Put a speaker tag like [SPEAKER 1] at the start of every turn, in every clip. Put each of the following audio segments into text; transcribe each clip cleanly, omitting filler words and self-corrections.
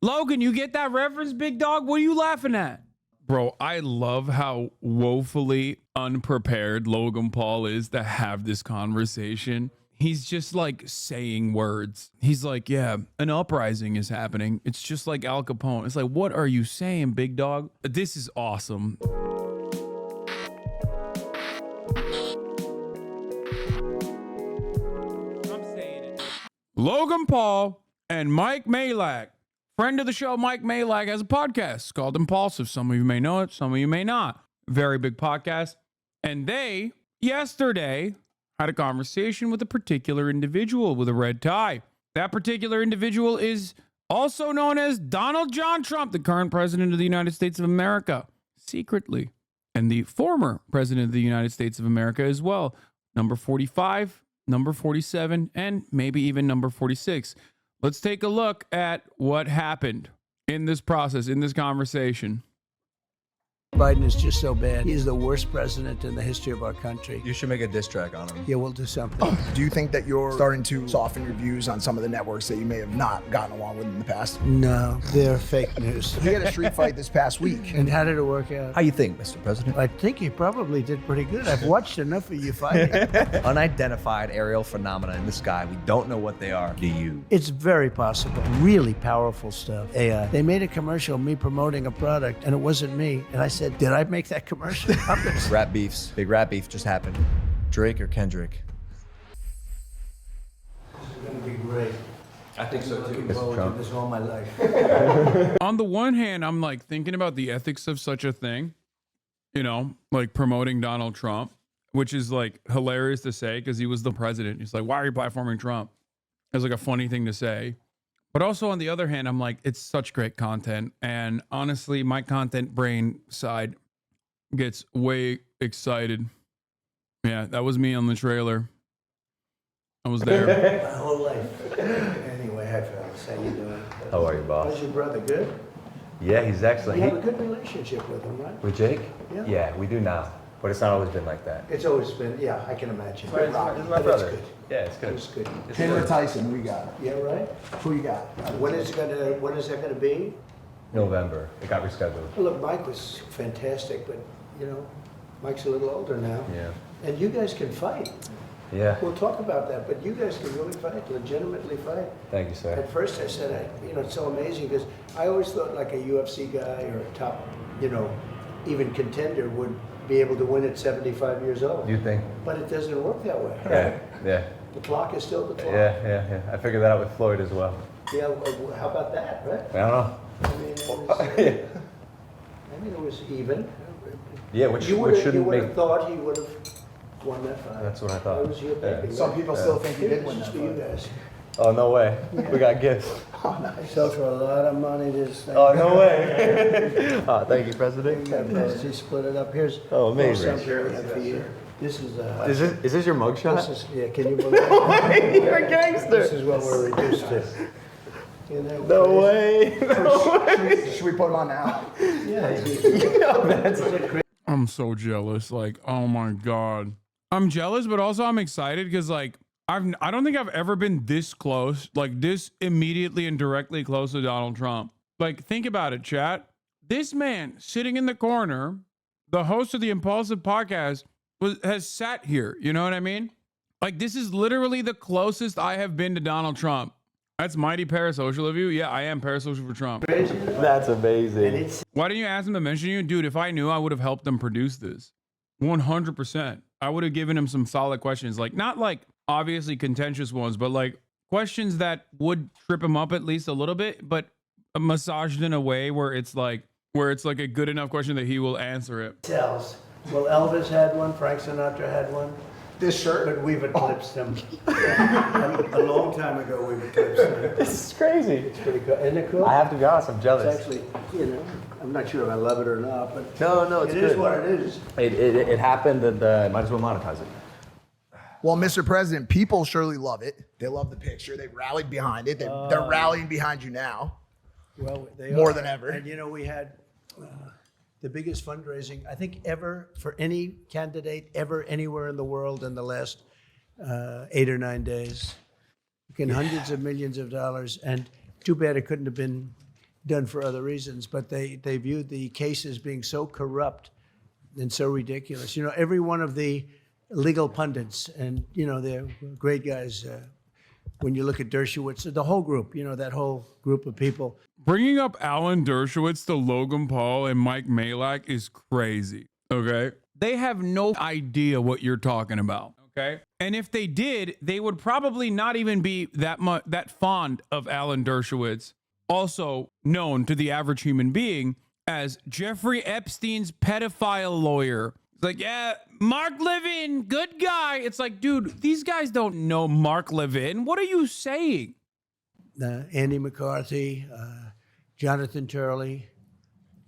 [SPEAKER 1] Logan, you get that reference, big dog? What are you laughing at? Bro, I love how woefully unprepared Logan Paul is to have this conversation. He's just like saying words. He's like, yeah, an uprising is happening. It's just like Al Capone. It's like, what are you saying, big dog? This is awesome. I'm saying it. Logan Paul and Mike Malak. Friend of the show, Mike Malak, has a podcast. It's called Impulsive. Some of you may know it. Some of you may not. Very big podcast. And they, yesterday, had a conversation with a particular individual with a red tie. That particular individual is also known as Donald John Trump, the current president of the United States of America, secretly. And the former president of the United States of America as well. Number 45, number 47, and maybe even number 46. Let's take a look at what happened in this process, in this conversation.
[SPEAKER 2] Biden is just so bad. He's the worst president in the history of our country.
[SPEAKER 3] You should make a diss track on him.
[SPEAKER 2] Yeah, we'll do something.
[SPEAKER 4] Do you think that you're starting to soften your views on some of the networks that you may have not gotten along with in the past?
[SPEAKER 2] No, they're fake news.
[SPEAKER 4] We had a street fight this past week.
[SPEAKER 2] And how did it work out?
[SPEAKER 3] How you think, Mr. President?
[SPEAKER 2] I think you probably did pretty good. I've watched enough of you fighting.
[SPEAKER 3] Unidentified aerial phenomena in the sky. We don't know what they are. Do you?
[SPEAKER 2] It's very possible. Really powerful stuff. AI. They made a commercial, me promoting a product, and it wasn't me. And I said, did I make that commercial?
[SPEAKER 3] Rap beefs. Big rap beef just happened. Drake or Kendrick?
[SPEAKER 2] This is going to be great.
[SPEAKER 3] I think so too,
[SPEAKER 2] Looking
[SPEAKER 3] Mr.
[SPEAKER 2] forward to
[SPEAKER 3] Trump.
[SPEAKER 2] this all my life.
[SPEAKER 1] On the one hand, I'm like thinking about the ethics of such a thing, you know, like promoting Donald Trump, which is like hilarious to say because he was the president. He's like, why are you platforming Trump? It's like a funny thing to say. But also on the other hand, I'm like, it's such great content. And honestly, my content brain side gets way excited. Yeah, that was me on the trailer. I was there.
[SPEAKER 2] My whole life. Anyway, hi fellas, how you doing?
[SPEAKER 3] How are you, boss?
[SPEAKER 2] How's your brother? Good?
[SPEAKER 3] Yeah, he's excellent.
[SPEAKER 2] You have a good relationship with him, right?
[SPEAKER 3] With Jake?
[SPEAKER 2] Yeah.
[SPEAKER 3] Yeah, we do now. But it's not always been like that.
[SPEAKER 2] It's always been, yeah, I can imagine.
[SPEAKER 3] He's
[SPEAKER 2] Rocky,
[SPEAKER 3] my
[SPEAKER 2] but
[SPEAKER 3] brother.
[SPEAKER 2] It's good.
[SPEAKER 3] Yeah, it's good.
[SPEAKER 2] It's good.
[SPEAKER 3] It's
[SPEAKER 4] Taylor
[SPEAKER 3] good.
[SPEAKER 4] Tyson, who you got?
[SPEAKER 2] Yeah, right?
[SPEAKER 4] Who you got?
[SPEAKER 2] When is that gonna be?
[SPEAKER 3] November. It got rescheduled.
[SPEAKER 2] Well, look, Mike was fantastic, but you know, Mike's a little older now.
[SPEAKER 3] Yeah.
[SPEAKER 2] And you guys can fight.
[SPEAKER 3] Yeah.
[SPEAKER 2] We'll talk about that, but you guys can really fight, legitimately fight.
[SPEAKER 3] Thank you, sir.
[SPEAKER 2] At first I said, it's so amazing because I always thought like a UFC guy or a top, even contender would be able to win at 75 years old.
[SPEAKER 3] You think?
[SPEAKER 2] But it doesn't work that way.
[SPEAKER 3] Yeah, yeah.
[SPEAKER 2] The clock is still the clock.
[SPEAKER 3] Yeah. I figured that out with Floyd as well.
[SPEAKER 2] Yeah, well, how about that, right?
[SPEAKER 3] I don't know.
[SPEAKER 2] I mean, it was even.
[SPEAKER 3] Yeah, which
[SPEAKER 2] You would
[SPEAKER 3] shouldn't
[SPEAKER 2] have
[SPEAKER 3] make...
[SPEAKER 2] thought he would have won that fight.
[SPEAKER 3] That's what I thought.
[SPEAKER 2] That was your
[SPEAKER 3] Yeah.
[SPEAKER 2] picking.
[SPEAKER 4] Some
[SPEAKER 2] right?
[SPEAKER 4] people still think he did win
[SPEAKER 2] This
[SPEAKER 4] that
[SPEAKER 2] is for you
[SPEAKER 4] fight.
[SPEAKER 2] guys.
[SPEAKER 3] Oh, no way. We got gifts.
[SPEAKER 4] Oh, nice.
[SPEAKER 2] So for a lot of money, this thing.
[SPEAKER 3] Oh, no way. Oh, thank you, President.
[SPEAKER 2] He split it up. Here's
[SPEAKER 3] Oh, amazing.
[SPEAKER 2] something we have for you. This is
[SPEAKER 3] Is this your mugshot?
[SPEAKER 2] This is, yeah, can you believe it?
[SPEAKER 3] You're a gangster.
[SPEAKER 2] This is what we're reduced to. Isn't that
[SPEAKER 3] No
[SPEAKER 2] crazy?
[SPEAKER 3] way.
[SPEAKER 4] Should we put him on now?
[SPEAKER 2] Yeah.
[SPEAKER 1] I'm so jealous. Like, oh my God. I'm jealous, but also I'm excited because like I don't think I've ever been this close, like this immediately and directly close to Donald Trump. Like, think about it, chat. This man sitting in the corner, the host of the Impulsive podcast, has sat here. You know what I mean? Like, this is literally the closest I have been to Donald Trump. That's mighty parasocial of you. Yeah, I am parasocial for Trump.
[SPEAKER 3] That's amazing.
[SPEAKER 1] Why didn't you ask him to mention you? Dude, if I knew, I would have helped them produce this. 100%. I would have given him some solid questions. Like, not like obviously contentious ones, but like questions that would trip him up at least a little bit, but massaged in a way where it's like a good enough question that he will answer it.
[SPEAKER 2] Tells. Well, Elvis had one. Frank Sinatra had one.
[SPEAKER 4] This shirt?
[SPEAKER 2] But we've eclipsed them. A long time ago, we've eclipsed them.
[SPEAKER 3] This is crazy.
[SPEAKER 2] It's pretty cool. Isn't it cool?
[SPEAKER 3] I have to be honest, I'm
[SPEAKER 2] It's
[SPEAKER 3] jealous.
[SPEAKER 2] actually, I'm not sure if I love it or not, but
[SPEAKER 3] No, it's
[SPEAKER 2] it
[SPEAKER 3] good.
[SPEAKER 2] is what it is.
[SPEAKER 3] It happened and might as well monetize it.
[SPEAKER 4] Well, Mr. President, people surely love it. They love the picture. They rallied behind it. They're rallying behind you now.
[SPEAKER 2] Well, they
[SPEAKER 4] More
[SPEAKER 2] are.
[SPEAKER 4] than ever.
[SPEAKER 2] And we had the biggest fundraising, I think, ever for any candidate ever anywhere in the world in the last 8 or 9 days. Hundreds of millions of dollars. And too bad it couldn't have been done for other reasons, but they viewed the case as being so corrupt and so ridiculous. You know, every one of the legal pundits, and, you know, they're great guys. When you look at Dershowitz, the whole group, you know, that whole group of people.
[SPEAKER 1] Bringing up Alan Dershowitz to Logan Paul and Mike Malak is crazy. Okay. They have no idea what you're talking about. Okay. And if they did, they would probably not even be that fond of Alan Dershowitz, also known to the average human being as Jeffrey Epstein's pedophile lawyer. It's like, yeah, Mark Levin, good guy. It's like, dude, these guys don't know Mark Levin. What are you saying?
[SPEAKER 2] Andy McCarthy, Jonathan Turley,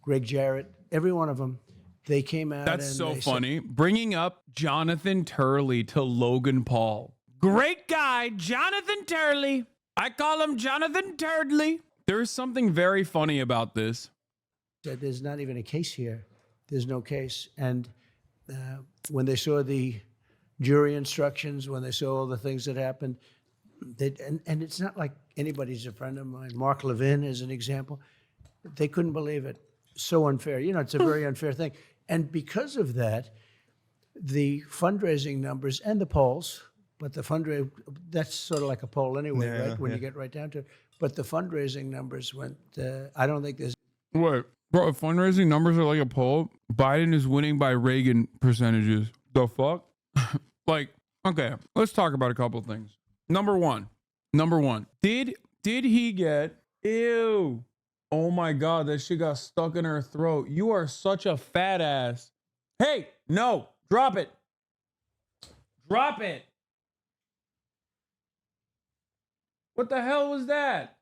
[SPEAKER 2] Greg Jarrett, every one of them, they came out.
[SPEAKER 1] That's
[SPEAKER 2] and
[SPEAKER 1] so funny. Bringing up Jonathan Turley to Logan Paul. Great guy, Jonathan Turley. I call him Jonathan Turdley. There is something very funny about this.
[SPEAKER 2] Said there's not even a case here. There's no case. And when they saw the jury instructions, when they saw all the things that happened, and it's not like anybody's a friend of mine. Mark Levin is an example. They couldn't believe it. So unfair. You know, it's a very unfair thing. And because of that, the fundraising numbers and the polls, but the fundraising, that's sort of like a poll anyway, right? When you get right down to it. But the fundraising numbers went, I don't think there's.
[SPEAKER 1] What? Bro, if fundraising numbers are like a poll, Biden is winning by Reagan percentages. The fuck? Like, okay, let's talk about a couple of things. Number one, did he get, ew, oh my God, that shit got stuck in her throat. You are such a fat ass. Hey, no, drop it. Drop it. What the hell was that?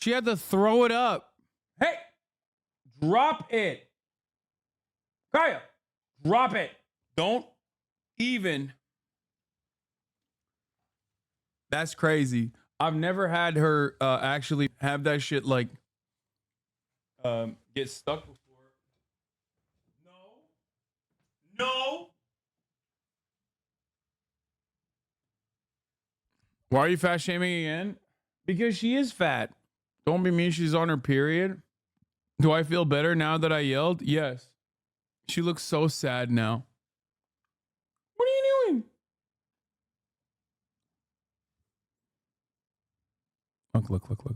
[SPEAKER 1] She had to throw it up. Hey, drop it. Kaya, drop it. Don't even. That's crazy. I've never had her actually have that shit like get stuck before. No. Why are you fat shaming again? Because she is fat. Don't be mean, she's on her period. Do I feel better now that I yelled? Yes. She looks so sad now. What are you doing? Look. Look at.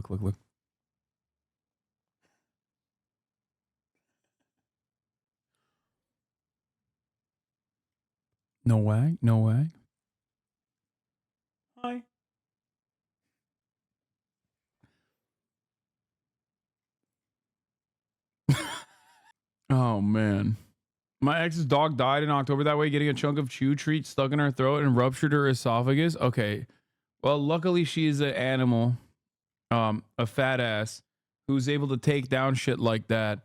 [SPEAKER 1] Look. No way. Hi. Oh, man. My ex's dog died in October that way, getting a chunk of chew treat stuck in her throat and ruptured her esophagus. Okay. Well, luckily she is an animal, a fat ass, who's able to take down shit like that.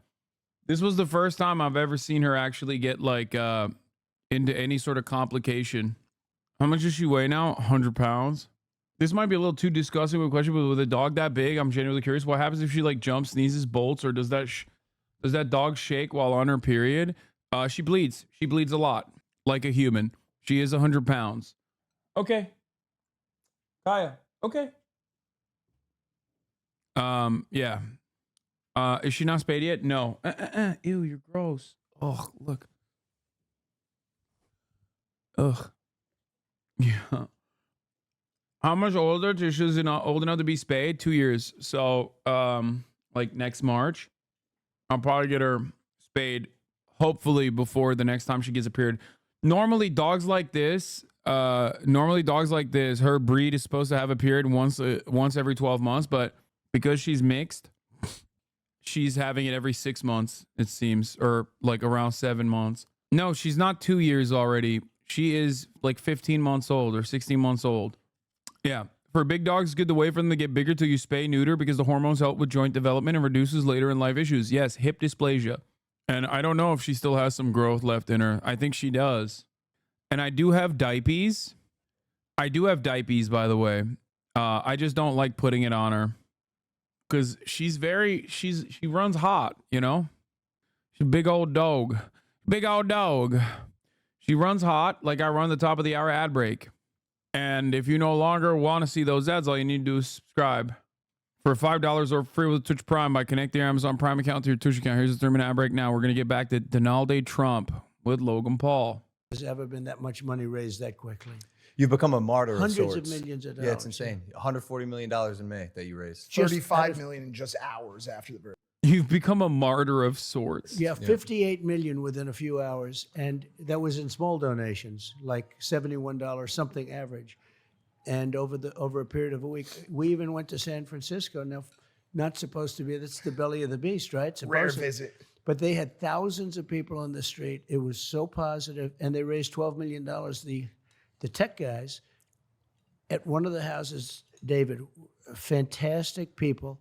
[SPEAKER 1] This was the first time I've ever seen her actually get like into any sort of complication. How much does she weigh now? 100 pounds. This might be a little too disgusting of a question, but with a dog that big, I'm genuinely curious. What happens if she like jumps, sneezes, bolts, or does that dog shake while on her period? She bleeds. She bleeds a lot, like a human. She is 100 pounds. Okay. Kaya. Okay. Yeah. Is she not spayed yet? No. Ew, you're gross. Oh, look. Ugh. Yeah. How much older? She's not old enough to be spayed? 2 years. So, like next March, I'll probably get her spayed, hopefully before the next time she gets a period. Normally, dogs like this, her breed is supposed to have a period once every 12 months, but because she's mixed, she's having it every 6 months, it seems, or like around 7 months. No, she's not 2 years already. She is like 15 months old or 16 months old. Yeah. For big dogs, it's good to wait for them to get bigger till you spay neuter because the hormones help with joint development and reduces later in life issues. Yes, hip dysplasia. And I don't know if she still has some growth left in her. I think she does. And I do have diapers. By the way. I just don't like putting it on her because she runs hot, you know? She's a big old dog. Big old dog. She runs hot like I run the top of the hour ad break. And if you no longer want to see those ads, all you need to do is subscribe. For $5 or free with Twitch Prime by connecting your Amazon Prime account to your Twitch account. Here's the 3-minute ad break now. We're going to get back to Donald Trump with Logan Paul.
[SPEAKER 2] There's ever been that much money raised that quickly.
[SPEAKER 3] You've become a martyr of
[SPEAKER 2] Hundreds
[SPEAKER 3] sorts.
[SPEAKER 2] of millions of dollars.
[SPEAKER 3] Yeah, it's insane. $140 million in May that you raised.
[SPEAKER 4] 35 million in just hours after the verdict.
[SPEAKER 1] You've become a martyr of sorts.
[SPEAKER 2] Yeah, 58 million within a few hours. And that was in small donations, like $71, something average. And over a period of a week, we even went to San Francisco. Now, not supposed to be, that's the belly of the beast, right?
[SPEAKER 4] Rare
[SPEAKER 2] Supposedly.
[SPEAKER 4] visit.
[SPEAKER 2] But they had thousands of people on the street. It was so positive, and they raised $12 million. The tech guys at one of the houses, David, fantastic people,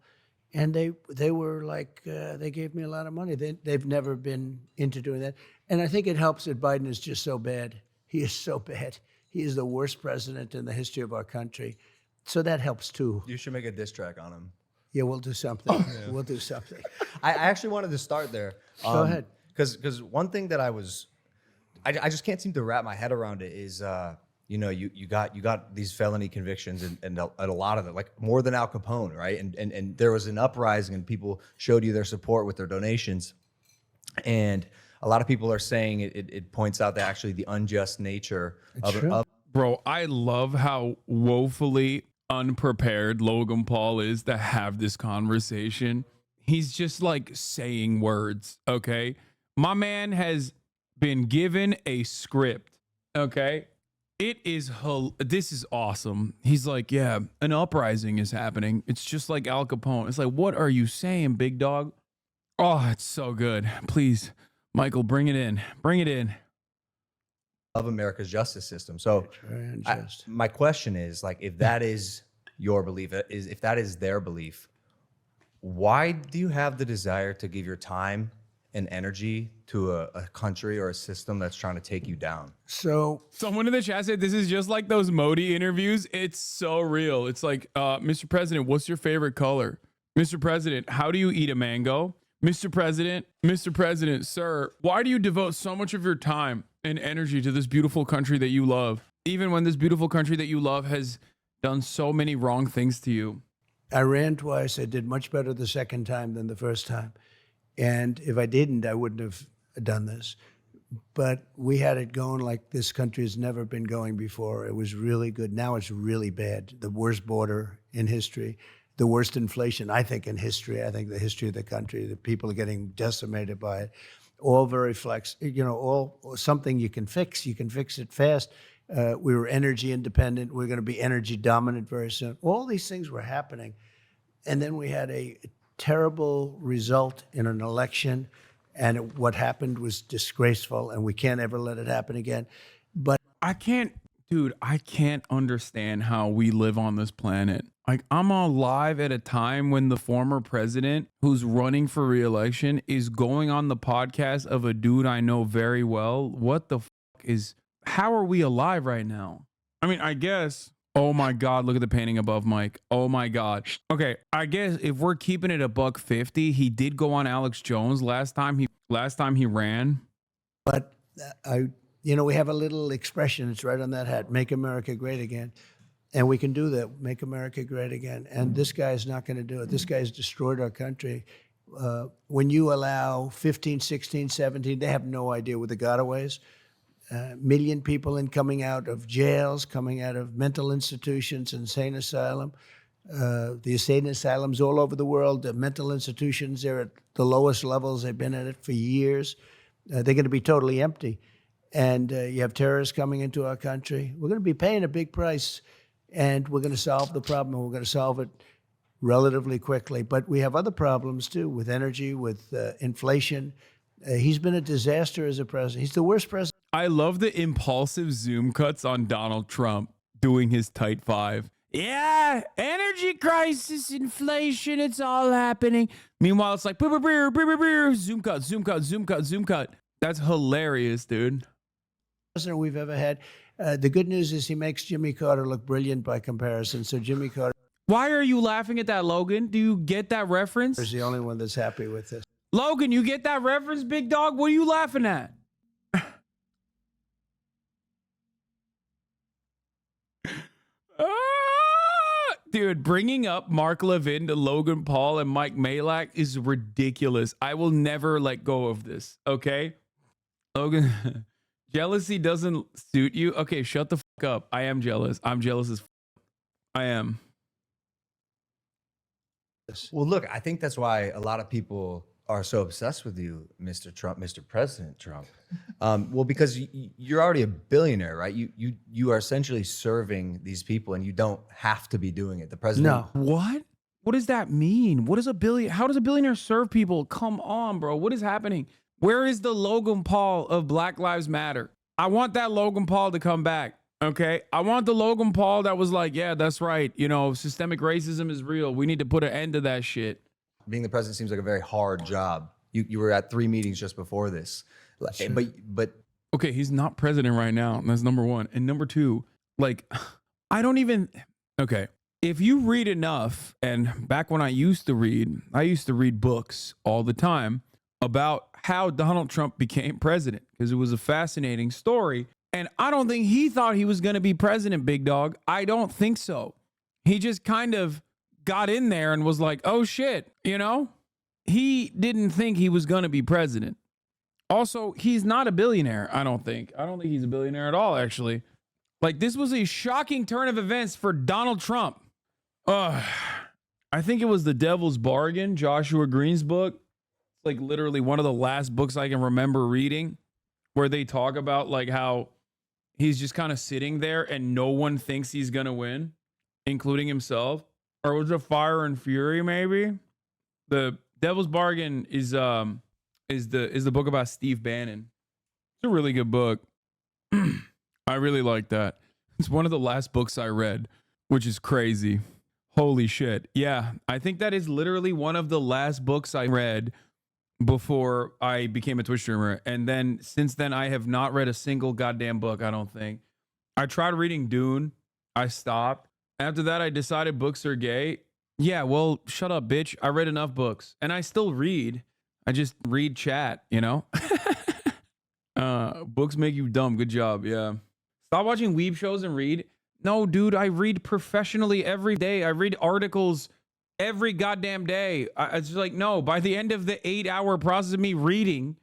[SPEAKER 2] and they were like, they gave me a lot of money. They've never been into doing that. And I think it helps that Biden is just so bad. He is so bad. He is the worst president in the history of our country. So that helps too.
[SPEAKER 3] You should make a diss track on him.
[SPEAKER 2] Yeah, we'll do something. We'll do something.
[SPEAKER 3] I actually wanted to start there.
[SPEAKER 2] Go ahead.
[SPEAKER 3] Because one thing that I just can't seem to wrap my head around it is, you got these felony convictions and a lot of them, like more than Al Capone, right? And there was an uprising and people showed you their support with their donations. And a lot of people are saying it points out that actually the unjust nature of
[SPEAKER 1] Bro, I love how woefully unprepared Logan Paul is to have this conversation. He's just like saying words, okay? My man has been given a script, okay? This is awesome. He's like, yeah, an uprising is happening. It's just like Al Capone. It's like, what are you saying, big dog? Oh, it's so good. Please, Michael, bring it in. Bring it in.
[SPEAKER 3] of America's justice system. So
[SPEAKER 2] Very unjust.
[SPEAKER 3] my question is, like, if that is your belief, if that is their belief, why do you have the desire to give your time and energy to a country or a system that's trying to take you down?
[SPEAKER 2] So
[SPEAKER 1] Someone in the chat said this is just like those Modi interviews. It's so real. It's like, Mr. President, what's your favorite color? Mr. President, how do you eat a mango? Mr. President, sir, why do you devote so much of your time and energy to this beautiful country that you love, even when this beautiful country that you love has done so many wrong things to you?
[SPEAKER 2] I ran twice. I did much better the second time than the first time. And if I didn't, I wouldn't have done this. But we had it going like this country has never been going before. It was really good. Now it's really bad. The worst border in history, the worst inflation, I think, in history. I think the history of the country, the people are getting decimated by it. All very flex, all something you can fix. You can fix it fast. We were energy independent. We're going to be energy dominant very soon. All these things were happening. And then we had a terrible result in an election, and what happened was disgraceful, and we can't ever let it happen again. But
[SPEAKER 1] I can't understand how we live on this planet. Like, I'm alive at a time when the former president who's running for re-election is going on the podcast of a dude I know very well. What the how are we alive right now? I mean, I guess, oh my God, look at the painting above Mike. Oh my God. Okay, I guess if we're keeping it $150, he did go on Alex Jones last time he ran.
[SPEAKER 2] But we have a little expression. It's right on that hat. Make America great again. And we can do that. Make America great again. And this guy's not going to do it. This guy's destroyed our country. When you allow 15, 16, 17, they have no idea what the gotaways. Million people coming out of jails, coming out of mental institutions, insane asylum. The insane asylums all over the world, the mental institutions, they're at the lowest levels. They've been at it for years. They're going to be totally empty. And you have terrorists coming into our country. We're going to be paying a big price, and we're going to solve the problem, and we're going to solve it relatively quickly. But we have other problems, too, with energy, with inflation. He's been a disaster as a president. He's the worst president.
[SPEAKER 1] I love the impulsive zoom cuts on Donald Trump doing his tight five. Yeah, energy crisis, inflation, it's all happening. Meanwhile, it's like, zoom cut, zoom cut, zoom cut, zoom cut. That's hilarious, dude.
[SPEAKER 2] President we've ever had. The good news is he makes Jimmy Carter look brilliant by comparison. So Jimmy Carter
[SPEAKER 1] Why are you laughing at that, Logan? Do you get that reference?
[SPEAKER 2] is the only one that's happy with this.
[SPEAKER 1] Logan, you get that reference, big dog? What are you laughing at? Dude, bringing up Mark Levin to Logan Paul and Mike Malak is ridiculous. I will never let go of this. Okay, Logan, jealousy doesn't suit you. Okay, shut the fuck up. I am jealous. I'm jealous as I am.
[SPEAKER 3] Well, look, I think that's why a lot of people are so obsessed with you, Mr. Trump, Mr. President Trump. Well, because you're already a billionaire, right? You are essentially serving these people, and you don't have to be doing it. The president.
[SPEAKER 2] No.
[SPEAKER 1] What? What does that mean? What is a billion? How does a billionaire serve people? Come on, bro. What is happening? Where is the Logan Paul of Black Lives Matter? I want that Logan Paul to come back. Okay. I want the Logan Paul that was like, yeah, that's right. You know, systemic racism is real. We need to put an end to that shit.
[SPEAKER 3] Being the president seems like a very hard job. You were at 3 meetings just before this.
[SPEAKER 2] Sure.
[SPEAKER 3] But
[SPEAKER 1] Okay, he's not president right now. That's number one. And number two, like, I don't even, okay. If you read enough, and back when I used to read books all the time about how Donald Trump became president, because it was a fascinating story. And I don't think he thought he was going to be president, big dog. I don't think so. He just kind of got in there and was like, oh shit, you know? He didn't think he was going to be president. Also, he's not a billionaire, I don't think. I don't think he's a billionaire at all, actually. Like, this was a shocking turn of events for Donald Trump. I think it was The Devil's Bargain, Joshua Green's book. It's like literally one of the last books I can remember reading, where they talk about like how he's just kind of sitting there and no one thinks he's going to win, including himself. Or was it Fire and Fury, maybe? The Devil's Bargain is the book about Steve Bannon. It's a really good book. I really like that. It's one of the last books I read, which is crazy. Holy shit. Yeah, I think that is literally one of the last books I read before I became a Twitch streamer. And then since then, I have not read a single goddamn book, I don't think. I tried reading Dune. I stopped. After that, I decided books are gay. Yeah, well, shut up, bitch. I read enough books. And I still read. I just read chat, you know? Books make you dumb. Good job, yeah. Stop watching weeb shows and read. No, dude, I read professionally every day. I read articles every goddamn day. It's just like, no, by the end of the 8-hour process of me reading,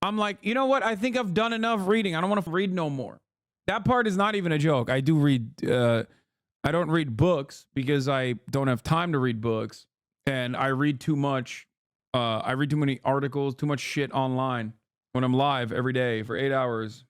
[SPEAKER 1] I'm like, you know what? I think I've done enough reading. I don't want to read no more. That part is not even a joke. I do read, I don't read books because I don't have time to read books. And I read too much. I read too many articles, too much shit online when I'm live every day for 8 hours.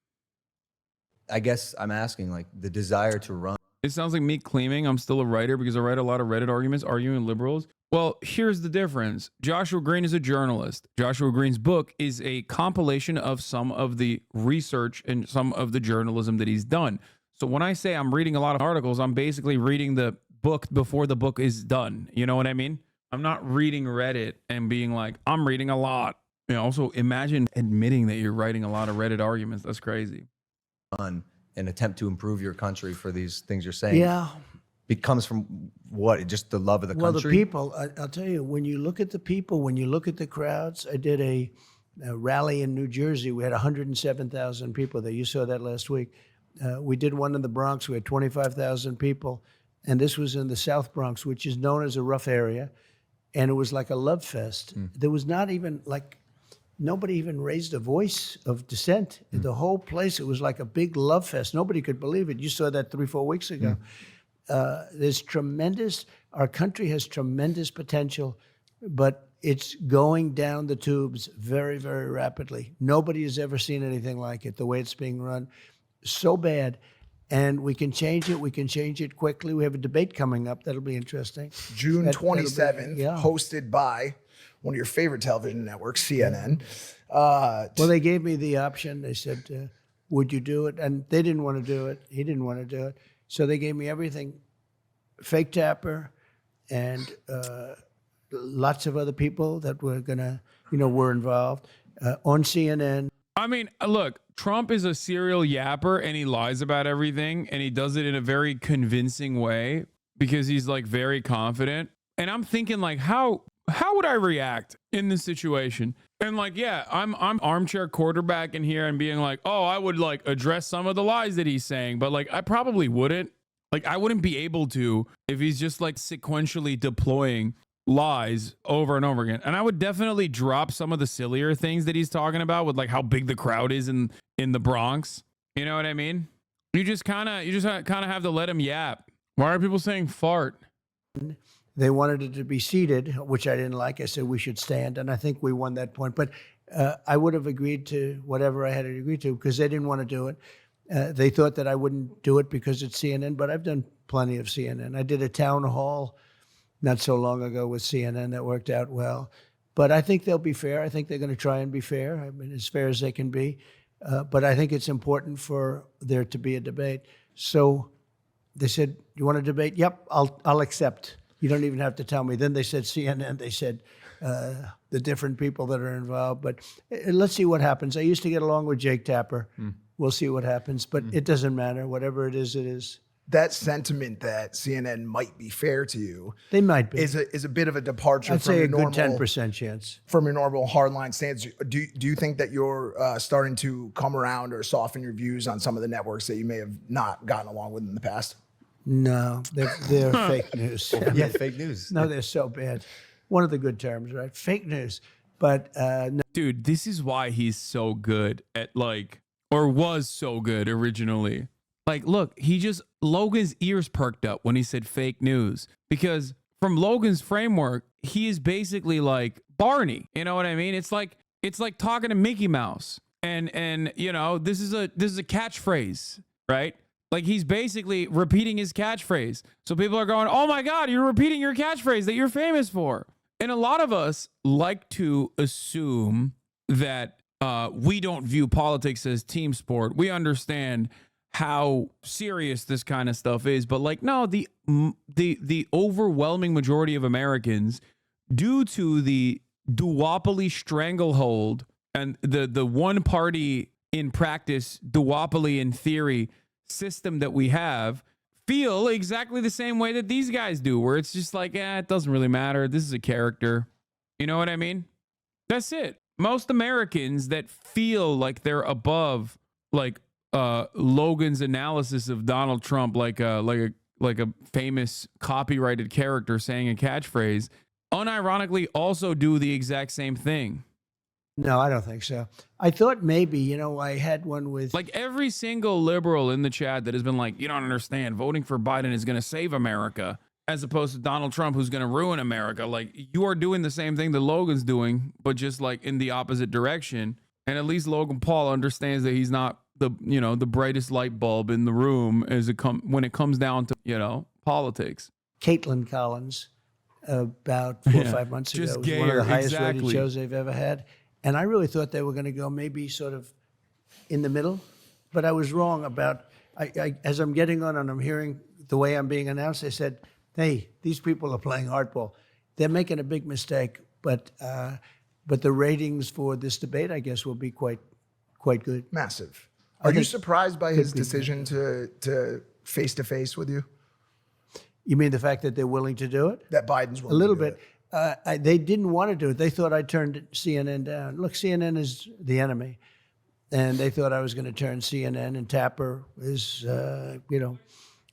[SPEAKER 3] I guess I'm asking, like, the desire to run.
[SPEAKER 1] It sounds like me claiming I'm still a writer because I write a lot of Reddit arguments arguing liberals. Well, here's the difference. Joshua Green is a journalist. Joshua Green's book is a compilation of some of the research and some of the journalism that he's done. So when I say I'm reading a lot of articles, I'm basically reading the book before the book is done. You know what I mean? I'm not reading Reddit and being like, I'm reading a lot. You know, also imagine admitting that you're writing a lot of Reddit arguments. That's crazy.
[SPEAKER 3] An attempt to improve your country for these things you're saying.
[SPEAKER 2] Yeah.
[SPEAKER 3] It comes from what? Just the love of the
[SPEAKER 2] Well,
[SPEAKER 3] country?
[SPEAKER 2] the people, I'll tell you, when you look at the people, when you look at the crowds, I did a rally in New Jersey. We had 107,000 people there. You saw that last week. We did one in the Bronx. We had 25,000 people. And this was in the South Bronx, which is known as a rough area. And it was like a love fest. There was not even like, nobody even raised a voice of dissent. The whole place, it was like a big love fest. Nobody could believe it. You saw that 3-4 weeks ago. There's tremendous, our country has tremendous potential, but it's going down the tubes very, very rapidly. Nobody has ever seen anything like it, the way it's being run. So bad. And we can change it. We can change it quickly. We have a debate coming up. That'll be interesting.
[SPEAKER 4] June
[SPEAKER 2] That'll be-
[SPEAKER 4] 27th,
[SPEAKER 2] yeah.
[SPEAKER 4] hosted by one of your favorite television networks, CNN.
[SPEAKER 2] Well, they gave me the option. They said, would you do it? And they didn't want to do it. He didn't want to do it. So they gave me everything. Fake Tapper and lots of other people that were going to, were involved on CNN.
[SPEAKER 1] I mean, look, Trump is a serial yapper and he lies about everything and he does it in a very convincing way because he's like very confident. And I'm thinking like, how would I react in this situation? And like, yeah, I'm armchair quarterback in here and being like, oh, I would like address some of the lies that he's saying, but like, I probably wouldn't. Like, I wouldn't be able to if he's just like sequentially deploying lies over and over again. And I would definitely drop some of the sillier things that he's talking about with like how big the crowd is in the Bronx. You know what I mean? You just kind of have to let him yap. Why are people saying fart?
[SPEAKER 2] They wanted it to be seated, which I didn't like. I said we should stand, and I think we won that point. But I would have agreed to whatever I had to agree to because they didn't want to do it. They thought that I wouldn't do it because it's CNN, but I've done plenty of CNN. I did a town hall not so long ago with CNN that worked out well. But I think they'll be fair. I think they're going to try and be fair. I mean, as fair as they can be. But I think it's important for there to be a debate. So they said, "You want to debate?" "Yep, I'll accept. You don't even have to tell me." Then they said CNN. They said the different people that are involved. But let's see what happens. I used to get along with Jake Tapper. We'll see what happens. But it doesn't matter. Whatever it is, it is.
[SPEAKER 4] That sentiment that CNN might be fair to you,
[SPEAKER 2] They might be.
[SPEAKER 4] is a bit of a departure
[SPEAKER 2] I'd
[SPEAKER 4] from
[SPEAKER 2] say
[SPEAKER 4] your
[SPEAKER 2] a good
[SPEAKER 4] normal
[SPEAKER 2] 10% chance.
[SPEAKER 4] from your normal hardline stance. Do you think that you're starting to come around or soften your views on some of the networks that you may have not gotten along with in the past?
[SPEAKER 2] No, they're fake news.
[SPEAKER 3] Yeah, fake news.
[SPEAKER 2] No, they're so bad. One of the good terms, right? Fake news. But no,
[SPEAKER 1] Dude, this is why he's so good at like, or was so good originally. Like, look, Logan's ears perked up when he said fake news because from Logan's framework, he is basically like Barney. You know what I mean? It's like talking to Mickey Mouse. And you know, this is a catchphrase, right? Like he's basically repeating his catchphrase. So people are going, "Oh my God, you're repeating your catchphrase that you're famous for." And a lot of us like to assume that we don't view politics as team sport. We understand how serious this kind of stuff is, but like, no, the overwhelming majority of Americans, due to the duopoly stranglehold and the one party in practice, duopoly in theory system that we have, feel exactly the same way that these guys do, where it's just like, it doesn't really matter. This is a character. You know what I mean? That's it. Most Americans that feel like they're above like Logan's analysis of Donald Trump, like a famous copyrighted character saying a catchphrase, unironically also do the exact same thing.
[SPEAKER 2] no, I don't think so. I thought maybe, I had one with
[SPEAKER 1] Like every single liberal in the chat that has been like, you don't understand, voting for Biden is going to save America, as opposed to Donald Trump, who's going to ruin America. Like, you are doing the same thing that Logan's doing, but just like in the opposite direction. And at least Logan Paul understands that he's not the brightest light bulb in the room when it comes down to, politics.
[SPEAKER 2] Caitlin Collins about 4 or 5 months ago.
[SPEAKER 1] Just
[SPEAKER 2] It was one of
[SPEAKER 1] gayer,
[SPEAKER 2] the highest rated
[SPEAKER 1] exactly.
[SPEAKER 2] shows they've ever had. And I really thought they were going to go maybe sort of in the middle, but I was wrong about, as I'm getting on and I'm hearing the way I'm being announced, they said, "Hey, these people are playing hardball. They're making a big mistake, but the ratings for this debate, I guess, will be quite good."
[SPEAKER 4] Massive. Are you surprised by his decision to face-to-face with you?
[SPEAKER 2] You mean the fact that they're willing to do it?
[SPEAKER 4] That Biden's
[SPEAKER 2] A
[SPEAKER 4] willing
[SPEAKER 2] little
[SPEAKER 4] to do
[SPEAKER 2] bit.
[SPEAKER 4] it?
[SPEAKER 2] They didn't want to do it. They thought I turned CNN down. Look, CNN is the enemy. And they thought I was going to turn CNN, and Tapper is,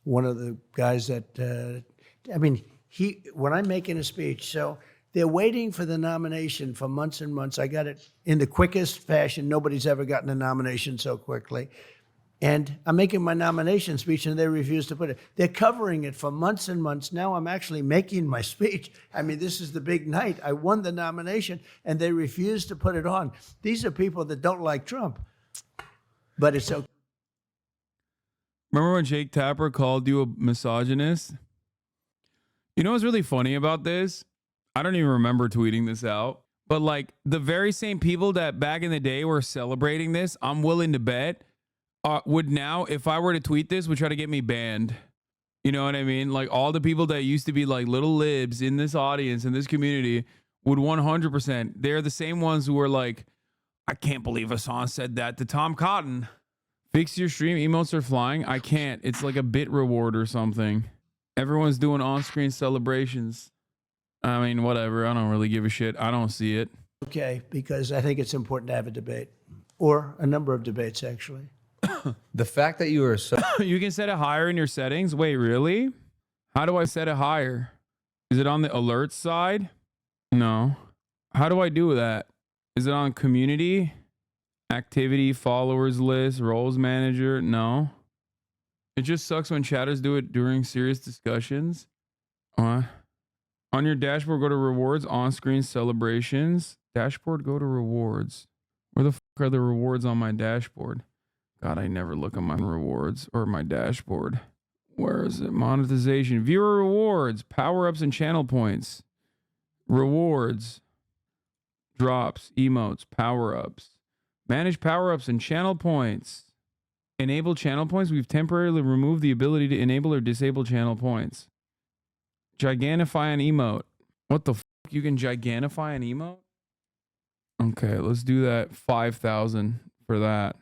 [SPEAKER 2] one of the guys that, when I'm making a speech, so they're waiting for the nomination for months and months. I got it in the quickest fashion. Nobody's ever gotten a nomination so quickly. And I'm making my nomination speech, and they refuse to put it. They're covering it for months and months. Now I'm actually making my speech. I mean, this is the big night. I won the nomination, and they refuse to put it on. These are people that don't like Trump. But it's okay.
[SPEAKER 1] Remember when Jake Tapper called you a misogynist? You know what's really funny about this? I don't even remember tweeting this out. But like the very same people that back in the day were celebrating this, I'm willing to bet, would now, if I were to tweet this, would try to get me banned. You know what I mean? Like all the people that used to be like little libs in this audience, in this community, would 100%. They're the same ones who were like, I can't believe Hasan said that to Tom Cotton. Fix your stream, emotes are flying. I can't. It's like a bit reward or something. Everyone's doing on-screen celebrations. I mean, whatever. I don't really give a shit. I don't see it.
[SPEAKER 2] Okay, because I think it's important to have a debate, or a number of debates, actually.
[SPEAKER 3] The fact that you were so
[SPEAKER 1] You can set it higher in your settings. Wait, really? How do I set it higher? Is it on the alert side? No. How do I do that? Is it on community? Activity, followers list, roles manager? No. It just sucks when chatters do it during serious discussions. On your dashboard, go to rewards, on-screen celebrations. Dashboard, go to rewards. Where the fuck are the rewards on my dashboard? God, I never look at my rewards or my dashboard. Where is it? Monetization. Viewer rewards. Power-ups and channel points. Rewards. Drops. Emotes. Power-ups. Manage power-ups and channel points. Enable channel points. We've temporarily removed the ability to enable or disable channel points. Gigantify an emote. What the fuck? You can gigantify an emote? Okay, let's do that. 5,000 for that.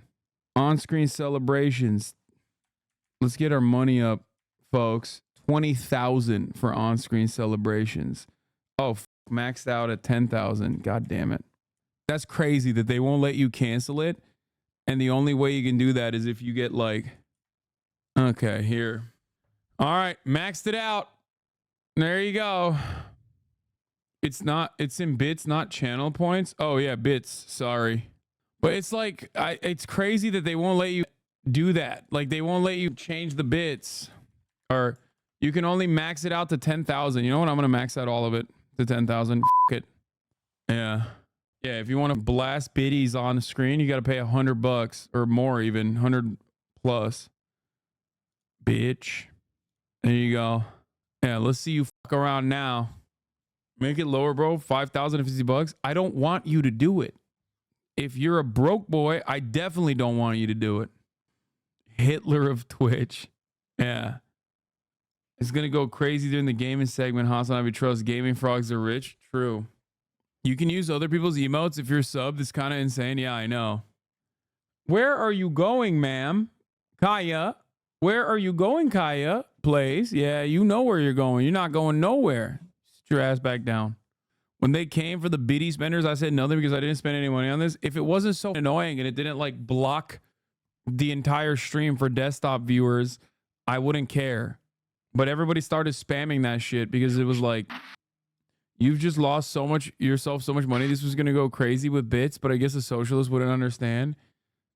[SPEAKER 1] On-screen celebrations. Let's get our money up, folks. 20,000 for on-screen celebrations. Oh, maxed out at 10,000. God damn it. That's crazy that they won't let you cancel it. And the only way you can do that is if you get like, okay, here. All right, maxed it out. There you go. It's in bits, not channel points. Oh yeah, bits, sorry. But it's like, it's crazy that they won't let you do that. Like they won't let you change the bits, or you can only max it out to 10,000. You know what? I'm going to max out all of it to 10,000. It. Yeah. Yeah. If you want to blast biddies on the screen, you got to pay $100 or more, even 100 plus. Bitch. There you go. Yeah. Let's see you fuck around now. Make it lower, bro. $5,050. I don't want you to do it. If you're a broke boy, I definitely don't want you to do it. Hitler of Twitch. Yeah. It's going to go crazy during the gaming segment. Hasanabi trusts gaming frogs are rich. True. You can use other people's emotes if you're subbed. It's kind of insane. Yeah, I know. Where are you going, ma'am? Kaya. Where are you going, Kaya? Please. Yeah, you know where you're going. You're not going nowhere. Sit your ass back down. When they came for the biddy spenders, I said nothing because I didn't spend any money on this. If it wasn't so annoying and it didn't like block the entire stream for desktop viewers, I wouldn't care. But everybody started spamming that shit because it was like, you've just lost so much money. This was going to go crazy with bits, but I guess the socialists wouldn't understand.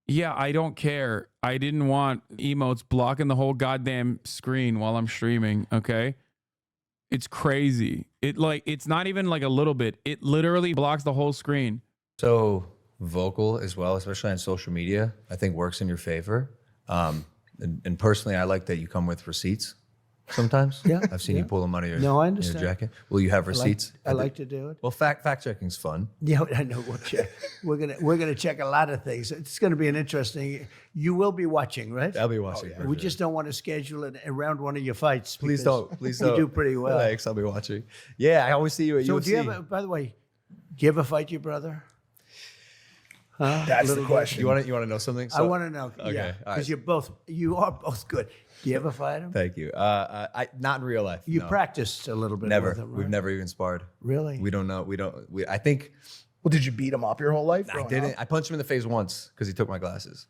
[SPEAKER 1] Yeah, I don't care. I didn't want emotes blocking the whole goddamn screen while I'm streaming, okay? It's crazy. It's not even like a little bit. It literally blocks the whole screen.
[SPEAKER 3] so vocal as well, especially on social media, I think works in your favor. And personally, I like that you come with receipts sometimes.
[SPEAKER 2] Yeah,
[SPEAKER 3] I've seen you pull them out of your,
[SPEAKER 2] No, I
[SPEAKER 3] your
[SPEAKER 2] understand.
[SPEAKER 3] jacket. Will you have receipts?
[SPEAKER 2] I like to do it.
[SPEAKER 3] Well, fact checking's fun.
[SPEAKER 2] Yeah, I know. We'll check. We're gonna check a lot of things. It's gonna be an interesting. You will be watching, right?
[SPEAKER 3] I'll be watching.
[SPEAKER 2] We just don't want to schedule it around one of your fights.
[SPEAKER 3] Please
[SPEAKER 2] because
[SPEAKER 3] don't. Please
[SPEAKER 2] you
[SPEAKER 3] don't.
[SPEAKER 2] do pretty well.
[SPEAKER 3] Thanks. I'll be watching. Yeah, I always see you at
[SPEAKER 2] So
[SPEAKER 3] UFC.
[SPEAKER 2] do you have? By the way, do you ever fight your brother? Huh?
[SPEAKER 4] That's the question.
[SPEAKER 3] You want to know something?
[SPEAKER 2] I want to know.
[SPEAKER 3] Okay,
[SPEAKER 2] Yeah,
[SPEAKER 3] all
[SPEAKER 2] because
[SPEAKER 3] right.
[SPEAKER 2] you are both good. Do you ever fight him?
[SPEAKER 3] Thank you. I not in real life.
[SPEAKER 2] You
[SPEAKER 3] no.
[SPEAKER 2] practiced a little bit
[SPEAKER 3] Never.
[SPEAKER 2] with him, right?
[SPEAKER 3] We've never even sparred.
[SPEAKER 2] Really?
[SPEAKER 3] We don't know. I think
[SPEAKER 4] Well, did you beat him up your whole life?
[SPEAKER 3] I
[SPEAKER 4] growing
[SPEAKER 3] didn't.
[SPEAKER 4] up?
[SPEAKER 3] I punched him in the face once because he took my glasses.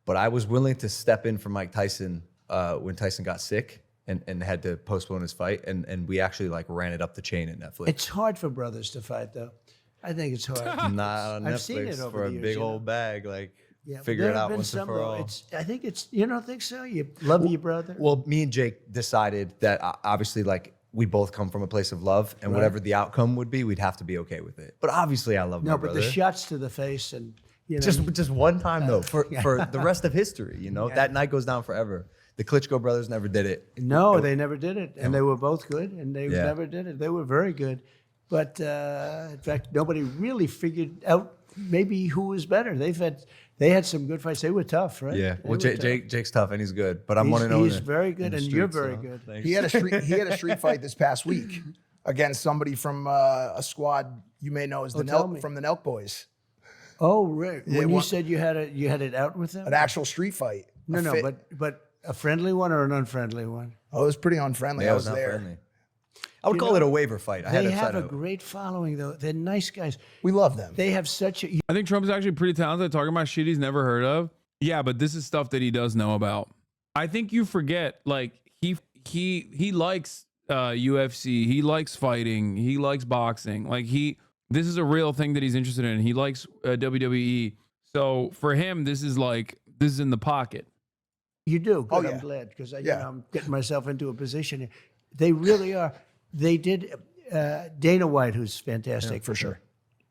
[SPEAKER 3] But I was willing to step in for Mike Tyson when Tyson got sick and had to postpone his fight. And we actually like ran it up the chain at Netflix.
[SPEAKER 2] It's hard for brothers to fight, though. I think it's hard.
[SPEAKER 3] Not on
[SPEAKER 2] I've seen it
[SPEAKER 3] Netflix
[SPEAKER 2] over
[SPEAKER 3] for a
[SPEAKER 2] the years,
[SPEAKER 3] big
[SPEAKER 2] you know.
[SPEAKER 3] old bag. Like
[SPEAKER 2] Yeah,
[SPEAKER 3] figure
[SPEAKER 2] there
[SPEAKER 3] it
[SPEAKER 2] have
[SPEAKER 3] out
[SPEAKER 2] been
[SPEAKER 3] once and
[SPEAKER 2] some,
[SPEAKER 3] for
[SPEAKER 2] though.
[SPEAKER 3] all.
[SPEAKER 2] I think it's. You don't think so? You love your brother.
[SPEAKER 3] Well, me and Jake decided that obviously, like, we both come from a place of love, and whatever the outcome would be, we'd have to be okay with it. But obviously, I love my
[SPEAKER 2] no,
[SPEAKER 3] brother.
[SPEAKER 2] but the shots to the face and you know.
[SPEAKER 3] just one time though, for the rest of history. You know, that night goes down forever. The Klitschko brothers never did it.
[SPEAKER 2] No, they never did it, and they were both good, and they
[SPEAKER 3] Yeah.
[SPEAKER 2] never did it. They were very good, but in fact, nobody really figured out maybe who was better. They had some good fights. They were tough, right?
[SPEAKER 3] Yeah.
[SPEAKER 2] They
[SPEAKER 3] Well,
[SPEAKER 2] were tough.
[SPEAKER 3] Jake's tough and he's good, but I'm
[SPEAKER 2] He's-
[SPEAKER 3] 1-0.
[SPEAKER 2] He's very good, and you're very good.
[SPEAKER 3] Thanks.
[SPEAKER 4] He had a street fight this past week against somebody from a squad you may know as the
[SPEAKER 2] tell me.
[SPEAKER 4] from the Nelk Boys.
[SPEAKER 2] Oh, right. When you
[SPEAKER 4] what-
[SPEAKER 2] said you had it out with them?
[SPEAKER 4] An actual street fight.
[SPEAKER 2] No,
[SPEAKER 4] A
[SPEAKER 2] no,
[SPEAKER 4] fit-
[SPEAKER 2] but a friendly one or an unfriendly one?
[SPEAKER 4] Oh, it was pretty unfriendly.
[SPEAKER 3] Yeah,
[SPEAKER 4] I
[SPEAKER 3] it
[SPEAKER 4] was
[SPEAKER 3] not
[SPEAKER 4] there.
[SPEAKER 3] friendly. I would call it a waiver fight. I had
[SPEAKER 2] They
[SPEAKER 3] to
[SPEAKER 2] have
[SPEAKER 3] sign
[SPEAKER 2] a great following, though. They're nice guys.
[SPEAKER 4] We love them.
[SPEAKER 2] They have such a.
[SPEAKER 1] I think Trump's actually pretty talented, talking about shit he's never heard of. Yeah, but this is stuff that he does know about. I think you forget, like, he likes UFC. He likes fighting. He likes boxing. Like, this is a real thing that he's interested in. He likes WWE. So for him, this is in the pocket.
[SPEAKER 2] You do. Good.
[SPEAKER 4] yeah.
[SPEAKER 2] I'm glad because
[SPEAKER 4] Yeah.
[SPEAKER 2] I'm getting myself into a position here. They really are. They did. Dana White, who's fantastic.
[SPEAKER 4] For sure.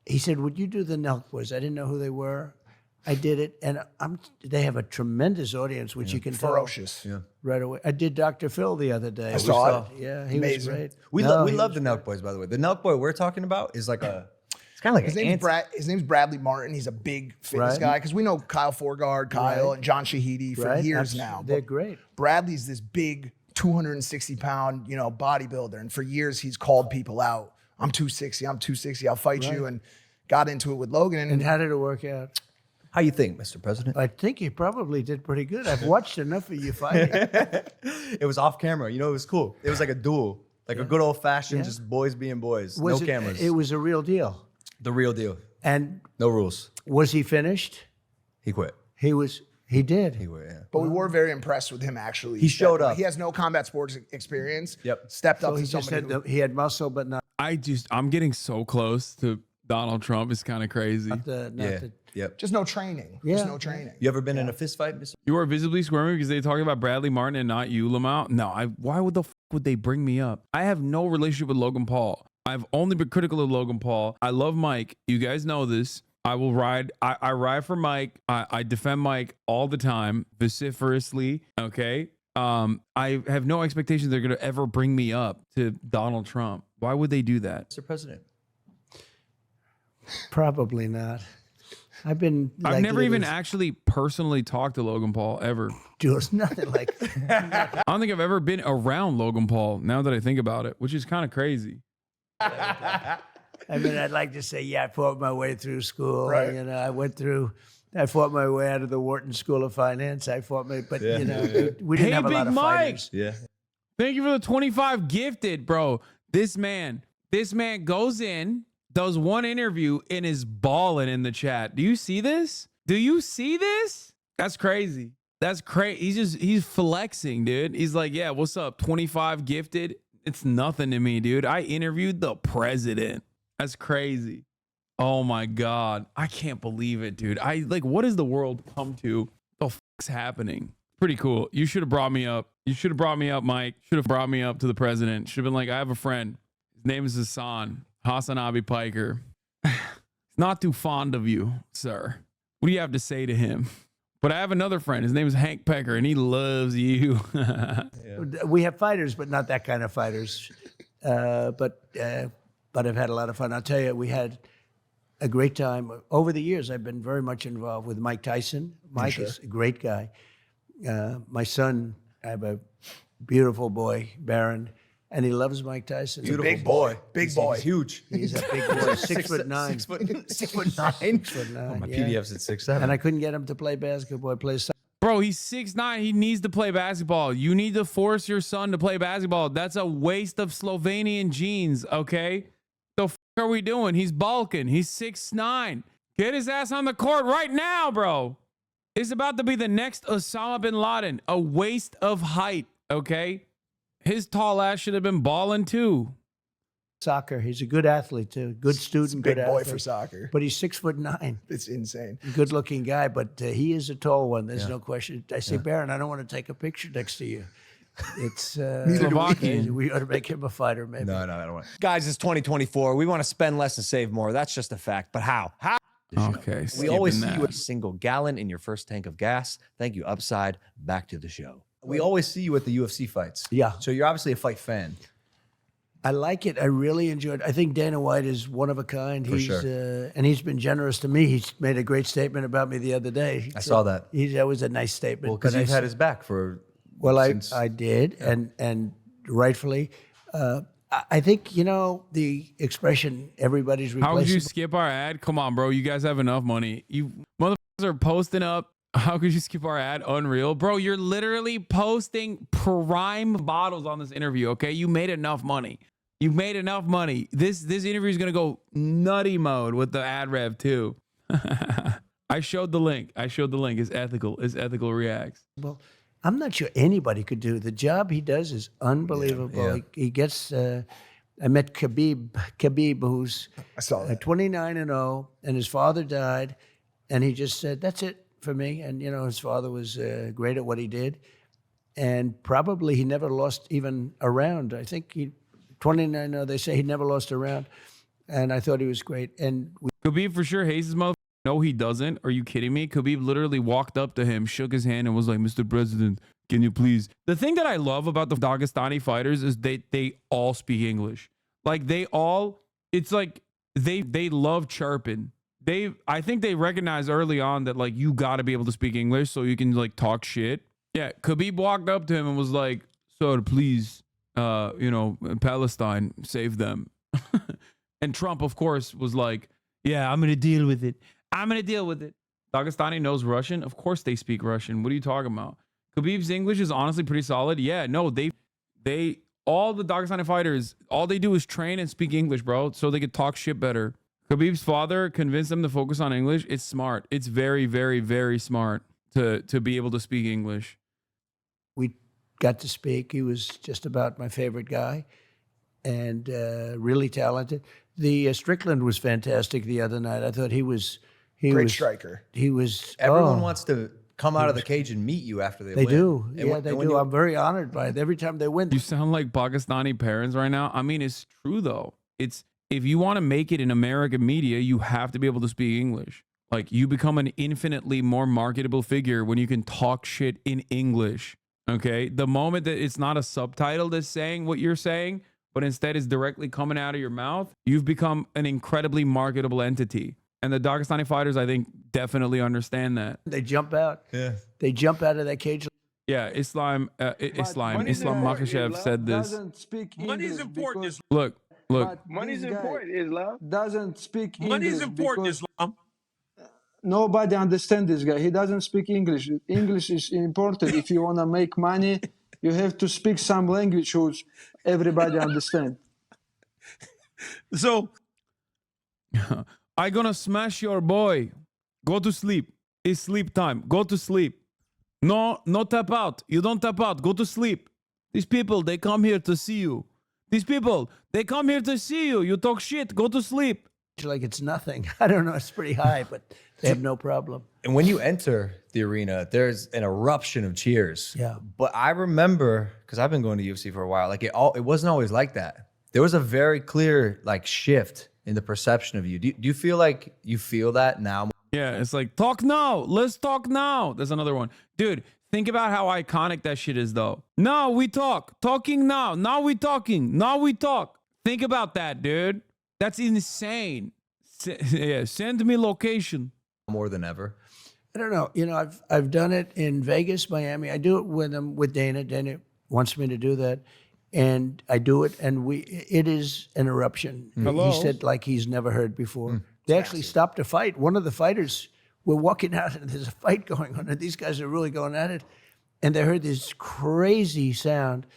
[SPEAKER 2] He said, would you do the Nelk Boys? I didn't know who they were. I did it. And they have a tremendous audience, which you can
[SPEAKER 4] Ferocious.
[SPEAKER 3] Yeah.
[SPEAKER 2] tell right away. I did Dr. Phil the other day. I
[SPEAKER 4] saw it.
[SPEAKER 2] Yeah, he
[SPEAKER 4] Amazing.
[SPEAKER 2] was great.
[SPEAKER 3] We
[SPEAKER 2] No,
[SPEAKER 3] love
[SPEAKER 2] he
[SPEAKER 3] the
[SPEAKER 2] was
[SPEAKER 3] Nelk Boys, by the way. The Nelk Boy we're talking about is like it's kind of like
[SPEAKER 4] His name's Bradley Martin. He's a big fitness
[SPEAKER 2] Right.
[SPEAKER 4] guy because we know Kyle Forgard, Kyle,
[SPEAKER 2] Right.
[SPEAKER 4] and John Shahidi for
[SPEAKER 2] Right.
[SPEAKER 4] years
[SPEAKER 2] That's-
[SPEAKER 4] now.
[SPEAKER 2] They're
[SPEAKER 4] But
[SPEAKER 2] great.
[SPEAKER 4] Bradley's this big 260-pound, bodybuilder, and for years he's called people out. I'm 260. I'm 260. I'll fight you, and got into it with Logan.
[SPEAKER 2] And how did it work out?
[SPEAKER 3] How you think, Mr. President?
[SPEAKER 2] I think he probably did pretty good. I've watched enough of you fighting.
[SPEAKER 3] It was off camera. It was cool. It was like a duel, like a good old fashioned, just boys being boys, no cameras.
[SPEAKER 2] It was a real deal.
[SPEAKER 3] The real deal.
[SPEAKER 2] And
[SPEAKER 3] No rules.
[SPEAKER 2] was he finished?
[SPEAKER 3] He quit.
[SPEAKER 2] He did.
[SPEAKER 3] He quit. Yeah.
[SPEAKER 4] But we were very impressed with him actually.
[SPEAKER 3] He showed
[SPEAKER 4] stepping-
[SPEAKER 3] up.
[SPEAKER 4] He has no combat sports experience.
[SPEAKER 3] Yep.
[SPEAKER 4] Stepped up
[SPEAKER 2] So
[SPEAKER 4] to
[SPEAKER 2] he just
[SPEAKER 4] somebody.
[SPEAKER 2] had he had muscle, but not
[SPEAKER 1] I'm getting so close to Donald Trump. It's kind of crazy.
[SPEAKER 3] Yeah. Yep.
[SPEAKER 4] Just no training.
[SPEAKER 2] Yeah.
[SPEAKER 4] Just no training.
[SPEAKER 3] You ever been in a fist fight, Mr.
[SPEAKER 1] You are visibly squirming because they talking about Bradley Martin and not you, Lamau. No, why would the would they bring me up? I have no relationship with Logan Paul. I've only been critical of Logan Paul. I love Mike. You guys know this. I will ride. I ride for Mike. I defend Mike all the time, vociferously. Okay. I have no expectations they're gonna ever bring me up to Donald Trump. Why would they do that?
[SPEAKER 3] Mr. President?
[SPEAKER 2] probably not. I've
[SPEAKER 1] I've never even actually personally talked to Logan Paul ever.
[SPEAKER 2] doing nothing like
[SPEAKER 1] I don't think I've ever been around Logan Paul now that I think about it, which is kind of crazy.
[SPEAKER 2] I mean, I'd like to say, yeah, I fought my way through school.
[SPEAKER 4] Right.
[SPEAKER 2] I fought my way out of the Wharton School of Finance. we didn't
[SPEAKER 1] Hey,
[SPEAKER 2] have a
[SPEAKER 1] Big
[SPEAKER 2] lot of
[SPEAKER 1] Mike.
[SPEAKER 2] fighters.
[SPEAKER 3] Yeah.
[SPEAKER 1] Thank you for the 25 gifted, bro. This man goes in, does one interview, and is balling in the chat. Do you see this? That's crazy. That's crazy. He's flexing, dude. He's like, yeah, what's up? 25 gifted. It's nothing to me, dude. I interviewed the president. That's crazy. Oh my God. I can't believe it, dude. What does the world come to? The fuck's happening? Pretty cool. You should have brought me up. You should have brought me up, Mike. Should have brought me up to the president. Should have been like, I have a friend. His name is Hasanabi Piker. He's not too fond of you, sir. What do you have to say to him? But I have another friend. His name is Hank Pecker, and he loves you.
[SPEAKER 2] We have fighters, but not that kind of fighters. But I've had a lot of fun. I'll tell you, we had a great time. Over the years, I've been very much involved with Mike Tyson. Mike is a great guy. My son, I have a beautiful boy, Baron, and he loves Mike Tyson.
[SPEAKER 4] Big boy. Big boy.
[SPEAKER 3] He's huge.
[SPEAKER 2] He's a big boy, 6'9".
[SPEAKER 3] 6'9".
[SPEAKER 2] 6'9".
[SPEAKER 3] My
[SPEAKER 2] yeah.
[SPEAKER 3] PDF's at 6'7".
[SPEAKER 2] And I couldn't get him to play basketball. Play soccer.
[SPEAKER 1] Bro, he's 6'9". He needs to play basketball. You need to force your son to play basketball. That's a waste of Slovenian genes, okay? The fuck are we doing? He's bulking. He's 6'9". Get his ass on the court right now, bro. It's about to be the next Osama bin Laden. A waste of height, okay? His tall ass should have been balling too.
[SPEAKER 2] Soccer. He's a good athlete too. Good student.
[SPEAKER 4] Big
[SPEAKER 2] good
[SPEAKER 4] boy
[SPEAKER 2] athlete.
[SPEAKER 4] for soccer.
[SPEAKER 2] But he's 6'9".
[SPEAKER 4] It's insane.
[SPEAKER 2] Good looking guy, but he is a tall one. There's no question. I say, Baron, I don't want to take a picture next to you. It's
[SPEAKER 1] Slovakian.
[SPEAKER 2] we ought to make him a fighter, maybe.
[SPEAKER 3] No, I don't want. Guys, it's 2024. We want to spend less and save more. That's just a fact. But how? How?
[SPEAKER 1] Okay,
[SPEAKER 3] We always see
[SPEAKER 1] skipping
[SPEAKER 3] you
[SPEAKER 1] that.
[SPEAKER 3] a single gallon in your first tank of gas. Thank you, Upside. Back to the show. We always see you at the UFC fights.
[SPEAKER 2] Yeah.
[SPEAKER 3] So you're obviously a fight fan.
[SPEAKER 2] I like it. I really enjoyed it. I think Dana White is one of a kind.
[SPEAKER 3] For sure.
[SPEAKER 2] And he's been generous to me. He's made a great statement about me the other day.
[SPEAKER 3] I saw that.
[SPEAKER 2] That was a nice statement.
[SPEAKER 3] Well, because
[SPEAKER 2] but
[SPEAKER 3] you've had his back for.
[SPEAKER 2] Well,
[SPEAKER 3] since-
[SPEAKER 2] I did, and rightfully. I think, the expression "everybody's
[SPEAKER 1] How could you
[SPEAKER 2] replaceable."
[SPEAKER 1] skip our ad? Come on, bro. You guys have enough money. You motherfuckers are posting up. How could you skip our ad? Unreal. Bro, you're literally posting prime bottles on this interview, okay? You made enough money. You've made enough money. This interview is going to go nutty mode with the ad rev, too. I I showed the link. It's ethical. It's ethical reacts.
[SPEAKER 2] Well, I'm not sure anybody could do the job he does is unbelievable.
[SPEAKER 3] Yeah.
[SPEAKER 2] He gets. I met Khabib, who's
[SPEAKER 4] I saw that.
[SPEAKER 2] 29-0, and his father died, and he just said, "That's it for me." And his father was great at what he did, and probably he never lost even a round. I think 29-0. They say he never lost a round, and I thought he was great. And
[SPEAKER 1] Khabib for sure hates his mother. No, he doesn't. Are you kidding me? Khabib literally walked up to him, shook his hand, and was like, "Mr. President, can you please?" The thing that I love about the Dagestani fighters is they all speak English. Like it's like they love chirping. I think they recognize early on that like you got to be able to speak English so you can like talk shit. Yeah, Khabib walked up to him and was like, "Sir, please, Palestine, save them." And Trump, of course, was like, "Yeah, I'm gonna deal with it. I'm gonna deal with it." Dagestani knows Russian. Of course they speak Russian. What are you talking about? Khabib's English is honestly pretty solid. Yeah, no, they all the Dagestani fighters, all they do is train and speak English, bro, so they could talk shit better. Khabib's father convinced them to focus on English. It's smart. It's very, very, very smart to be able to speak English.
[SPEAKER 2] we got to speak. He was just about my favorite guy, and really talented. The Strickland was fantastic the other night. I thought he was
[SPEAKER 4] Great striker.
[SPEAKER 2] He was.
[SPEAKER 3] Everyone wants to come out of the cage and meet you after they
[SPEAKER 2] They
[SPEAKER 3] win.
[SPEAKER 2] do.
[SPEAKER 3] And
[SPEAKER 2] Yeah,
[SPEAKER 3] when-
[SPEAKER 2] they
[SPEAKER 3] and when
[SPEAKER 2] do.
[SPEAKER 3] you-
[SPEAKER 2] I'm very honored by it. Every time they win.
[SPEAKER 1] You sound like Pakistani parents right now. I mean, it's true though. It's if you want to make it in American media, you have to be able to speak English. Like you become an infinitely more marketable figure when you can talk shit in English. Okay? The moment that it's not a subtitle that's saying what you're saying, but instead is directly coming out of your mouth, you've become an incredibly marketable entity. And the Dagestani fighters, I think, definitely understand that.
[SPEAKER 2] They jump out.
[SPEAKER 3] Yeah.
[SPEAKER 2] They jump out of that cage.
[SPEAKER 1] Yeah, Islam Makhachev said this.
[SPEAKER 5] Doesn't speak
[SPEAKER 6] Money is
[SPEAKER 5] English
[SPEAKER 6] important,
[SPEAKER 5] because-
[SPEAKER 1] Look,
[SPEAKER 5] but
[SPEAKER 6] Money is
[SPEAKER 5] this guy
[SPEAKER 6] important, Islam.
[SPEAKER 5] Doesn't speak
[SPEAKER 6] Money is
[SPEAKER 5] English
[SPEAKER 6] important,
[SPEAKER 5] because
[SPEAKER 6] Islam.
[SPEAKER 5] nobody understands this guy. He doesn't speak English. English is important. If you want to make money, you have to speak some language which everybody understand.
[SPEAKER 6] So
[SPEAKER 1] I gonna smash your boy. Go to sleep. It's sleep time. Go to sleep. No tap out. You don't tap out. Go to sleep. These people, they come here to see you. These people, they come here to see you. You talk shit. Go to sleep.
[SPEAKER 2] Like it's nothing. I don't know. It's pretty high, but they have no problem.
[SPEAKER 3] And when you enter the arena, there's an eruption of cheers.
[SPEAKER 2] Yeah.
[SPEAKER 3] But I remember, because I've been going to UFC for a while, like it wasn't always like that. There was a very clear like shift in the perception of you. Do you feel like you feel that now?
[SPEAKER 1] Yeah, it's like, talk now. Let's talk now. There's another one. Dude, think about how iconic that shit is, though. Now we talk. Talking now. Now we talking. Now we talk. Think about that, dude. That's insane. Yeah, send me location.
[SPEAKER 3] More than ever.
[SPEAKER 2] I don't know. I've done it in Vegas, Miami. I do it with Dana. Dana wants me to do that, and I do it, and it is an eruption.
[SPEAKER 1] Hello?
[SPEAKER 2] He said like he's never heard before. They actually stopped a fight. One of the fighters were walking out, and there's a fight going on, and these guys are really going at it, and they heard this crazy sound,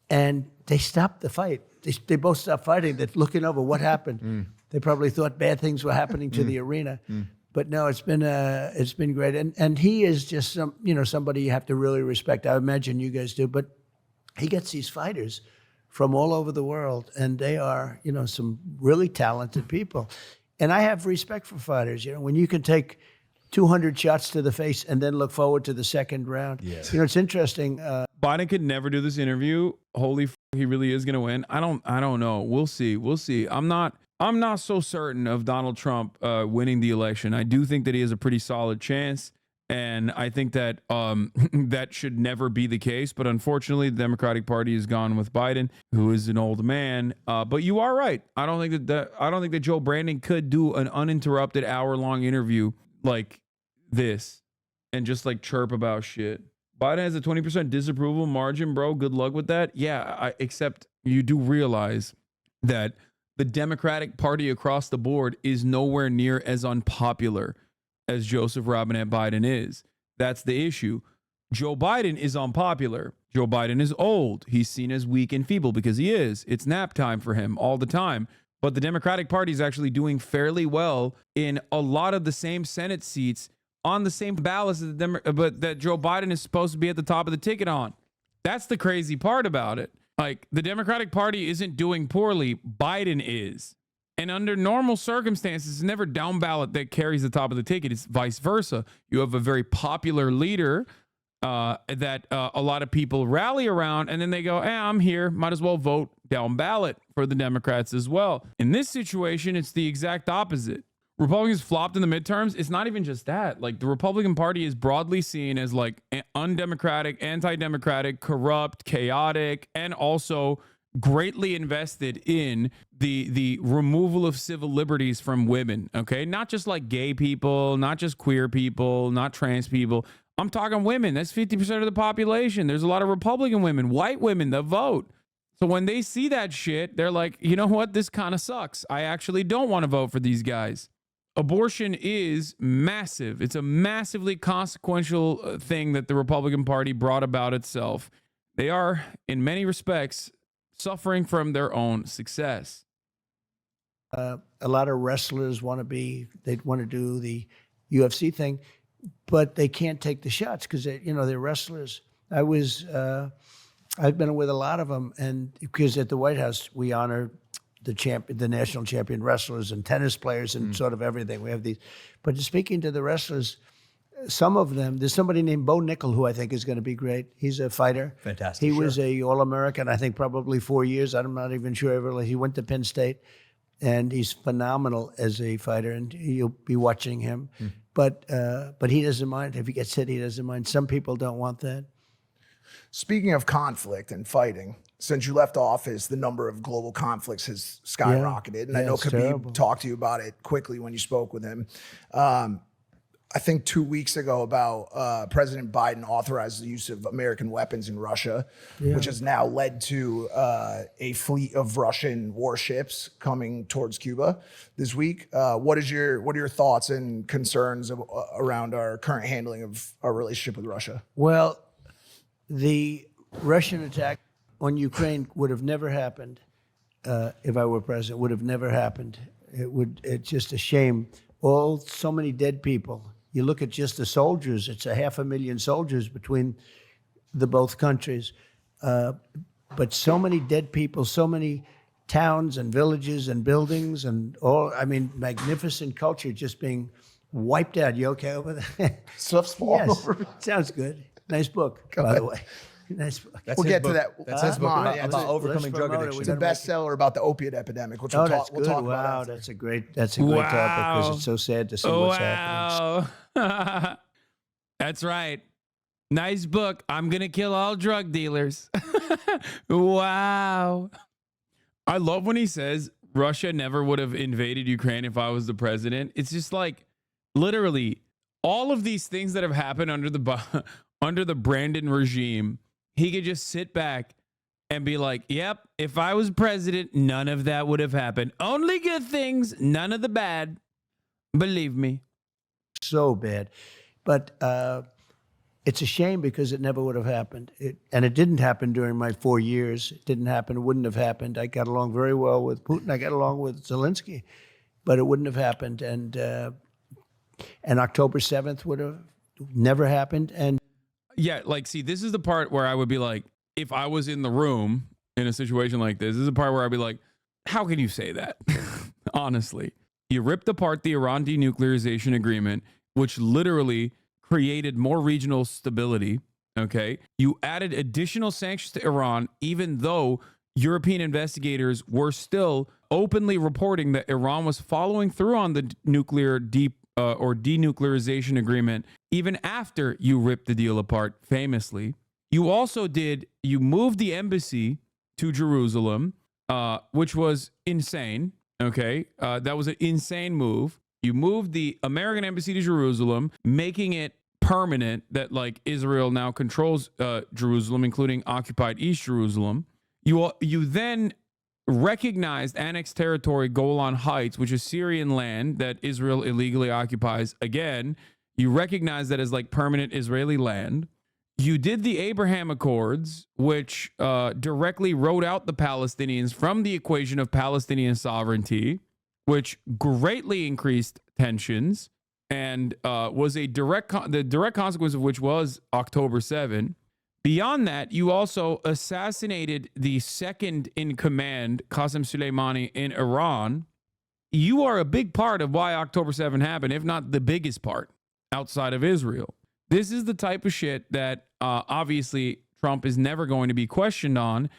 [SPEAKER 2] and they stopped the fight. They both stopped fighting. They're looking over what happened. They probably thought bad things were happening to the arena. But no, it's been great. And he is just somebody you have to really respect. I imagine you guys do. But he gets these fighters from all over the world, and they are, some really talented people. And I have respect for fighters. When you can take 200 shots to the face and then look forward to the second round. Yeah. It's interesting.
[SPEAKER 1] Biden could never do this interview. Holy he really is gonna win. I don't know. We'll see. I'm not so certain of Donald Trump winning the election. I do think that he has a pretty solid chance, and I think that that should never be the case. But unfortunately, the Democratic Party has gone with Biden, who is an old man. But you are right. I don't think that Joe Brandon could do an uninterrupted hour-long interview like this and just like chirp about shit. Biden has a 20% disapproval margin, bro. Good luck with that. Yeah, except you do realize that the Democratic Party across the board is nowhere near as unpopular as Joseph Robinette Biden is. That's the issue. Joe Biden is unpopular. Joe Biden is old. He's seen as weak and feeble because he is. It's nap time for him all the time. But the Democratic Party is actually doing fairly well in a lot of the same Senate seats on the same ballots but that Joe Biden is supposed to be at the top of the ticket on. That's the crazy part about it. Like, the Democratic Party isn't doing poorly. Biden is. And under normal circumstances, it's never down ballot that carries the top of the ticket. It's vice versa. You have a very popular leader that a lot of people rally around, and then they go, I'm here. Might as well vote down ballot for the Democrats as well. In this situation, it's the exact opposite. Republicans flopped in the midterms. It's not even just that. Like, the Republican Party is broadly seen as like undemocratic, anti-democratic, corrupt, chaotic, and also greatly invested in the removal of civil liberties from women. Okay, not just like gay people, not just queer people, not trans people. I'm talking women. That's 50% of the population. There's a lot of Republican women, white women that vote. So when they see that shit, they're like, you know what? This kind of sucks. I actually don't want to vote for these guys. Abortion is massive. It's a massively consequential thing that the Republican Party brought about itself. They are, in many respects, suffering from their own success.
[SPEAKER 2] A lot of wrestlers they want to do the UFC thing, but they can't take the shots because they're wrestlers. I've been with a lot of them, and because at the White House we honor the national champion wrestlers and tennis players and sort of everything. We have these, but speaking to the wrestlers, some of them, there's somebody named Bo Nickel who I think is going to be great. He's a fighter.
[SPEAKER 3] Fantastic.
[SPEAKER 2] He was a All-American, I think probably 4 years. I'm not even sure. He went to Penn State, and he's phenomenal as a fighter, and you'll be watching him. But he doesn't mind. If he gets hit, he doesn't mind. Some people don't want that.
[SPEAKER 4] Speaking of conflict and fighting, since you left office, the number of global conflicts has skyrocketed. And I know Khabib talked to you about it quickly when you spoke with him. I think 2 weeks ago about President Biden authorized the use of American weapons in Russia, which has now led to a fleet of Russian warships coming towards Cuba this week. What are your thoughts and concerns around our current handling of our relationship with Russia?
[SPEAKER 2] Well, the Russian attack on Ukraine would have never happened if I were president. Would have never happened. It's just a shame. So many dead people. You look at just the soldiers. It's 500,000 soldiers between the both countries. But so many dead people, so many towns and villages and buildings and magnificent culture just being wiped out. You okay over there?
[SPEAKER 4] Stuff's falling over.
[SPEAKER 2] Sounds good. Nice book, by the way. Nice book.
[SPEAKER 4] We'll get to that.
[SPEAKER 3] That's his book about overcoming
[SPEAKER 2] let's
[SPEAKER 3] drug
[SPEAKER 2] promote it.
[SPEAKER 3] addiction.
[SPEAKER 4] It's a bestseller about the opiate epidemic, which we'll talk
[SPEAKER 2] Wow,
[SPEAKER 4] about.
[SPEAKER 2] that's a great topic because it's so sad to see what's happening.
[SPEAKER 1] That's right. Nice book. I'm going to kill all drug dealers. Wow. I love when he says Russia never would have invaded Ukraine if I was the president. It's just like literally all of these things that have happened under the Brandon regime. He could just sit back and be like, yep, if I was president, none of that would have happened. Only good things, none of the bad. Believe me.
[SPEAKER 2] So bad. But it's a shame because it never would have happened. And it didn't happen during my 4 years. It didn't happen. It wouldn't have happened. I got along very well with Putin. I got along with Zelensky. But it wouldn't have happened. And October 7th would have never happened. And
[SPEAKER 1] yeah, like, see, this is the part where I would be like, if I was in the room in a situation like this is the part where I'd be like, how can you say that? Honestly, you ripped apart the Iran denuclearization agreement, which literally created more regional stability. Okay. You added additional sanctions to Iran, even though European investigators were still openly reporting that Iran was following through on the nuclear denuclearization agreement, even after you ripped the deal apart, famously. You moved the embassy to Jerusalem, which was insane. Okay. That was an insane move. You moved the American embassy to Jerusalem, making it permanent that like Israel now controls Jerusalem, including occupied East Jerusalem. You then recognized annexed territory, Golan Heights, which is Syrian land that Israel illegally occupies. Again, you recognize that as like permanent Israeli land. You did the Abraham Accords, which directly wrote out the Palestinians from the equation of Palestinian sovereignty, which greatly increased tensions and was the direct consequence of which was October 7. Beyond that, you also assassinated the second in command, Qasem Soleimani, in Iran. You are a big part of why October 7 happened, if not the biggest part outside of Israel. This is the type of shit that obviously Trump is never going to be questioned on,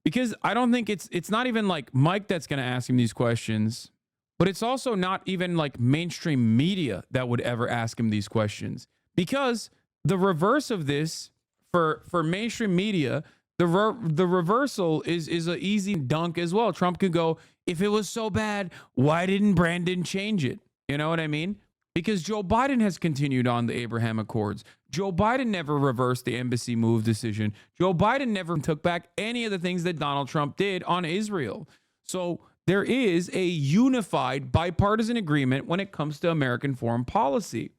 [SPEAKER 1] because I don't think it's not even like Mike that's going to ask him these questions, but it's also not even like mainstream media that would ever ask him these questions, because the reverse of this for mainstream media, the reversal is an easy dunk as well. Trump could go, if it was so bad, why didn't Brandon change it? You know what I mean? Because Joe Biden has continued on the Abraham Accords. Joe Biden never reversed the embassy move decision. Joe Biden never took back any of the things that Donald Trump did on Israel. So there is a unified bipartisan agreement when it comes to American foreign policy.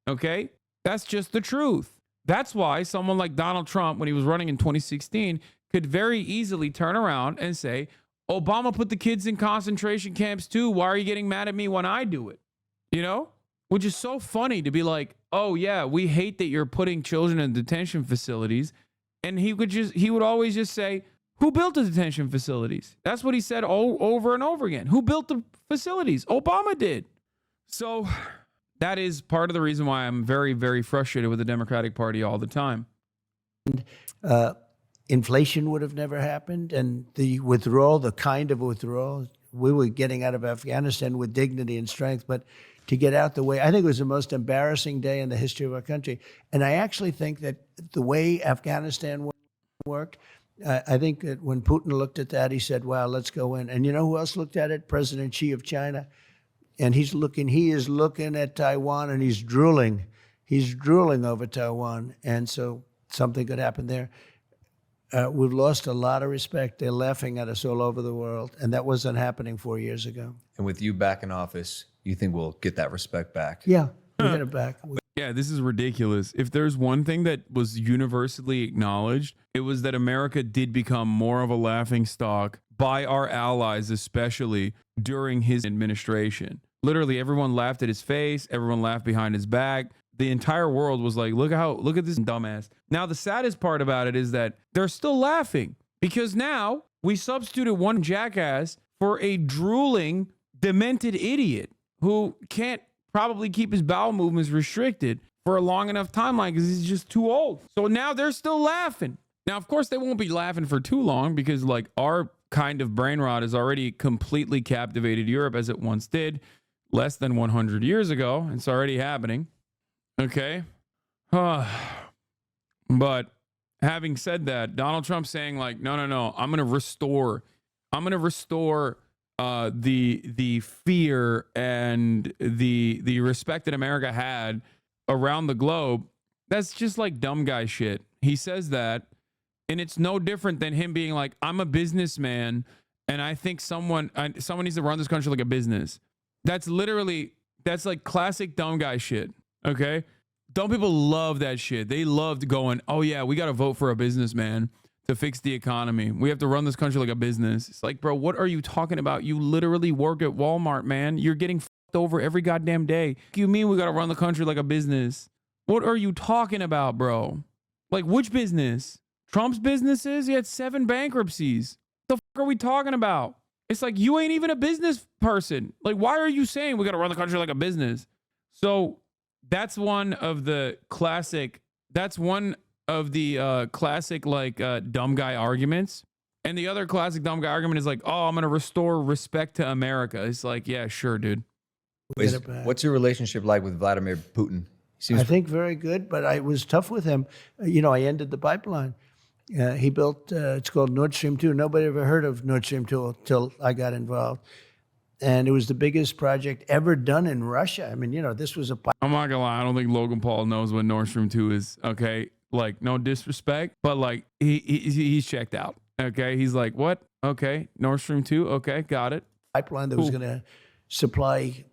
[SPEAKER 1] Okay? That's just the truth. That's why someone like Donald Trump, when he was running in 2016, could very easily turn around and say, Obama put the kids in concentration camps too. Why are you getting mad at me when I do it? You know? Which is so funny to be like, oh yeah, we hate that you're putting children in detention facilities. And he would always just say, who built the detention facilities? That's what he said over and over again. Who built the facilities? Obama did. So that is part of the reason why I'm very, very frustrated with the Democratic Party all the time.
[SPEAKER 2] Inflation would have never happened. And the withdrawal, the kind of withdrawal, we were getting out of Afghanistan with dignity and strength, but to get out the way, I think it was the most embarrassing day in the history of our country. And I actually think that the way Afghanistan worked, I think that when Putin looked at that, he said, wow, let's go in. And you know who else looked at it? President Xi of China. And he is looking at Taiwan, and he's drooling. He's drooling over Taiwan. And so something could happen there. We've lost a lot of respect. They're laughing at us all over the world. And that wasn't happening 4 years ago.
[SPEAKER 3] And with you back in office, you think we'll get that respect back?
[SPEAKER 2] Yeah, we'll get it back.
[SPEAKER 1] Yeah, this is ridiculous. If there's one thing that was universally acknowledged, it was that America did become more of a laughingstock by our allies, especially during his administration. Literally, everyone laughed at his face. Everyone laughed behind his back. The entire world was like, look at this dumbass. Now, the saddest part about it is that they're still laughing, because now we substituted one jackass for a drooling, demented idiot who can't probably keep his bowel movements restricted for a long enough timeline because he's just too old. So now they're still laughing. Now, of course, they won't be laughing for too long, because like our kind of brain rot has already completely captivated Europe, as it once did less than 100 years ago. It's already happening. Okay. But having said that, Donald Trump saying like, no, I'm going to restore the fear and the respect that America had around the globe. That's just like dumb guy shit. He says that, and it's no different than him being like, I'm a businessman and I think someone needs to run this country like a business. That's like classic dumb guy shit. Okay. Dumb people love that shit. They loved going, oh yeah, we got to vote for a businessman to fix the economy. We have to run this country like a business. It's like, bro, what are you talking about? You literally work at Walmart, man. You're getting fucked over every goddamn day. You mean we got to run the country like a business? What are you talking about, bro? Like, which business? Trump's businesses? He had 7 bankruptcies. What the fuck are we talking about? It's like, you ain't even a business person. Like, why are you saying we got to run the country like a business? So that's one of the classic, like dumb guy arguments. And the other classic dumb guy argument is like, oh, I'm going to restore respect to America. It's like, yeah, sure, dude.
[SPEAKER 3] What's your relationship like with Vladimir Putin?
[SPEAKER 2] I think very good, but I was tough with him. I ended the pipeline. He built, it's called Nord Stream 2. Nobody ever heard of Nord Stream 2 until I got involved. And it was the biggest project ever done in Russia. I mean, this was a...
[SPEAKER 1] I'm not gonna lie, I don't think Logan Paul knows what Nord Stream 2 is, okay? Like, no disrespect, but like, he's checked out, okay? He's like, what? Okay, Nord Stream 2, okay, got it.
[SPEAKER 2] Pipeline that was gonna supply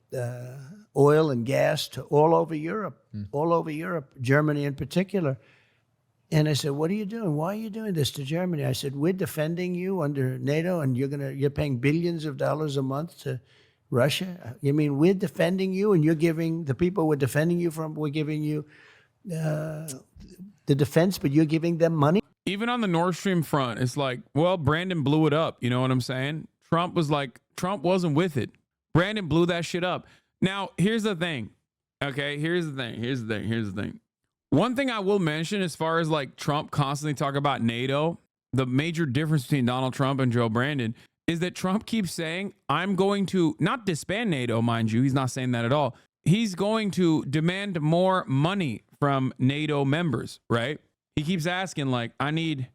[SPEAKER 2] oil and gas to all over Europe, Germany in particular. And I said, what are you doing? Why are you doing this to Germany? I said, we're defending you under NATO, and you're paying billions of dollars a month to Russia. You mean we're defending you, and you're giving the people we're defending you from, we're giving you the defense, but you're giving them money?
[SPEAKER 1] Even on the Nord Stream front, it's like, well, Brandon blew it up. You know what I'm saying? Trump wasn't with it. Brandon blew that shit up. Now, here's the thing. Okay, here's the thing. One thing I will mention, as far as like Trump constantly talk about NATO, the major difference between Donald Trump and Joe Brandon is that Trump keeps saying, I'm going to not disband NATO, mind you. He's not saying that at all. He's going to demand more money from NATO members, right? He keeps asking, like, I need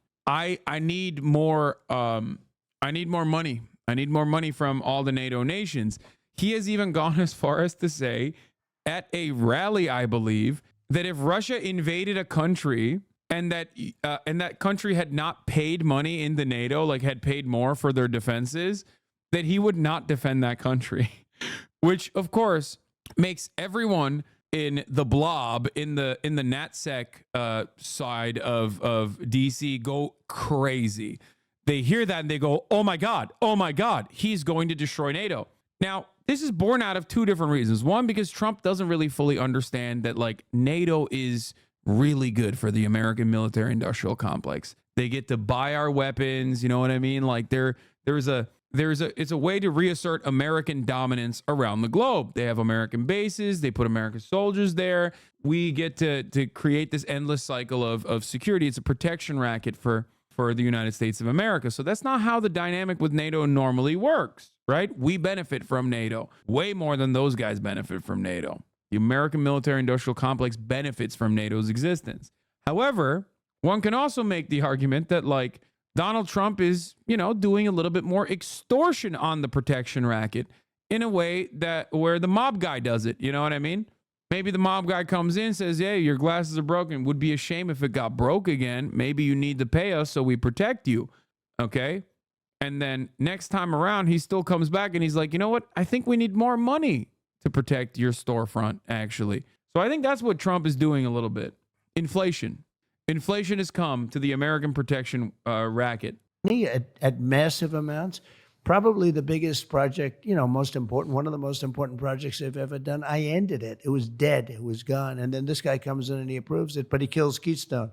[SPEAKER 1] more money. I need more money from all the NATO nations. He has even gone as far as to say at a rally, I believe, that if Russia invaded a country and that country had not paid money into NATO, like had paid more for their defenses, that he would not defend that country, which of course makes everyone in the blob, in the NatSec side of DC go crazy. They hear that and they go, oh my God, he's going to destroy NATO. Now, this is born out of two different reasons. One, because Trump doesn't really fully understand that like NATO is really good for the American military industrial complex. They get to buy our weapons, you know what I mean? Like it's a way to reassert American dominance around the globe. They have American bases, they put American soldiers there. We get to create this endless cycle of security. It's a protection racket for the United States of America. So that's not how the dynamic with NATO normally works, right? We benefit from NATO way more than those guys benefit from NATO. The American military industrial complex benefits from NATO's existence. However, one can also make the argument that like Donald Trump is, doing a little bit more extortion on the protection racket in a way that where the mob guy does it. You know what I mean? Maybe the mob guy comes in, says, hey, your glasses are broken. Would be a shame if it got broke again. Maybe you need to pay us so we protect you. Okay. And then next time around, he still comes back and he's like, you know what? I think we need more money to protect your storefront, actually. So I think that's what Trump is doing a little bit. Inflation. Inflation has come to the American protection racket.
[SPEAKER 2] At massive amounts. Probably the biggest project, most important, one of the most important projects they've ever done. I ended it. It was dead. It was gone. And then this guy comes in and he approves it, but he kills Keystone,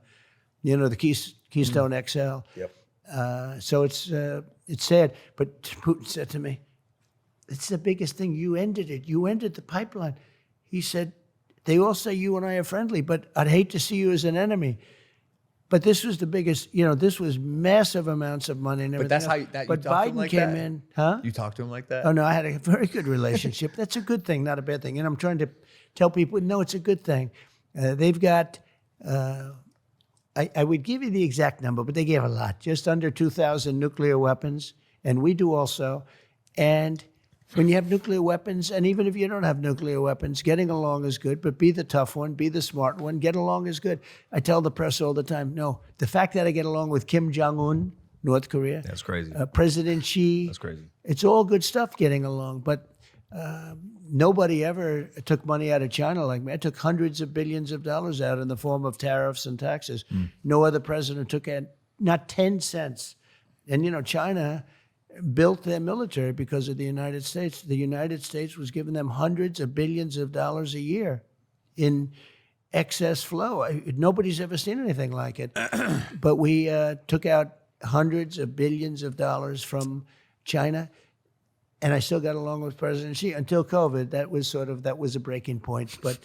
[SPEAKER 2] the Keystone XL.
[SPEAKER 3] Yep.
[SPEAKER 2] So it's sad. But Putin said to me, it's the biggest thing. You ended it. You ended the pipeline. He said, they all say you and I are friendly, but I'd hate to see you as an enemy. But this was the biggest, this was massive amounts of money and everything.
[SPEAKER 3] But that's
[SPEAKER 2] else.
[SPEAKER 3] how you
[SPEAKER 2] But
[SPEAKER 3] talk to him
[SPEAKER 2] Biden
[SPEAKER 3] like
[SPEAKER 2] came
[SPEAKER 3] that?
[SPEAKER 2] in, huh?
[SPEAKER 3] You talk to him like that?
[SPEAKER 2] Oh, no, I had a very good relationship. That's a good thing, not a bad thing. And I'm trying to tell people, no, it's a good thing. They've got, I would give you the exact number, but they gave a lot, just under 2,000 nuclear weapons. And we do also. And when you have nuclear weapons, and even if you don't have nuclear weapons, getting along is good, but be the tough one, be the smart one, get along is good. I tell the press all the time, no, the fact that I get along with Kim Jong-un, North Korea.
[SPEAKER 3] That's crazy.
[SPEAKER 2] President Xi.
[SPEAKER 3] That's crazy.
[SPEAKER 2] It's all good stuff getting along, but nobody ever took money out of China like me. I took hundreds of billions of dollars out in the form of tariffs and taxes. No other president took not 10 cents. And, China built their military because of the United States. The United States was giving them hundreds of billions of dollars a year in excess flow. Nobody's ever seen anything like it. But we took out hundreds of billions of dollars from China, and I still got along with President Xi until COVID. That was a breaking point. But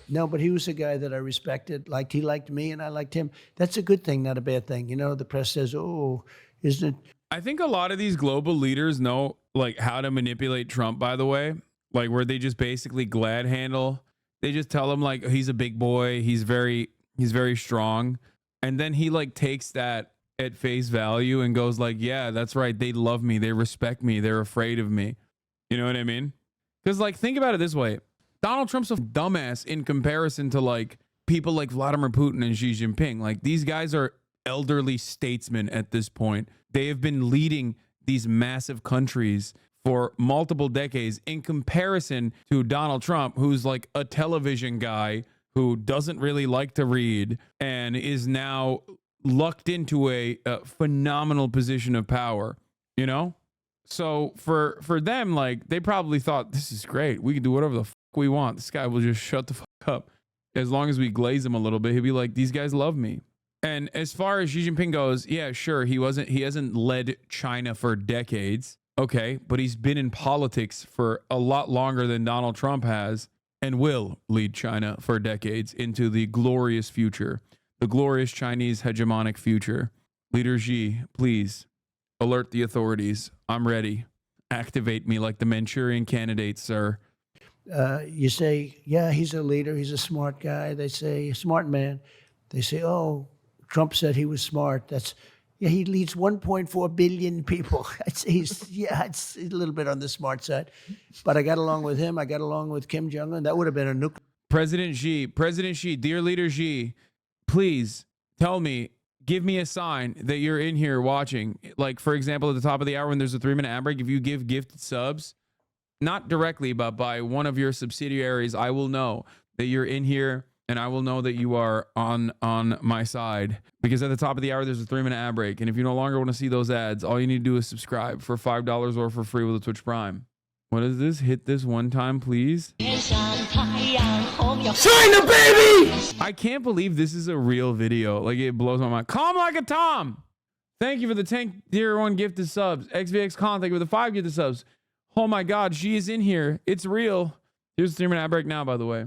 [SPEAKER 2] no, but he was a guy that I respected. He liked me, and I liked him. That's a good thing, not a bad thing. The press says, "Oh, isn't it?"
[SPEAKER 1] I think a lot of these global leaders know how to manipulate Trump, by the way, where they just basically glad handle. They just tell him he's a big boy. He's very strong. And then he takes that at face value and goes yeah, that's right. They love me. They respect me. They're afraid of me. You know what I mean? Because think about it this way. Donald Trump's a dumbass in comparison to people like Vladimir Putin and Xi Jinping. These guys are elderly statesmen at this point. They have been leading these massive countries for multiple decades in comparison to Donald Trump, who's a television guy who doesn't really like to read and is now lucked into a phenomenal position of power, you know? So for them, like, they probably thought, this is great. We can do whatever the fuck we want. This guy will just shut the fuck up. As long as we glaze him a little bit, he'll be like, these guys love me. And as far as Xi Jinping goes, yeah, sure, he hasn't led China for decades. Okay, but he's been in politics for a lot longer than Donald Trump has and will lead China for decades into the glorious future, the glorious Chinese hegemonic future. Leader Xi, please alert the authorities. I'm ready. Activate me like the Manchurian candidate, sir.
[SPEAKER 2] You say, yeah, he's a leader. He's a smart guy. They say, smart man. They say, oh, Trump said he was smart. Yeah, he leads 1.4 billion people. It's a little bit on the smart side. But I got along with him. I got along with Kim Jong-un. That would have been a nuclear.
[SPEAKER 1] President Xi, dear leader Xi, please tell me, give me a sign that you're in here watching. Like, for example, at the top of the hour when there's a 3-minute ad break, if you give gifted subs, not directly, but by one of your subsidiaries, I will know that you're in here. And I will know that you are on my side, because at the top of the hour, there's a 3-minute ad break. And if you no longer want to see those ads, all you need to do is subscribe for $5 or for free with a Twitch Prime. What is this? Hit this one time, please. China, baby! I can't believe this is a real video. Like, it blows my mind. Calm like a Tom. Thank you for the 10 tier 1 gifted subs. XVX Con, thank you for the 5 gifted subs. Oh my God, she is in here. It's real. Here's the 3-minute ad break now, by the way.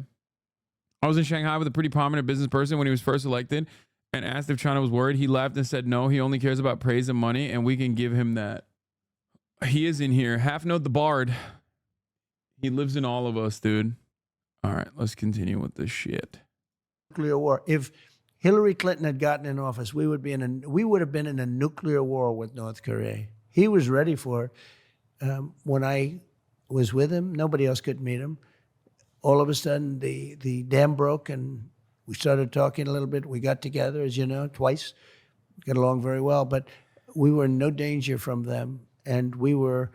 [SPEAKER 1] I was in Shanghai with a pretty prominent business person when he was first elected and asked if China was worried. He laughed and said, no, he only cares about praise and money, and we can give him that. He is in here. Half Note the Bard. He lives in all of us, dude. All right, let's continue with this shit.
[SPEAKER 2] Nuclear war. If Hillary Clinton had gotten in office, we would have been in a nuclear war with North Korea. He was ready for it. When I was with him, nobody else could meet him. All of a sudden, the dam broke, and we started talking a little bit. We got together, as you know, twice. Got along very well, but we were in no danger from them, and we were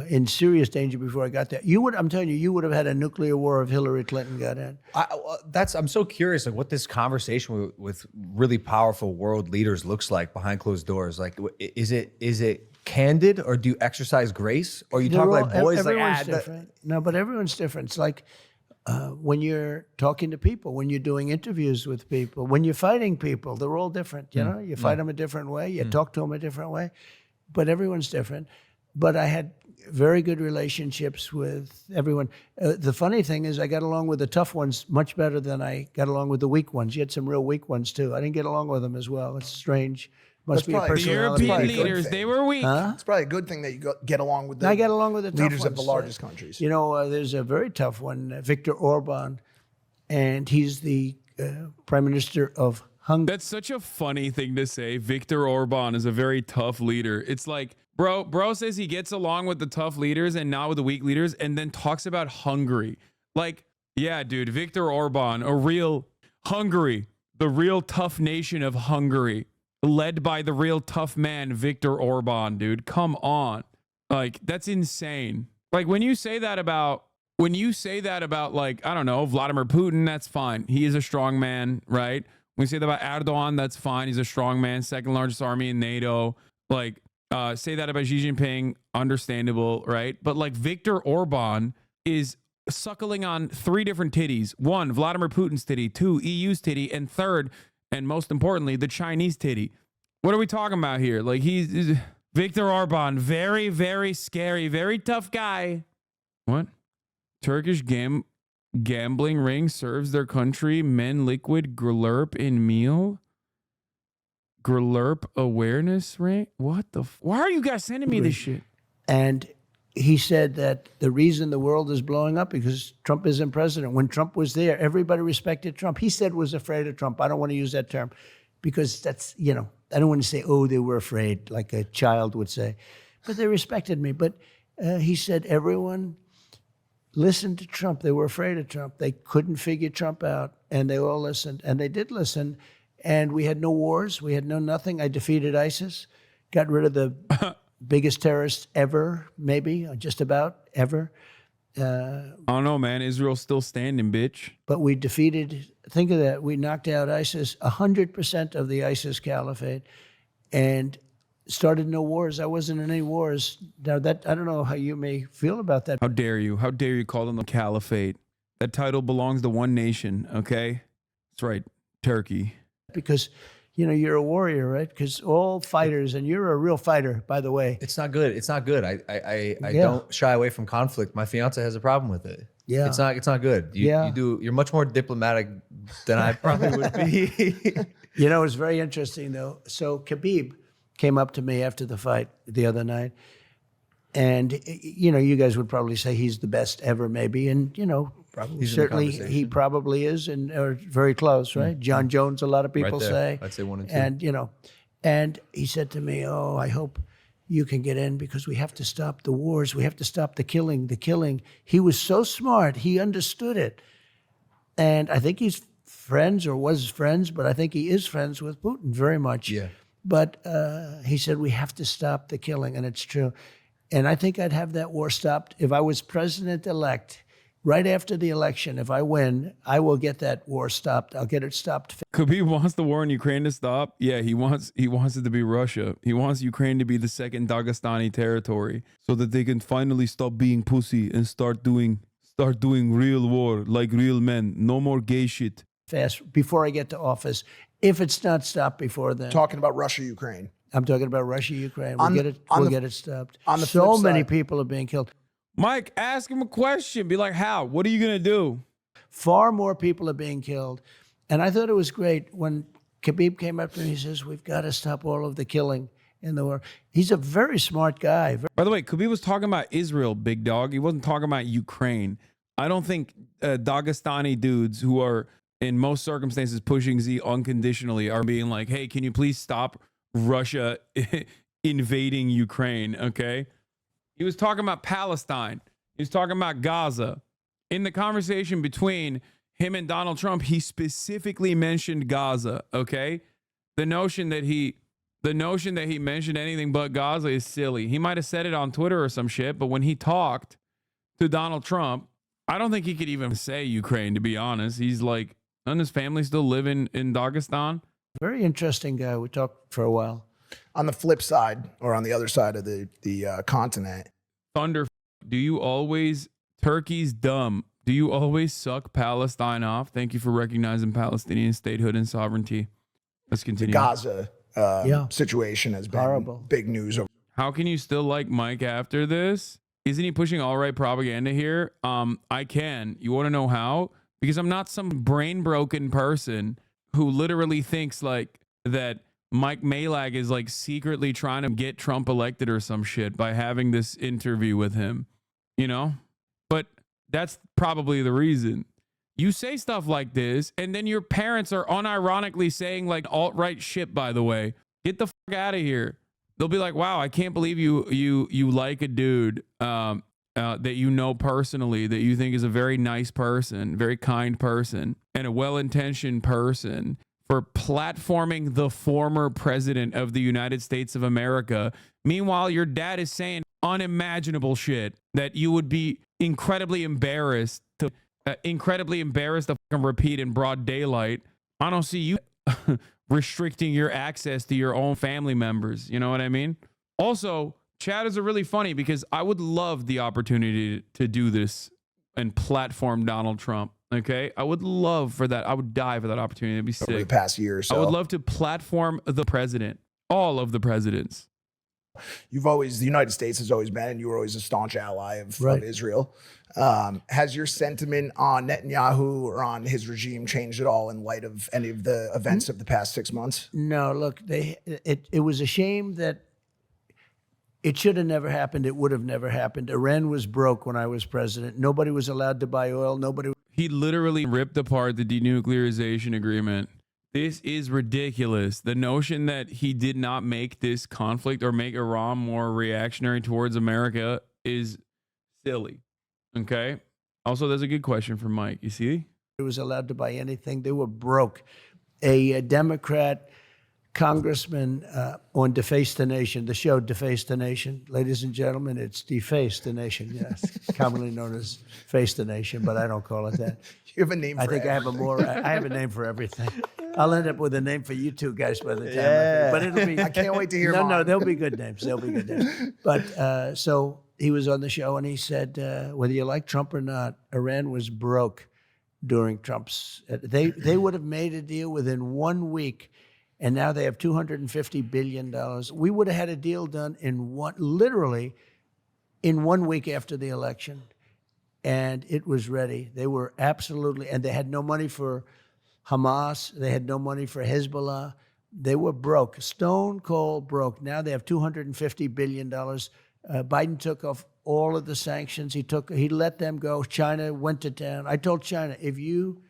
[SPEAKER 2] in serious danger before I got there. I'm telling you, you would have had a nuclear war if Hillary Clinton got in.
[SPEAKER 3] I'm so curious, like, what this conversation with really powerful world leaders looks like behind closed doors. Like, is it candid, or do you exercise grace, or you talk like boys?
[SPEAKER 2] Everyone's different. No, but everyone's different. It's like, when you're talking to people, when you're doing interviews with people, when you're fighting people, they're all different. You know, you fight them a different way, you talk to them a different way, but everyone's different. But I had very good relationships with everyone. The funny thing is, I got along with the tough ones much better than I got along with the weak ones. You had some real weak ones too. I didn't get along with them as well. It's strange. Must be a personality.
[SPEAKER 1] The European leaders, they were weak.
[SPEAKER 4] It's probably a good thing that you get along with
[SPEAKER 2] I get along with the
[SPEAKER 4] leaders
[SPEAKER 2] tough
[SPEAKER 4] of the largest countries.
[SPEAKER 2] You know, there's a very tough one, Viktor Orban, and he's the prime minister of Hungary.
[SPEAKER 1] That's such a funny thing to say. Viktor Orban is a very tough leader. It's like, bro says he gets along with the tough leaders and not with the weak leaders, and then talks about Hungary. Like, yeah, dude, Viktor Orban, a real Hungary, the real tough nation of Hungary, led by the real tough man, Viktor Orban, dude. Come on. Like, that's insane. Like, when you say that about, like, I don't know, Vladimir Putin, that's fine. He is a strong man, right? When you say that about Erdogan, that's fine. He's a strong man, second largest army in NATO. Like, say that about Xi Jinping, understandable, right? But like, Viktor Orban is suckling on 3 different titties. 1, Vladimir Putin's titty. 2, EU's titty. And 3rd, and most importantly, the Chinese titty. What are we talking about here? Like, he's Viktor Orban, very, very scary, very tough guy. What? Turkish gambling ring serves their country men liquid glurp in meal. Glurp awareness ring. What the? Why are you guys sending me this shit?
[SPEAKER 2] And he said that the reason the world is blowing up because Trump isn't president. When Trump was there, everybody respected Trump. He said was afraid of Trump. I don't want to use that term because that's, you know, I don't want to say, oh, they were afraid, like a child would say. But they respected me. But he said everyone listened to Trump. They were afraid of Trump. They couldn't figure Trump out, and they all listened. And they did listen. And we had no wars. We had no nothing. I defeated ISIS, got rid of the biggest terrorist ever, maybe, or just about ever.
[SPEAKER 1] I don't know, man. Israel's still standing, bitch.
[SPEAKER 2] But we defeated, think of that, we knocked out ISIS, 100% of the ISIS caliphate, and started no wars. I wasn't in any wars. Now, that, I don't know how you may feel about that.
[SPEAKER 1] How dare you? How dare you call them the caliphate? That title belongs to one nation, okay? That's right, Turkey.
[SPEAKER 2] Because, you know, you're a warrior, right? Because all fighters, and you're a real fighter, by the way.
[SPEAKER 3] It's not good. It's not good. I
[SPEAKER 2] Yeah.
[SPEAKER 3] don't shy away from conflict. My fiance has a problem with it.
[SPEAKER 2] Yeah.
[SPEAKER 3] It's not good. You're much more diplomatic than I probably would be.
[SPEAKER 2] You know, it's very interesting, though. So Khabib came up to me after the fight the other night. And, you know, you guys would probably say he's the best ever, maybe. And, you know, certainly he probably is, and or very close, right? John Jones, a lot of people say.
[SPEAKER 3] I'd say 1 and 2.
[SPEAKER 2] And, you know, and he said to me, oh, I hope you can get in because we have to stop the wars. We have to stop the killing, the killing. He was so smart. He understood it. And I think he's friends or was friends, but I think he is friends with Putin very much.
[SPEAKER 3] Yeah.
[SPEAKER 2] But he said, we have to stop the killing, and it's true. And I think I'd have that war stopped if I was president-elect. Right after the election, if I win, I will get that war stopped. I'll get it stopped.
[SPEAKER 1] Khabib wants the war in Ukraine to stop. Yeah, he wants it to be Russia. He wants Ukraine to be the second Dagestani territory so that they can finally stop being pussy and start doing real war like real men. No more gay shit.
[SPEAKER 2] Fast before I get to office, if it's not stopped before then.
[SPEAKER 4] Talking about Russia, Ukraine.
[SPEAKER 2] I'm talking about Russia, Ukraine.
[SPEAKER 4] On
[SPEAKER 2] We'll
[SPEAKER 4] the-
[SPEAKER 2] get it stopped.
[SPEAKER 4] on the
[SPEAKER 2] So
[SPEAKER 4] flip
[SPEAKER 2] many
[SPEAKER 4] side-
[SPEAKER 2] people are being killed.
[SPEAKER 1] Mike, ask him a question. Be like, how? What are you going to do?
[SPEAKER 2] Far more people are being killed. And I thought it was great when Khabib came up to me, he says, we've got to stop all of the killing in the war. He's a very smart guy.
[SPEAKER 1] By the way, Khabib was talking about Israel, big dog. He wasn't talking about Ukraine. I don't think Dagestani dudes who are in most circumstances pushing Z unconditionally are being like, hey, can you please stop Russia invading Ukraine, okay? He was talking about Palestine. He was talking about Gaza. In the conversation between him and Donald Trump, he specifically mentioned Gaza, okay? The notion that he mentioned anything but Gaza is silly. He might have said it on Twitter or some shit, but when he talked to Donald Trump, I don't think he could even say Ukraine, to be honest. He's like, doesn't his family still live in Dagestan?
[SPEAKER 2] Very interesting guy. We talked for a while.
[SPEAKER 4] On the flip side, or on the other side of the continent,
[SPEAKER 1] Thunder, do you always, Turkey's dumb, do you always suck Palestine off? Thank you for recognizing Palestinian statehood and sovereignty. Let's continue.
[SPEAKER 4] Gaza situation has been
[SPEAKER 2] Horrible.
[SPEAKER 4] big news.
[SPEAKER 1] How can you still like Mike after this? Isn't he pushing all right propaganda here? I can. You want to know how? Because I'm not some brain broken person who literally thinks like that Mike Malag is like secretly trying to get Trump elected or some shit by having this interview with him, you know? But that's probably the reason. You say stuff like this, and then your parents are unironically saying like alt-right shit, by the way. Get the fuck out of here. They'll be like, wow, I can't believe you like a dude that you know personally, that you think is a very nice person, very kind person, and a well-intentioned person, for platforming the former president of the United States of America. Meanwhile, your dad is saying unimaginable shit that you would be incredibly embarrassed to fucking repeat in broad daylight. I don't see you restricting your access to your own family members. You know what I mean? Also, Chad is really funny because I would love the opportunity to do this and platform Donald Trump. Okay, I would love for that. I would die for that opportunity. It'd be sick.
[SPEAKER 4] Over the past year or so,
[SPEAKER 1] I would love to platform the president, all of the presidents.
[SPEAKER 4] The United States has always been, and you were always a staunch ally of Israel. Has your sentiment on Netanyahu or on his regime changed at all in light of any of the events of the past 6 months?
[SPEAKER 2] No, look, it was a shame that it should have never happened. It would have never happened. Iran was broke when I was president. Nobody was allowed to buy oil.
[SPEAKER 1] He literally ripped apart the denuclearization agreement. This is ridiculous. The notion that he did not make this conflict or make Iran more reactionary towards America is silly. Okay? Also, there's a good question from Mike. You see?
[SPEAKER 2] Was allowed to buy anything. They were broke. A Democrat congressman on Deface the Nation, the show Deface the Nation. Ladies and gentlemen, it's Deface the Nation, yes, commonly known as Face the Nation, but I don't call it that.
[SPEAKER 4] You have a name for
[SPEAKER 2] I think
[SPEAKER 4] everything.
[SPEAKER 2] I have a name for everything. I'll end up with a name for you two guys by the time.
[SPEAKER 3] Yeah.
[SPEAKER 2] But it'll be.
[SPEAKER 4] I can't wait to hear
[SPEAKER 2] No,
[SPEAKER 4] mine.
[SPEAKER 2] they'll be good names. They'll be good names. But so he was on the show and he said, whether you like Trump or not, Iran was broke during Trump's. They would have made a deal within 1 week, and now they have $250 billion. We would have had a deal done literally in 1 week after the election, and it was ready. They were absolutely, and they had no money for Hamas. They had no money for Hezbollah. They were broke, stone cold broke. Now they have $250 billion. Biden took off all of the sanctions. He let them go. China went to town. I told China, if you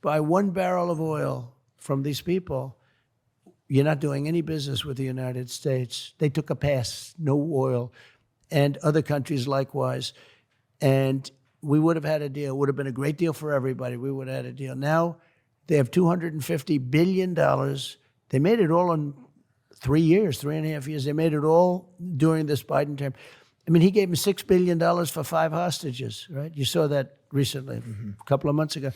[SPEAKER 2] buy 1 barrel of oil from these people, you're not doing any business with the United States. They took a pass, no oil, and other countries likewise. And we would have had a deal. It would have been a great deal for everybody. We would have had a deal. Now they have $250 billion. They made it all in 3 years, 3.5 years. They made it all during this Biden term. I mean, he gave him $6 billion for 5 hostages, right? You saw that recently, a couple of months ago.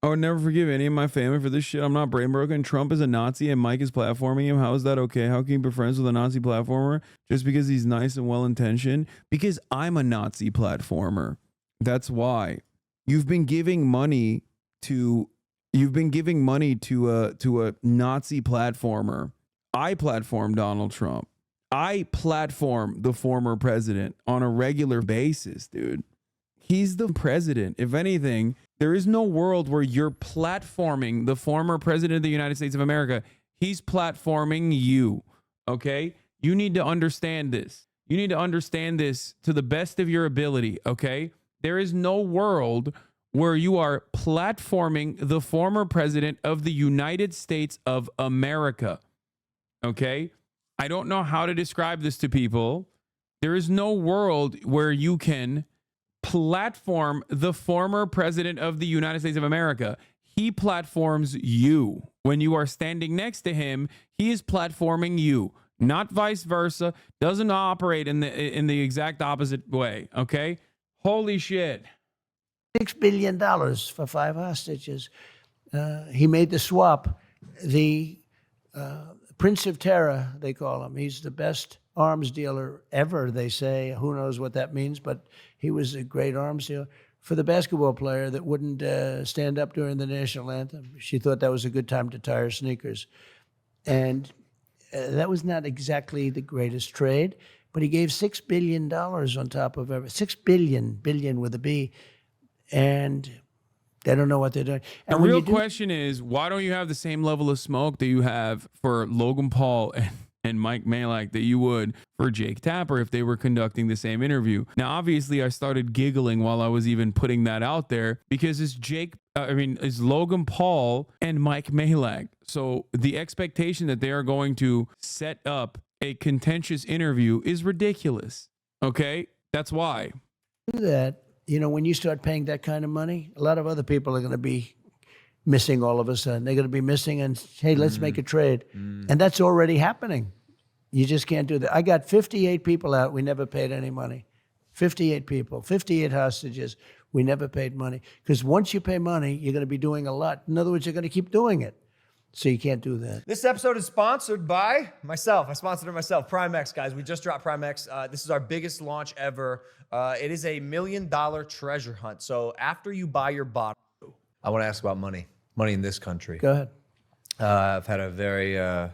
[SPEAKER 1] I would never forgive any of my family for this shit. I'm not brain broken. Trump is a Nazi and Mike is platforming him. How is that okay? How can you be friends with a Nazi platformer just because he's nice and well-intentioned? Because I'm a Nazi platformer. That's why. You've been giving money to a Nazi platformer. I platform Donald Trump. I platform the former president on a regular basis, dude. He's the president. If anything, there is no world where you're platforming the former president of the United States of America. He's platforming you, okay? You need to understand this. You need to understand this to the best of your ability, okay? There is no world where you are platforming the former president of the United States of America, okay? I don't know how to describe this to people. There is no world where you can platform the former president of the United States of America. He platforms you. When you are standing next to him, he is platforming you, not vice versa. Doesn't operate in the exact opposite way, okay? Holy shit.
[SPEAKER 2] $6 billion for 5 hostages. He made the swap. The Prince of Terror, they call him. He's the best arms dealer ever, they say. Who knows what that means, but he was a great arms dealer. For the basketball player that wouldn't stand up during the national anthem. She thought that was a good time to tie her sneakers. And that was not exactly the greatest trade, but he gave $6 billion on top of everything. $6 billion with a B. And they don't know what they're doing. And
[SPEAKER 1] the real question is, why don't you have the same level of smoke that you have for Logan Paul and Mike Malak that you would for Jake Tapper if they were conducting the same interview? Now, obviously, I started giggling while I was even putting that out there because it's Logan Paul and Mike Malak. So the expectation that they are going to set up a contentious interview is ridiculous. Okay? That's why.
[SPEAKER 2] Do that. You know, when you start paying that kind of money, a lot of other people are going to be missing all of a sudden. They're going to be missing and, hey, let's make a trade. And that's already happening. You just can't do that. I got 58 people out. We never paid any money. 58 people, 58 hostages. We never paid money. Because once you pay money, you're going to be doing a lot. In other words, you're going to keep doing it. So you can't do that.
[SPEAKER 3] This episode is sponsored by myself. I sponsored it myself. Prime X, guys. We just dropped Prime X. This is our biggest launch ever. It is a $1 million treasure hunt. So after you buy your bottle, I want to ask about money. Money in this country.
[SPEAKER 2] Go ahead.
[SPEAKER 3] I've had a very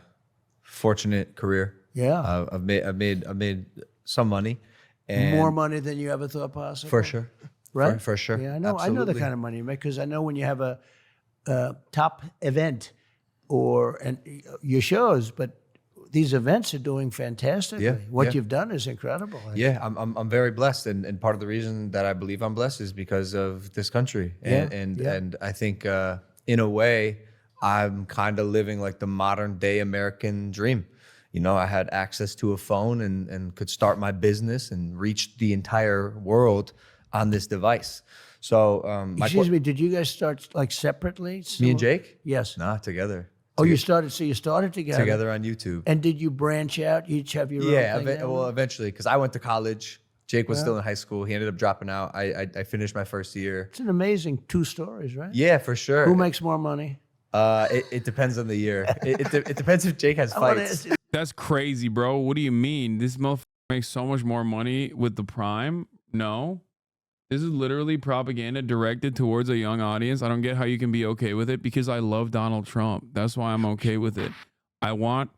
[SPEAKER 3] fortunate career.
[SPEAKER 2] Yeah.
[SPEAKER 3] I've made some money. And
[SPEAKER 2] more money than you ever thought possible.
[SPEAKER 3] For sure.
[SPEAKER 2] Right?
[SPEAKER 3] For sure.
[SPEAKER 2] Yeah, I know. I know the kind of money you make because I know when you have a top event and your shows, but these events are doing fantastically.
[SPEAKER 3] Yeah,
[SPEAKER 2] what you've done is incredible.
[SPEAKER 3] Yeah, I'm very blessed, and part of the reason that I believe I'm blessed is because of this country, and I think in a way I'm kind of living like the modern day American dream. You know, I had access to a phone and could start my business and reach the entire world on this device. So,
[SPEAKER 2] Excuse me, did you guys start like separately?
[SPEAKER 3] Me and Jake?
[SPEAKER 2] Yes.
[SPEAKER 3] Nah, together.
[SPEAKER 2] Oh, you started. So you started together.
[SPEAKER 3] together on YouTube.
[SPEAKER 2] And did you branch out? You each have your
[SPEAKER 3] Yeah,
[SPEAKER 2] own thing now?
[SPEAKER 3] well, eventually, because I went to college. Jake was still in high school. He ended up dropping out. I finished my first year.
[SPEAKER 2] It's an amazing 2 stories, right?
[SPEAKER 3] Yeah, for sure.
[SPEAKER 2] Who makes more money?
[SPEAKER 3] It depends on the year. It depends if Jake has fights.
[SPEAKER 1] That's crazy, bro. What do you mean? This motherfucker makes so much more money with the Prime? No. This is literally propaganda directed towards a young audience. I don't get how you can be okay with it because I love Donald Trump. That's why I'm okay with it. I want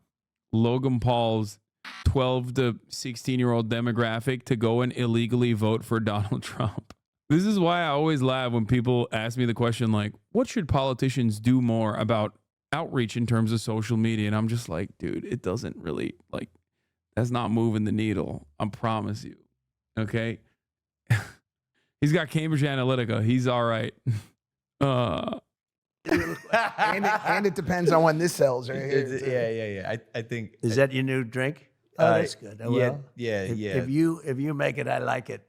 [SPEAKER 1] Logan Paul's 12 to 16-year-old demographic to go and illegally vote for Donald Trump. This is why I always laugh when people ask me the question, like, what should politicians do more about outreach in terms of social media? And I'm just like, dude, it doesn't really, like, that's not moving the needle. I promise you. Okay. He's got Cambridge Analytica. He's all right.
[SPEAKER 4] And it depends on when this sells right here.
[SPEAKER 3] Yeah. I think.
[SPEAKER 2] Is that your new drink? Oh, that's good. Oh, well,
[SPEAKER 3] yeah.
[SPEAKER 2] If you make it, I like it.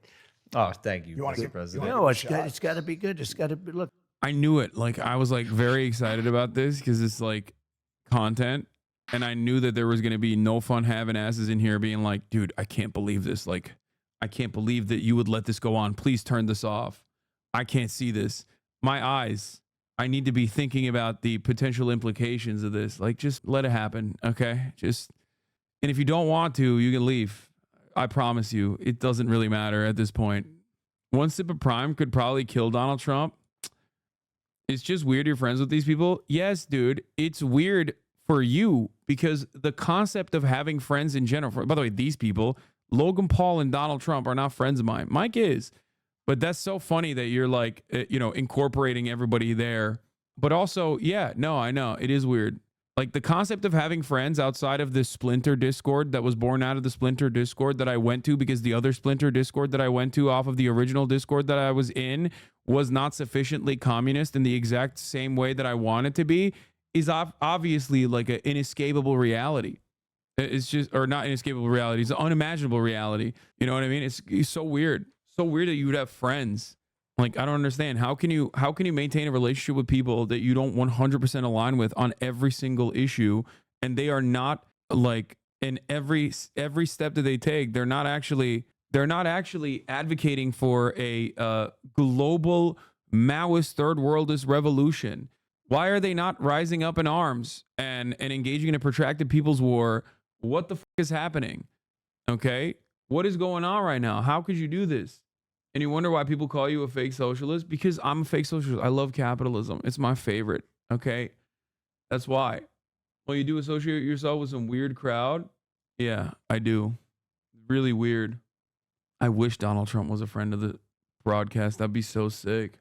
[SPEAKER 3] Oh, thank you,
[SPEAKER 4] wanna
[SPEAKER 3] Mr.
[SPEAKER 4] give-
[SPEAKER 3] President.
[SPEAKER 2] No, it's good. It's got to be good. It's got to be. Look,
[SPEAKER 1] I knew it. Like, I was like very excited about this because it's like content. And I knew that there was going to be no fun having asses in here being like, dude, I can't believe this. Like, I can't believe that you would let this go on. Please turn this off. I can't see this. My eyes. I need to be thinking about the potential implications of this. Like, just let it happen. Okay. And if you don't want to, you can leave. I promise you, it doesn't really matter at this point. One sip of Prime could probably kill Donald Trump. It's just weird you're friends with these people. Yes, dude, it's weird for you because the concept of having friends in general, by the way, these people, Logan Paul and Donald Trump are not friends of mine. Mike is, but that's so funny that you're like, incorporating everybody there. But also, yeah, no, I know it is weird. Like the concept of having friends outside of this Splinter Discord that was born out of the Splinter Discord that I went to because the other Splinter Discord that I went to off of the original Discord that I was in was not sufficiently communist in the exact same way that I wanted to be is obviously like an inescapable reality. It's just, or not inescapable reality. It's an unimaginable reality. You know what I mean? It's so weird. So weird that you would have friends. Like, I don't understand. How can you maintain a relationship with people that you don't 100% align with on every single issue? And they are not like in every step that they take, they're not actually advocating for a global Maoist third worldist revolution. Why are they not rising up in arms and engaging in a protracted people's war? What the fuck is happening? Okay. What is going on right now? How could you do this? And you wonder why people call you a fake socialist? Because I'm a fake socialist. I love capitalism. It's my favorite. Okay. That's why. Well, you do associate yourself with some weird crowd? Yeah, I do. Really weird. I wish Donald Trump was a friend of the broadcast. That'd be so sick.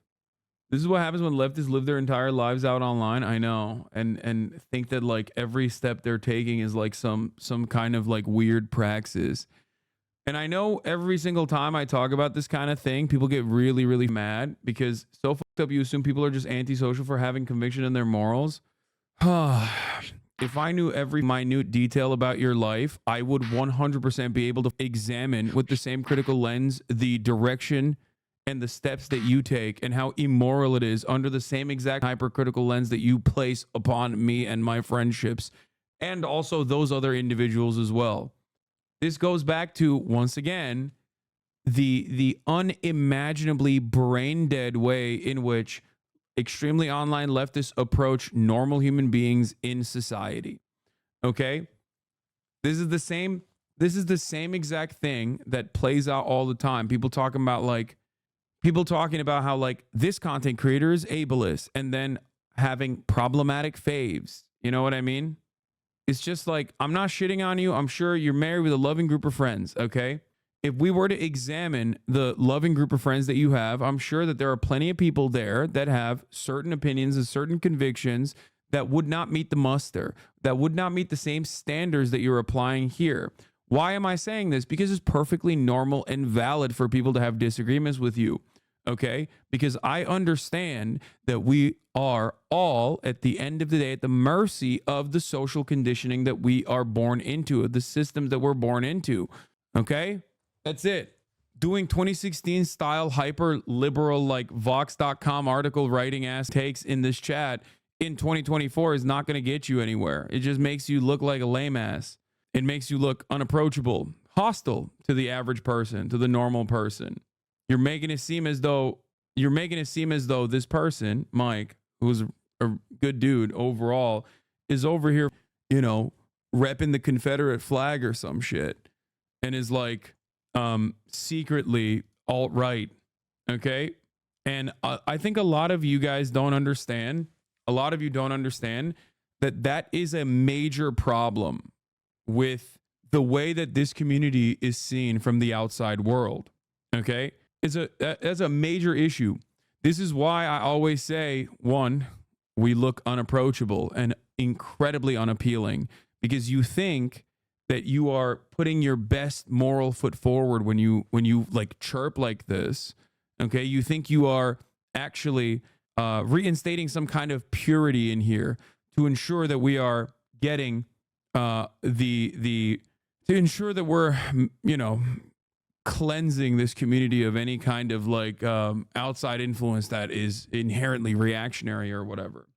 [SPEAKER 1] This is what happens when leftists live their entire lives out online. I know. And think that like every step they're taking is like some kind of like weird praxis. And I know every single time I talk about this kind of thing, people get really, really mad because so fucked up you assume people are just antisocial for having conviction in their morals. If I knew every minute detail about your life, I would 100% be able to examine with the same critical lens the direction and the steps that you take and how immoral it is under the same exact hypercritical lens that you place upon me and my friendships and also those other individuals as well. This goes back to, once again, the unimaginably brain dead way in which extremely online leftists approach normal human beings in society. Okay? This is the same exact thing that plays out all the time. People talking about how like this content creator is ableist and then having problematic faves. You know what I mean? It's just like, I'm not shitting on you. I'm sure you're married with a loving group of friends, okay? If we were to examine the loving group of friends that you have, I'm sure that there are plenty of people there that have certain opinions and certain convictions that would not meet the muster, that would not meet the same standards that you're applying here. Why am I saying this? Because it's perfectly normal and valid for people to have disagreements with you. Okay, because I understand that we are all at the end of the day at the mercy of the social conditioning that we are born into, of the systems that we're born into. Okay, that's it. Doing 2016 style hyper liberal like Vox.com article writing ass takes in this chat in 2024 is not going to get you anywhere. It just makes you look like a lame ass. It makes you look unapproachable, hostile to the average person, to the normal person. You're making it seem as though this person, Mike, who's a good dude overall, is over here, you know, repping the Confederate flag or some shit, and is like secretly alt-right. Okay. And I think a lot of you guys don't understand. A lot of you don't understand that is a major problem with the way that this community is seen from the outside world. Okay. That's a major issue. This is why I always say, one, we look unapproachable and incredibly unappealing, because you think that you are putting your best moral foot forward when you like chirp like this. Okay, you think you are actually reinstating some kind of purity in here to ensure that we are getting to ensure that we're, you know, cleansing this community of any kind of like outside influence that is inherently reactionary or whatever.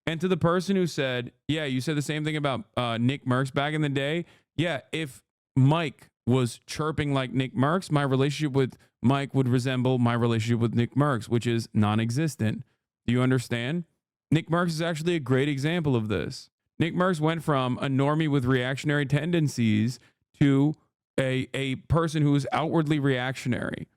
[SPEAKER 1] And to the person who said, yeah, you said the same thing about Nick Merckx back in the day. Yeah, if Mike was chirping like Nick Merckx, my relationship with Mike would resemble my relationship with Nick Merckx, which is non-existent. Do you understand? Nick Merckx is actually a great example of this. Nick Merckx went from a normie with reactionary tendencies to a person who is outwardly reactionary.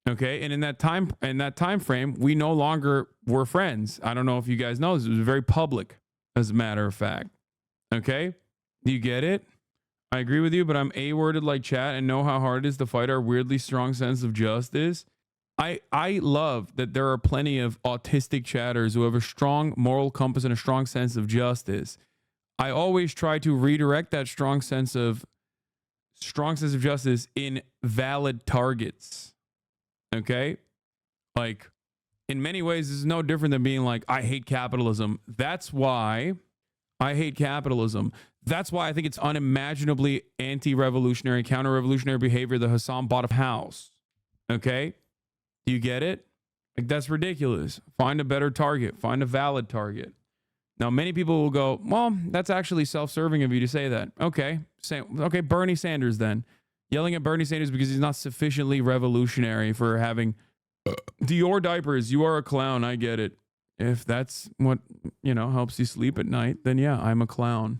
[SPEAKER 1] Okay, and in that time frame, we no longer were friends. I don't know if you guys know this. It was very public, as a matter of fact. Okay, do you get it? I agree with you, but I'm A-worded like chat and know how hard it is to fight our weirdly strong sense of justice. I love that there are plenty of autistic chatters who have a strong moral compass and a strong sense of justice. I always try to redirect that strong sense of justice in valid targets. Okay? Like, in many ways, this is no different than being like, I hate capitalism. That's why I hate capitalism. That's why I think it's unimaginably anti-revolutionary, counter-revolutionary behavior that Hasan bought a house. Okay? Do you get it? Like, that's ridiculous. Find a better target. Find a valid target. Now, many people will go, well, that's actually self-serving of you to say that. Okay. Okay, Bernie Sanders then. Yelling at Bernie Sanders because he's not sufficiently revolutionary for having Dior diapers. You are a clown. I get it. If that's what, you know, helps you sleep at night, then yeah, I'm a clown.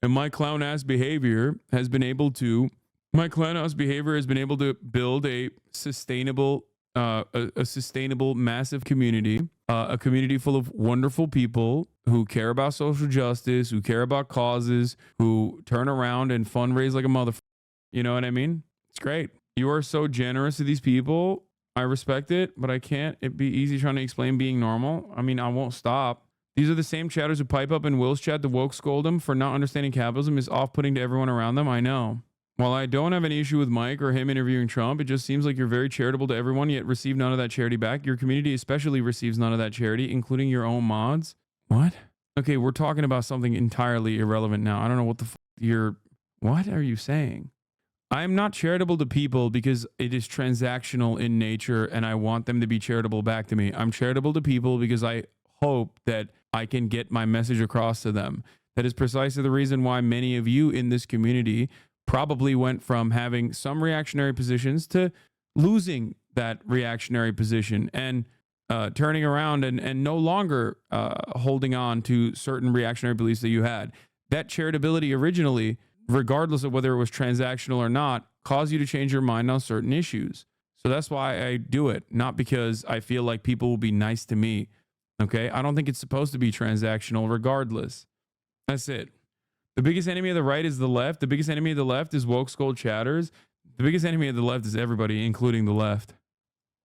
[SPEAKER 1] And my clown-ass behavior has been able to build a sustainable, massive community, a community full of wonderful people who care about social justice, who care about causes, who turn around and fundraise like a motherfucker. You know what I mean? It's great. You are so generous to these people. I respect it, but I can't. It'd be easy trying to explain being normal. I mean, I won't stop. These are the same chatters who pipe up in Will's chat to woke scold him for not understanding capitalism is off-putting to everyone around them. I know. While I don't have any issue with Mike or him interviewing Trump, it just seems like you're very charitable to everyone, yet receive none of that charity back. Your community especially receives none of that charity, including your own mods. What? Okay, we're talking about something entirely irrelevant now. I don't know what the what are you saying? I'm not charitable to people because it is transactional in nature and I want them to be charitable back to me. I'm charitable to people because I hope that I can get my message across to them. That is precisely the reason why many of you in this community probably went from having some reactionary positions to losing that reactionary position and turning around and no longer holding on to certain reactionary beliefs that you had. That charitability originally, regardless of whether it was transactional or not, caused you to change your mind on certain issues. So that's why I do it, not because I feel like people will be nice to me. Okay? I don't think it's supposed to be transactional regardless. That's it. The biggest enemy of the right is the left. The biggest enemy of the left is woke skull chatters. The biggest enemy of the left is everybody, including the left.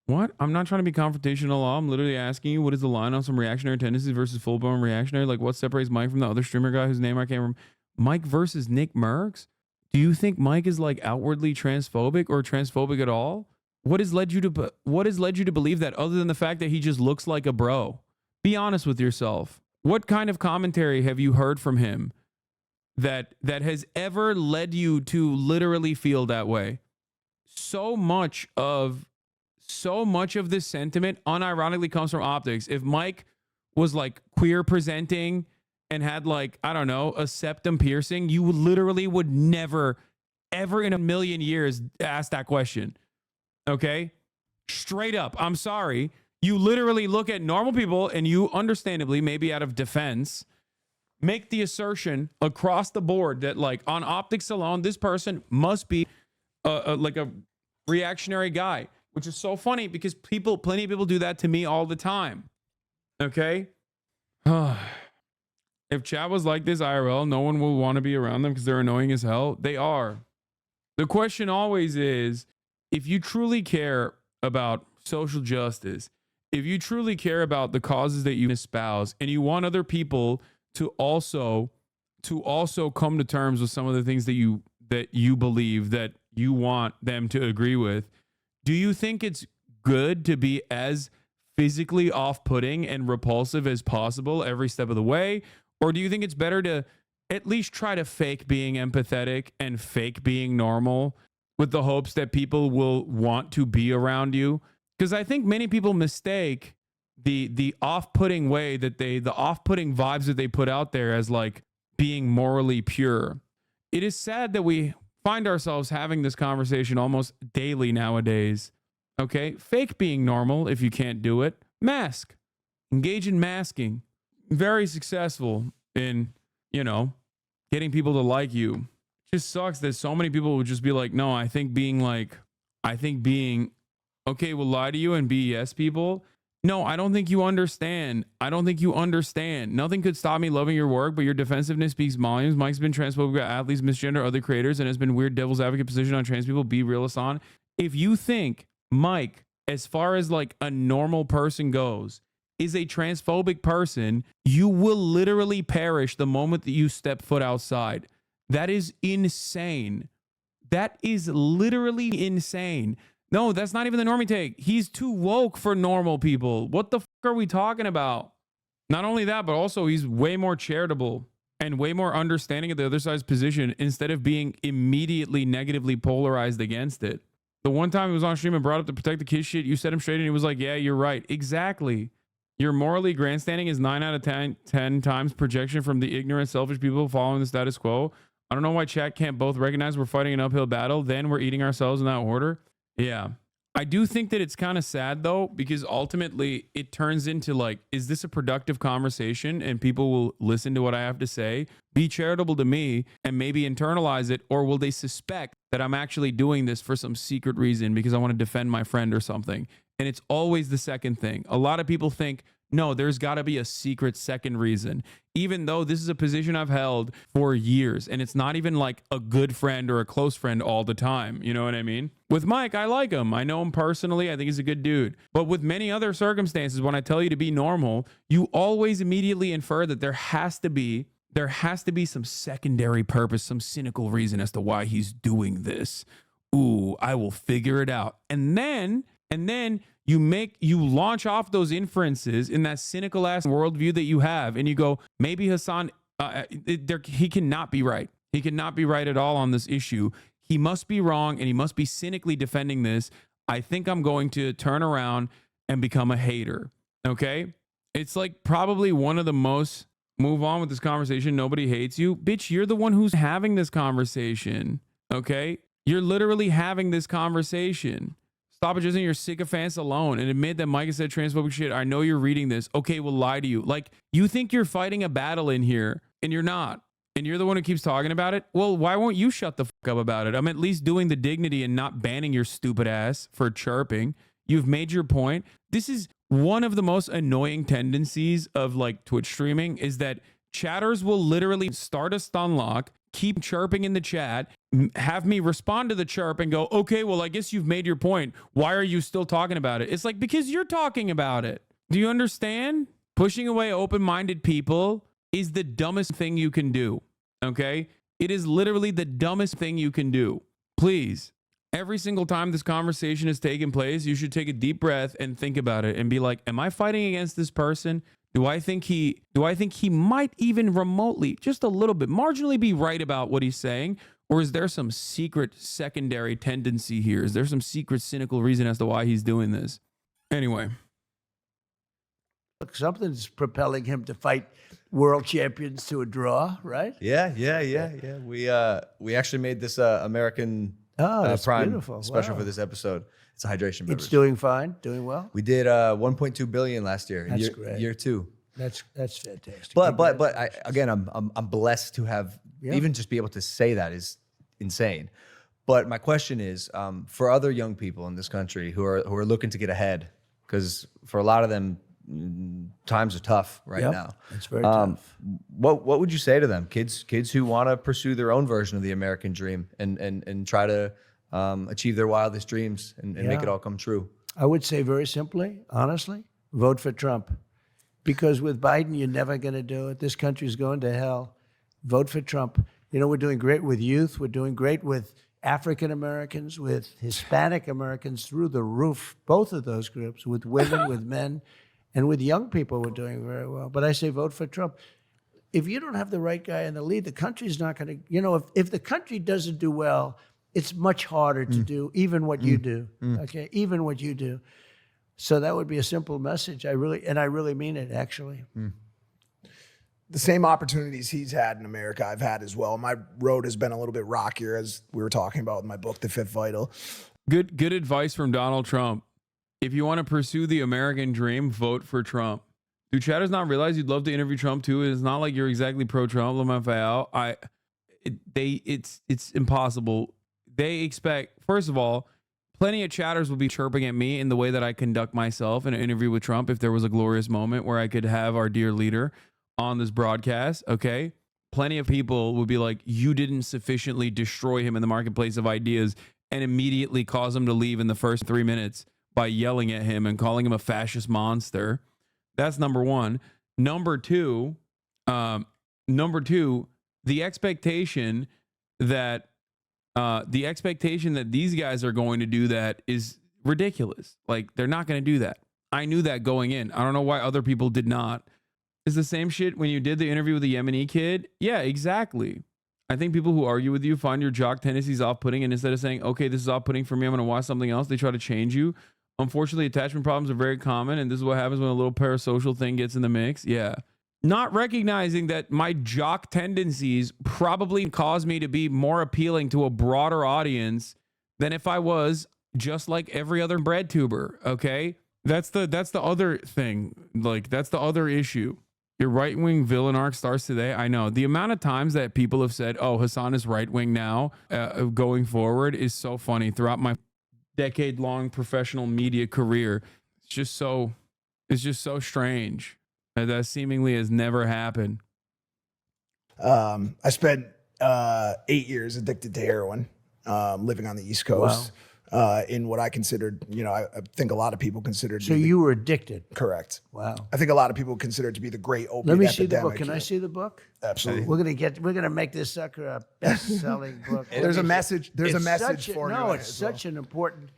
[SPEAKER 1] What? I'm not trying to be confrontational. I'm literally asking you, what is the line on some reactionary tendencies versus full-blown reactionary? Like, what separates Mike from the other streamer guy whose name I can't remember? Mike versus Nick Merckx? Do you think Mike is like outwardly transphobic or transphobic at all? What has led you to believe that, other than the fact that he just looks like a bro? Be honest with yourself. What kind of commentary have you heard from him that has ever led you to literally feel that way? So much of this sentiment unironically comes from optics. If Mike was like queer presenting and had like, I don't know, a septum piercing, you literally would never, ever in a million years ask that question. Okay? Straight up. I'm sorry. You literally look at normal people and you understandably, maybe out of defense, make the assertion across the board that like on optics alone, this person must be like a reactionary guy, which is so funny because plenty of people do that to me all the time. Okay? If chat was like this IRL, no one will want to be around them because they're annoying as hell. They are. The question always is, if you truly care about social justice, if you truly care about the causes that you espouse, and you want other people to also come to terms with some of the things that you believe that you want them to agree with, do you think it's good to be as physically off-putting and repulsive as possible every step of the way? Or do you think it's better to at least try to fake being empathetic and fake being normal with the hopes that people will want to be around you? Because I think many people mistake the off-putting way that the off-putting vibes that they put out there as like being morally pure. It is sad that we find ourselves having this conversation almost daily nowadays. Okay? Fake being normal if you can't do it. Mask. Engage in masking. Very successful in, you know, getting people to like you. It just sucks that so many people would just be like, no, I think being okay, we'll lie to you and be yes people. No, I don't think you understand. I don't think you understand. Nothing could stop me loving your work, but your defensiveness speaks volumes. Mike's been transphobic at athletes, misgender other creators, and has been weird devil's advocate position on trans people. Be real, Hasan. If you think Mike, as far as like a normal person goes, is a transphobic person, you will literally perish the moment that you step foot outside. That is insane. That is literally insane. No, that's not even the normie take. He's too woke for normal people. What the fuck are we talking about? Not only that, but also he's way more charitable and way more understanding of the other side's position instead of being immediately negatively polarized against it. The one time he was on stream and brought up the protect the kids shit, you set him straight and he was like, yeah, you're right. Exactly. Your morally grandstanding is 9 out of 10 times projection from the ignorant, selfish people following the status quo. I don't know why chat can't both recognize we're fighting an uphill battle, then we're eating ourselves in that order. Yeah. I do think that it's kind of sad though, because ultimately it turns into like, is this a productive conversation and people will listen to what I have to say, be charitable to me and maybe internalize it, or will they suspect that I'm actually doing this for some secret reason because I want to defend my friend or something? And it's always the second thing. A lot of people think, no, there's got to be a secret second reason, even though this is a position I've held for years and it's not even like a good friend or a close friend all the time. You know what I mean? With Mike, I like him. I know him personally. I think he's a good dude. But with many other circumstances, when I tell you to be normal, you always immediately infer that there has to be some secondary purpose, some cynical reason as to why he's doing this. Ooh, I will figure it out. And then you launch off those inferences in that cynical ass worldview that you have, and you go, maybe Hasan, he cannot be right. He cannot be right at all on this issue. He must be wrong, and he must be cynically defending this. I think I'm going to turn around and become a hater. Okay? It's like probably one of the most, move on with this conversation. Nobody hates you. Bitch, you're the one who's having this conversation. Okay? You're literally having this conversation. Stop adjusting your sycophants alone and admit that Mike has said transphobic shit. I know you're reading this. Okay, we'll lie to you. Like, you think you're fighting a battle in here and you're not. And you're the one who keeps talking about it. Well, why won't you shut the fuck up about it? I'm at least doing the dignity and not banning your stupid ass for chirping. You've made your point. This is one of the most annoying tendencies of like Twitch streaming, is that chatters will literally start a stun lock, keep chirping in the chat, have me respond to the chirp and go, okay, well, I guess you've made your point. Why are you still talking about it? It's like, because you're talking about it. Do you understand? Pushing away open-minded people is the dumbest thing you can do. Okay? It is literally the dumbest thing you can do. Please, every single time this conversation has taken place, you should take a deep breath and think about it and be like, am I fighting against this person? Do I think he might even remotely, just a little bit, marginally be right about what he's saying? Or is there some secret secondary tendency here? Is there some secret cynical reason as to why he's doing this? Anyway.
[SPEAKER 2] Something's propelling him to fight world champions to a draw, right?
[SPEAKER 3] Yeah. We actually made this American
[SPEAKER 2] that's
[SPEAKER 3] Prime
[SPEAKER 2] beautiful.
[SPEAKER 3] special
[SPEAKER 2] Wow.
[SPEAKER 3] for this episode. It's a hydration beverage.
[SPEAKER 2] It's doing fine, doing well.
[SPEAKER 3] We did 1.2 billion last year.
[SPEAKER 2] That's
[SPEAKER 3] year,
[SPEAKER 2] great.
[SPEAKER 3] Year 2.
[SPEAKER 2] That's fantastic.
[SPEAKER 3] But I'm blessed to have even just be able to say that is insane. But my question is, for other young people in this country who are looking to get ahead, because for a lot of them, times are tough right now.
[SPEAKER 2] It's very tough.
[SPEAKER 3] What would you say to them, kids who want to pursue their own version of the American dream and try to achieve their wildest dreams and make it all come true?
[SPEAKER 2] I would say very simply, honestly, vote for Trump. Because with Biden, you're never going to do it. This country's going to hell. Vote for Trump. You know, we're doing great with youth. We're doing great with African Americans, with Hispanic Americans, through the roof, both of those groups, with women, with men, and with young people, we're doing very well. But I say vote for Trump. If you don't have the right guy in the lead, the country's not going to, you know, if the country doesn't do well, it's much harder to do even what you do, okay? Even what you do. So that would be a simple message. I really mean it, actually.
[SPEAKER 4] The same opportunities he's had in America, I've had as well. My road has been a little bit rockier, as we were talking about in my book, The Fifth Vital.
[SPEAKER 1] Good advice from Donald Trump. If you want to pursue the American dream, vote for Trump. Do chatters not realize you'd love to interview Trump too? It's not like you're exactly pro-Trump. It's impossible. They expect, first of all, plenty of chatters will be chirping at me in the way that I conduct myself in an interview with Trump if there was a glorious moment where I could have our dear leader on this broadcast, okay? Plenty of people would be like, you didn't sufficiently destroy him in the marketplace of ideas and immediately cause him to leave in the first 3 minutes by yelling at him and calling him a fascist monster. That's number one. Number two, the expectation that these guys are going to do that is ridiculous. Like, they're not going to do that. I knew that going in. I don't know why other people did not. It's the same shit when you did the interview with the Yemeni kid. Yeah, exactly. I think people who argue with you find your jock tendencies off-putting, and instead of saying, okay, this is off-putting for me, I'm going to watch something else, they try to change you. Unfortunately, attachment problems are very common, and this is what happens when a little parasocial thing gets in the mix. Yeah. Not recognizing that my jock tendencies probably cause me to be more appealing to a broader audience than if I was just like every other bread tuber, okay? That's the other thing. Like, that's the other issue. Your right-wing villain arc starts today. I know. The amount of times that people have said, oh, Hasan is right-wing now, going forward, is so funny. Throughout my decade-long professional media career, it's just so strange. That seemingly has never happened.
[SPEAKER 4] I spent 8 years addicted to heroin, living on the East Coast. In what I considered, you know, I think a lot of people considered.
[SPEAKER 2] So you were addicted.
[SPEAKER 4] Correct.
[SPEAKER 2] Wow.
[SPEAKER 4] I think a lot of people consider it to be the great opiate
[SPEAKER 2] Let me
[SPEAKER 4] epidemic.
[SPEAKER 2] see the book. Can I see the book?
[SPEAKER 4] Absolutely.
[SPEAKER 2] We're gonna make this sucker a best-selling book.
[SPEAKER 4] There's a message. There's a message for you.
[SPEAKER 2] No,
[SPEAKER 4] in it
[SPEAKER 2] it's
[SPEAKER 4] as well.
[SPEAKER 2] such an important.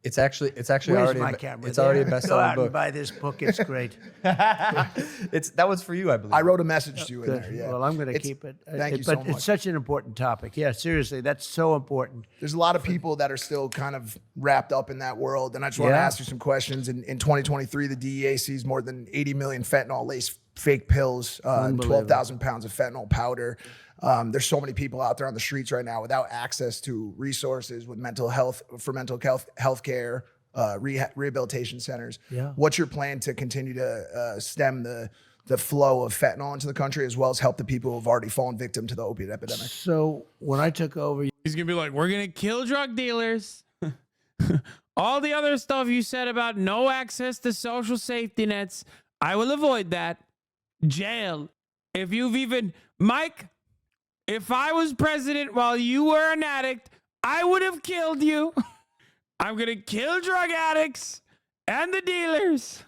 [SPEAKER 3] It's actually
[SPEAKER 2] Where's
[SPEAKER 3] already
[SPEAKER 2] my camera?
[SPEAKER 3] it's already a
[SPEAKER 2] Go
[SPEAKER 3] best-selling
[SPEAKER 2] out and
[SPEAKER 3] book.
[SPEAKER 2] buy this book. It's great.
[SPEAKER 3] That was for you, I believe.
[SPEAKER 4] I wrote a message to you in
[SPEAKER 2] Good.
[SPEAKER 4] there. Yeah.
[SPEAKER 2] Well, I'm going to keep it.
[SPEAKER 4] Thank you
[SPEAKER 2] but
[SPEAKER 4] so much.
[SPEAKER 2] it's such an important topic. Yeah, seriously, that's so important.
[SPEAKER 4] There's a lot of people that are still kind of wrapped up in that world. And I just want to ask you some questions. In 2023, the DEA seized more than 80 million fentanyl-laced fake pills, and 12,000 pounds of fentanyl powder. There's so many people out there on the streets right now without access to resources with mental health care, rehabilitation centers.
[SPEAKER 2] Yeah.
[SPEAKER 4] What's your plan to continue to stem the flow of fentanyl into the country, as well as help the people who have already fallen victim to the opiate epidemic?
[SPEAKER 2] So when I took over,
[SPEAKER 1] He's going to be like, we're going to kill drug dealers. All the other stuff you said about no access to social safety nets, I will avoid that. Jail. If you've even... Mike, if I was president while you were an addict, I would have killed you. I'm going to kill drug addicts and the dealers.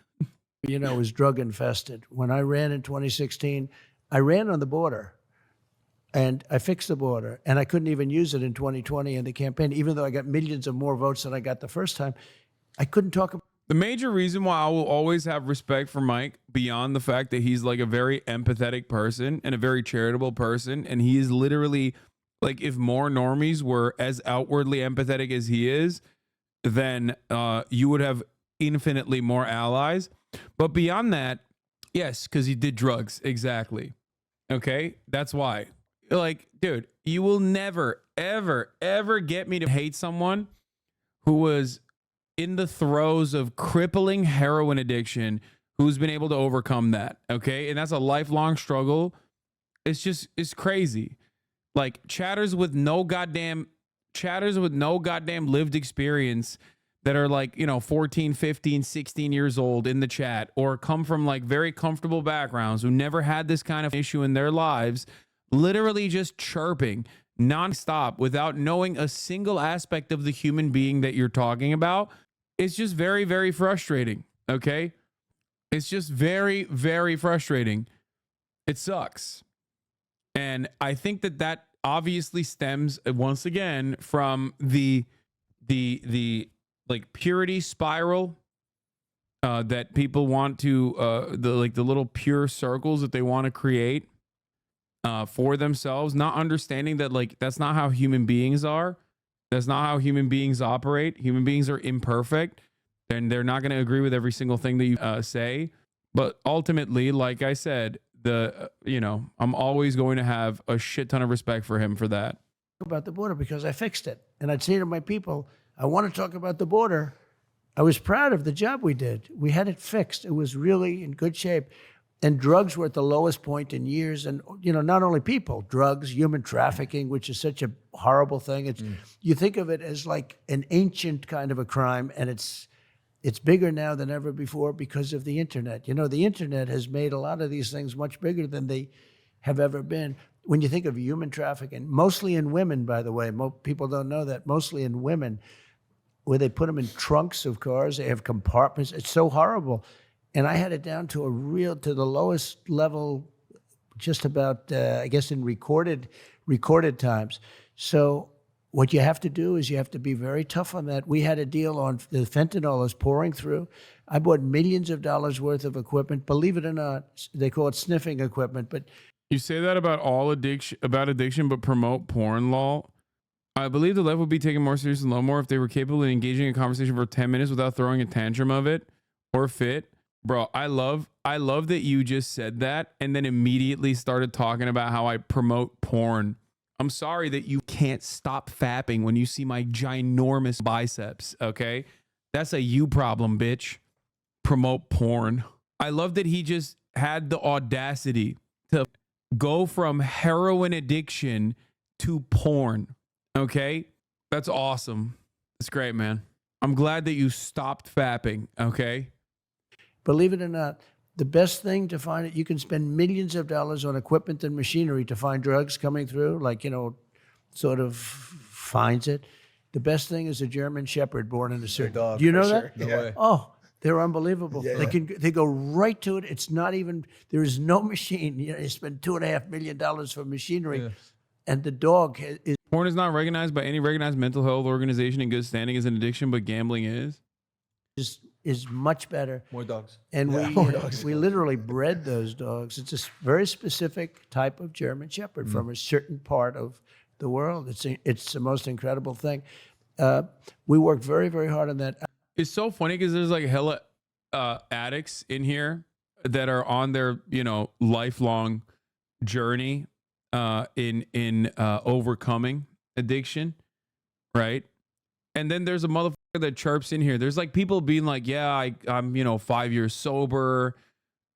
[SPEAKER 2] you know, was drug infested. When I ran in 2016, I ran on the border. And I fixed the border, and I couldn't even use it in 2020 in the campaign, even though I got millions of more votes than I got the first time. I couldn't talk about.
[SPEAKER 1] The major reason why I will always have respect for Mike, beyond the fact that he's like a very empathetic person and a very charitable person, and he is literally like, if more normies were as outwardly empathetic as he is, then you would have infinitely more allies. But beyond that, Yes, because he did drugs. Exactly. Okay. That's why. Like, dude, you will never, ever, ever get me to hate someone who was in the throes of crippling heroin addiction, who's been able to overcome that. Okay. And that's a lifelong struggle. It's crazy. Like chatters with no goddamn lived experience that are like, 14, 15, 16 years old in the chat, or come from like very comfortable backgrounds who never had this kind of issue in their lives, literally just chirping nonstop without knowing a single aspect of the human being that you're talking about. It's just very, very frustrating. Okay. It's just very, very frustrating. It sucks. And I think that obviously stems once again from the like purity spiral that people want to the little pure circles that they want to create for themselves, not understanding that like that's not how human beings are. That's not how human beings operate. Human beings are imperfect, and they're not going to agree with every single thing that you say. But ultimately, like I said, I'm always going to have a shit ton of respect for him for that.
[SPEAKER 2] About the border because I fixed it. And I'd say to my people, I want to talk about the border. I was proud of the job we did. We had it fixed. It was really in good shape. And drugs were at the lowest point in years. And, not only people, drugs, human trafficking, which is such a horrible thing. You think of it as like an ancient kind of a crime, and it's bigger now than ever before because of the internet. The internet has made a lot of these things much bigger than they have ever been. When you think of human trafficking, mostly in women, by the way, people don't know that, mostly in women, where they put them in trunks of cars, they have compartments. It's so horrible. And I had it down to to the lowest level, just about, I guess, in recorded times. So what you have to do is you have to be very tough on that. We had a deal on the fentanyl is pouring through. I bought millions of dollars worth of equipment. Believe it or not, they call it sniffing equipment. But
[SPEAKER 1] you say that about addiction, but promote porn law. I believe the left would be taken more seriously and more if they were capable of engaging in a conversation for 10 minutes without throwing a tantrum of it or fit. Bro, I love that you just said that and then immediately started talking about how I promote porn. I'm sorry that you can't stop fapping when you see my ginormous biceps, okay? That's a you problem, bitch. Promote porn. I love that he just had the audacity to go from heroin addiction to porn, okay? That's awesome. It's great, man. I'm glad that you stopped fapping, okay?
[SPEAKER 2] Believe it or not, the best thing to find it, you can spend millions of dollars on equipment and machinery to find drugs coming through, like, sort of finds it. The best thing is a German Shepherd born in a certain
[SPEAKER 3] dog.
[SPEAKER 2] Do you know
[SPEAKER 3] Sure.
[SPEAKER 2] that?
[SPEAKER 3] No way.
[SPEAKER 2] Oh, they're unbelievable.
[SPEAKER 4] Yeah.
[SPEAKER 2] They go right to it. It's not even, there is no machine. You spend $2.5 million for machinery, and the dog is.
[SPEAKER 1] Porn is not recognized by any recognized mental health organization in good standing as an addiction, but gambling
[SPEAKER 2] is much better.
[SPEAKER 3] More dogs.
[SPEAKER 2] And
[SPEAKER 4] more dogs.
[SPEAKER 2] we literally bred those dogs. It's a very specific type of German Shepherd from a certain part of the world. It's the most incredible thing. We worked very, very hard on that.
[SPEAKER 1] It's so funny because there's like hella addicts in here that are on their lifelong journey in overcoming addiction, right? And then there's a motherfucker that chirps in here. There's like people being like, yeah, I'm 5 years sober.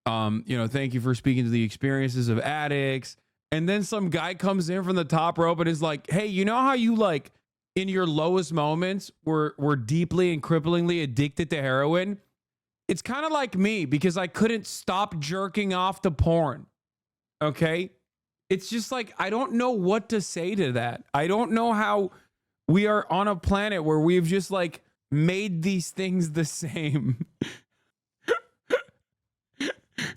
[SPEAKER 1] Thank you for speaking to the experiences of addicts. And then some guy comes in from the top rope and is like, hey, you know how you like in your lowest moments were deeply and cripplingly addicted to heroin? It's kind of like me because I couldn't stop jerking off to porn. Okay? It's just like, I don't know what to say to that. I don't know how we are on a planet where we've just like made these things the same.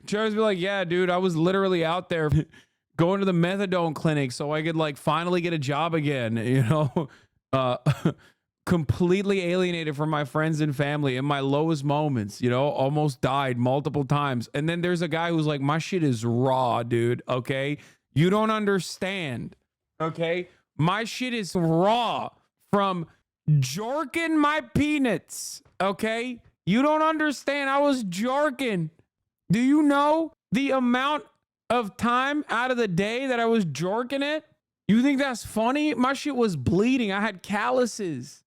[SPEAKER 1] Charles be like, yeah, dude, I was literally out there going to the methadone clinic so I could like finally get a job again, completely alienated from my friends and family in my lowest moments, almost died multiple times. And then there's a guy who's like, my shit is raw, dude. Okay. You don't understand. Okay. My shit is raw from jorking my peanuts. Okay. You don't understand. I was jorking. Do you know the amount of time out of the day that I was jorking it? You think that's funny? My shit was bleeding. I had calluses.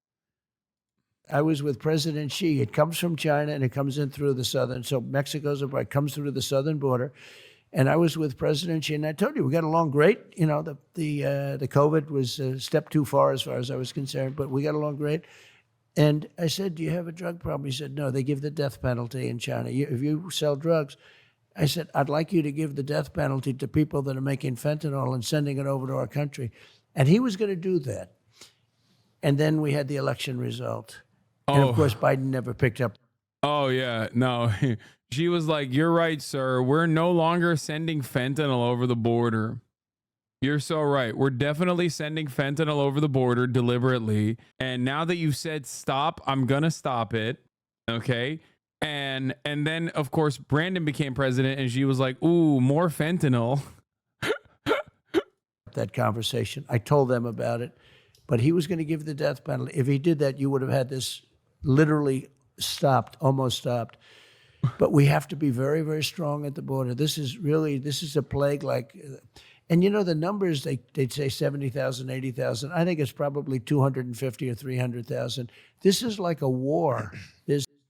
[SPEAKER 2] I was with President Xi. It comes from China and it comes in through the southern. So Mexico's it comes through the southern border. And I was with President Xi, and I told you we got along great. You know, the COVID was a step too far as I was concerned, but we got along great. And I said, "Do you have a drug problem?" He said, "No, they give the death penalty in China. If you sell drugs," I said, "I'd like you to give the death penalty to people that are making fentanyl and sending it over to our country." And he was going to do that. And then we had the election result. And of course, Biden never picked up.
[SPEAKER 1] Oh, yeah. No, she was like, "You're right, sir. We're no longer sending fentanyl over the border." You're so right. We're definitely sending fentanyl over the border deliberately. And now that you said stop, I'm going to stop it. Okay. And then, of course, Brandon became president and she was like, "Ooh, more fentanyl."
[SPEAKER 2] That conversation. I told them about it, but he was going to give the death penalty. If he did that, you would have had this literally stopped, almost stopped. But we have to be very, very strong at the border. This is a plague like, and you know, the numbers, they'd say 70,000, 80,000. I think it's probably 250 or 300,000. This is like a war.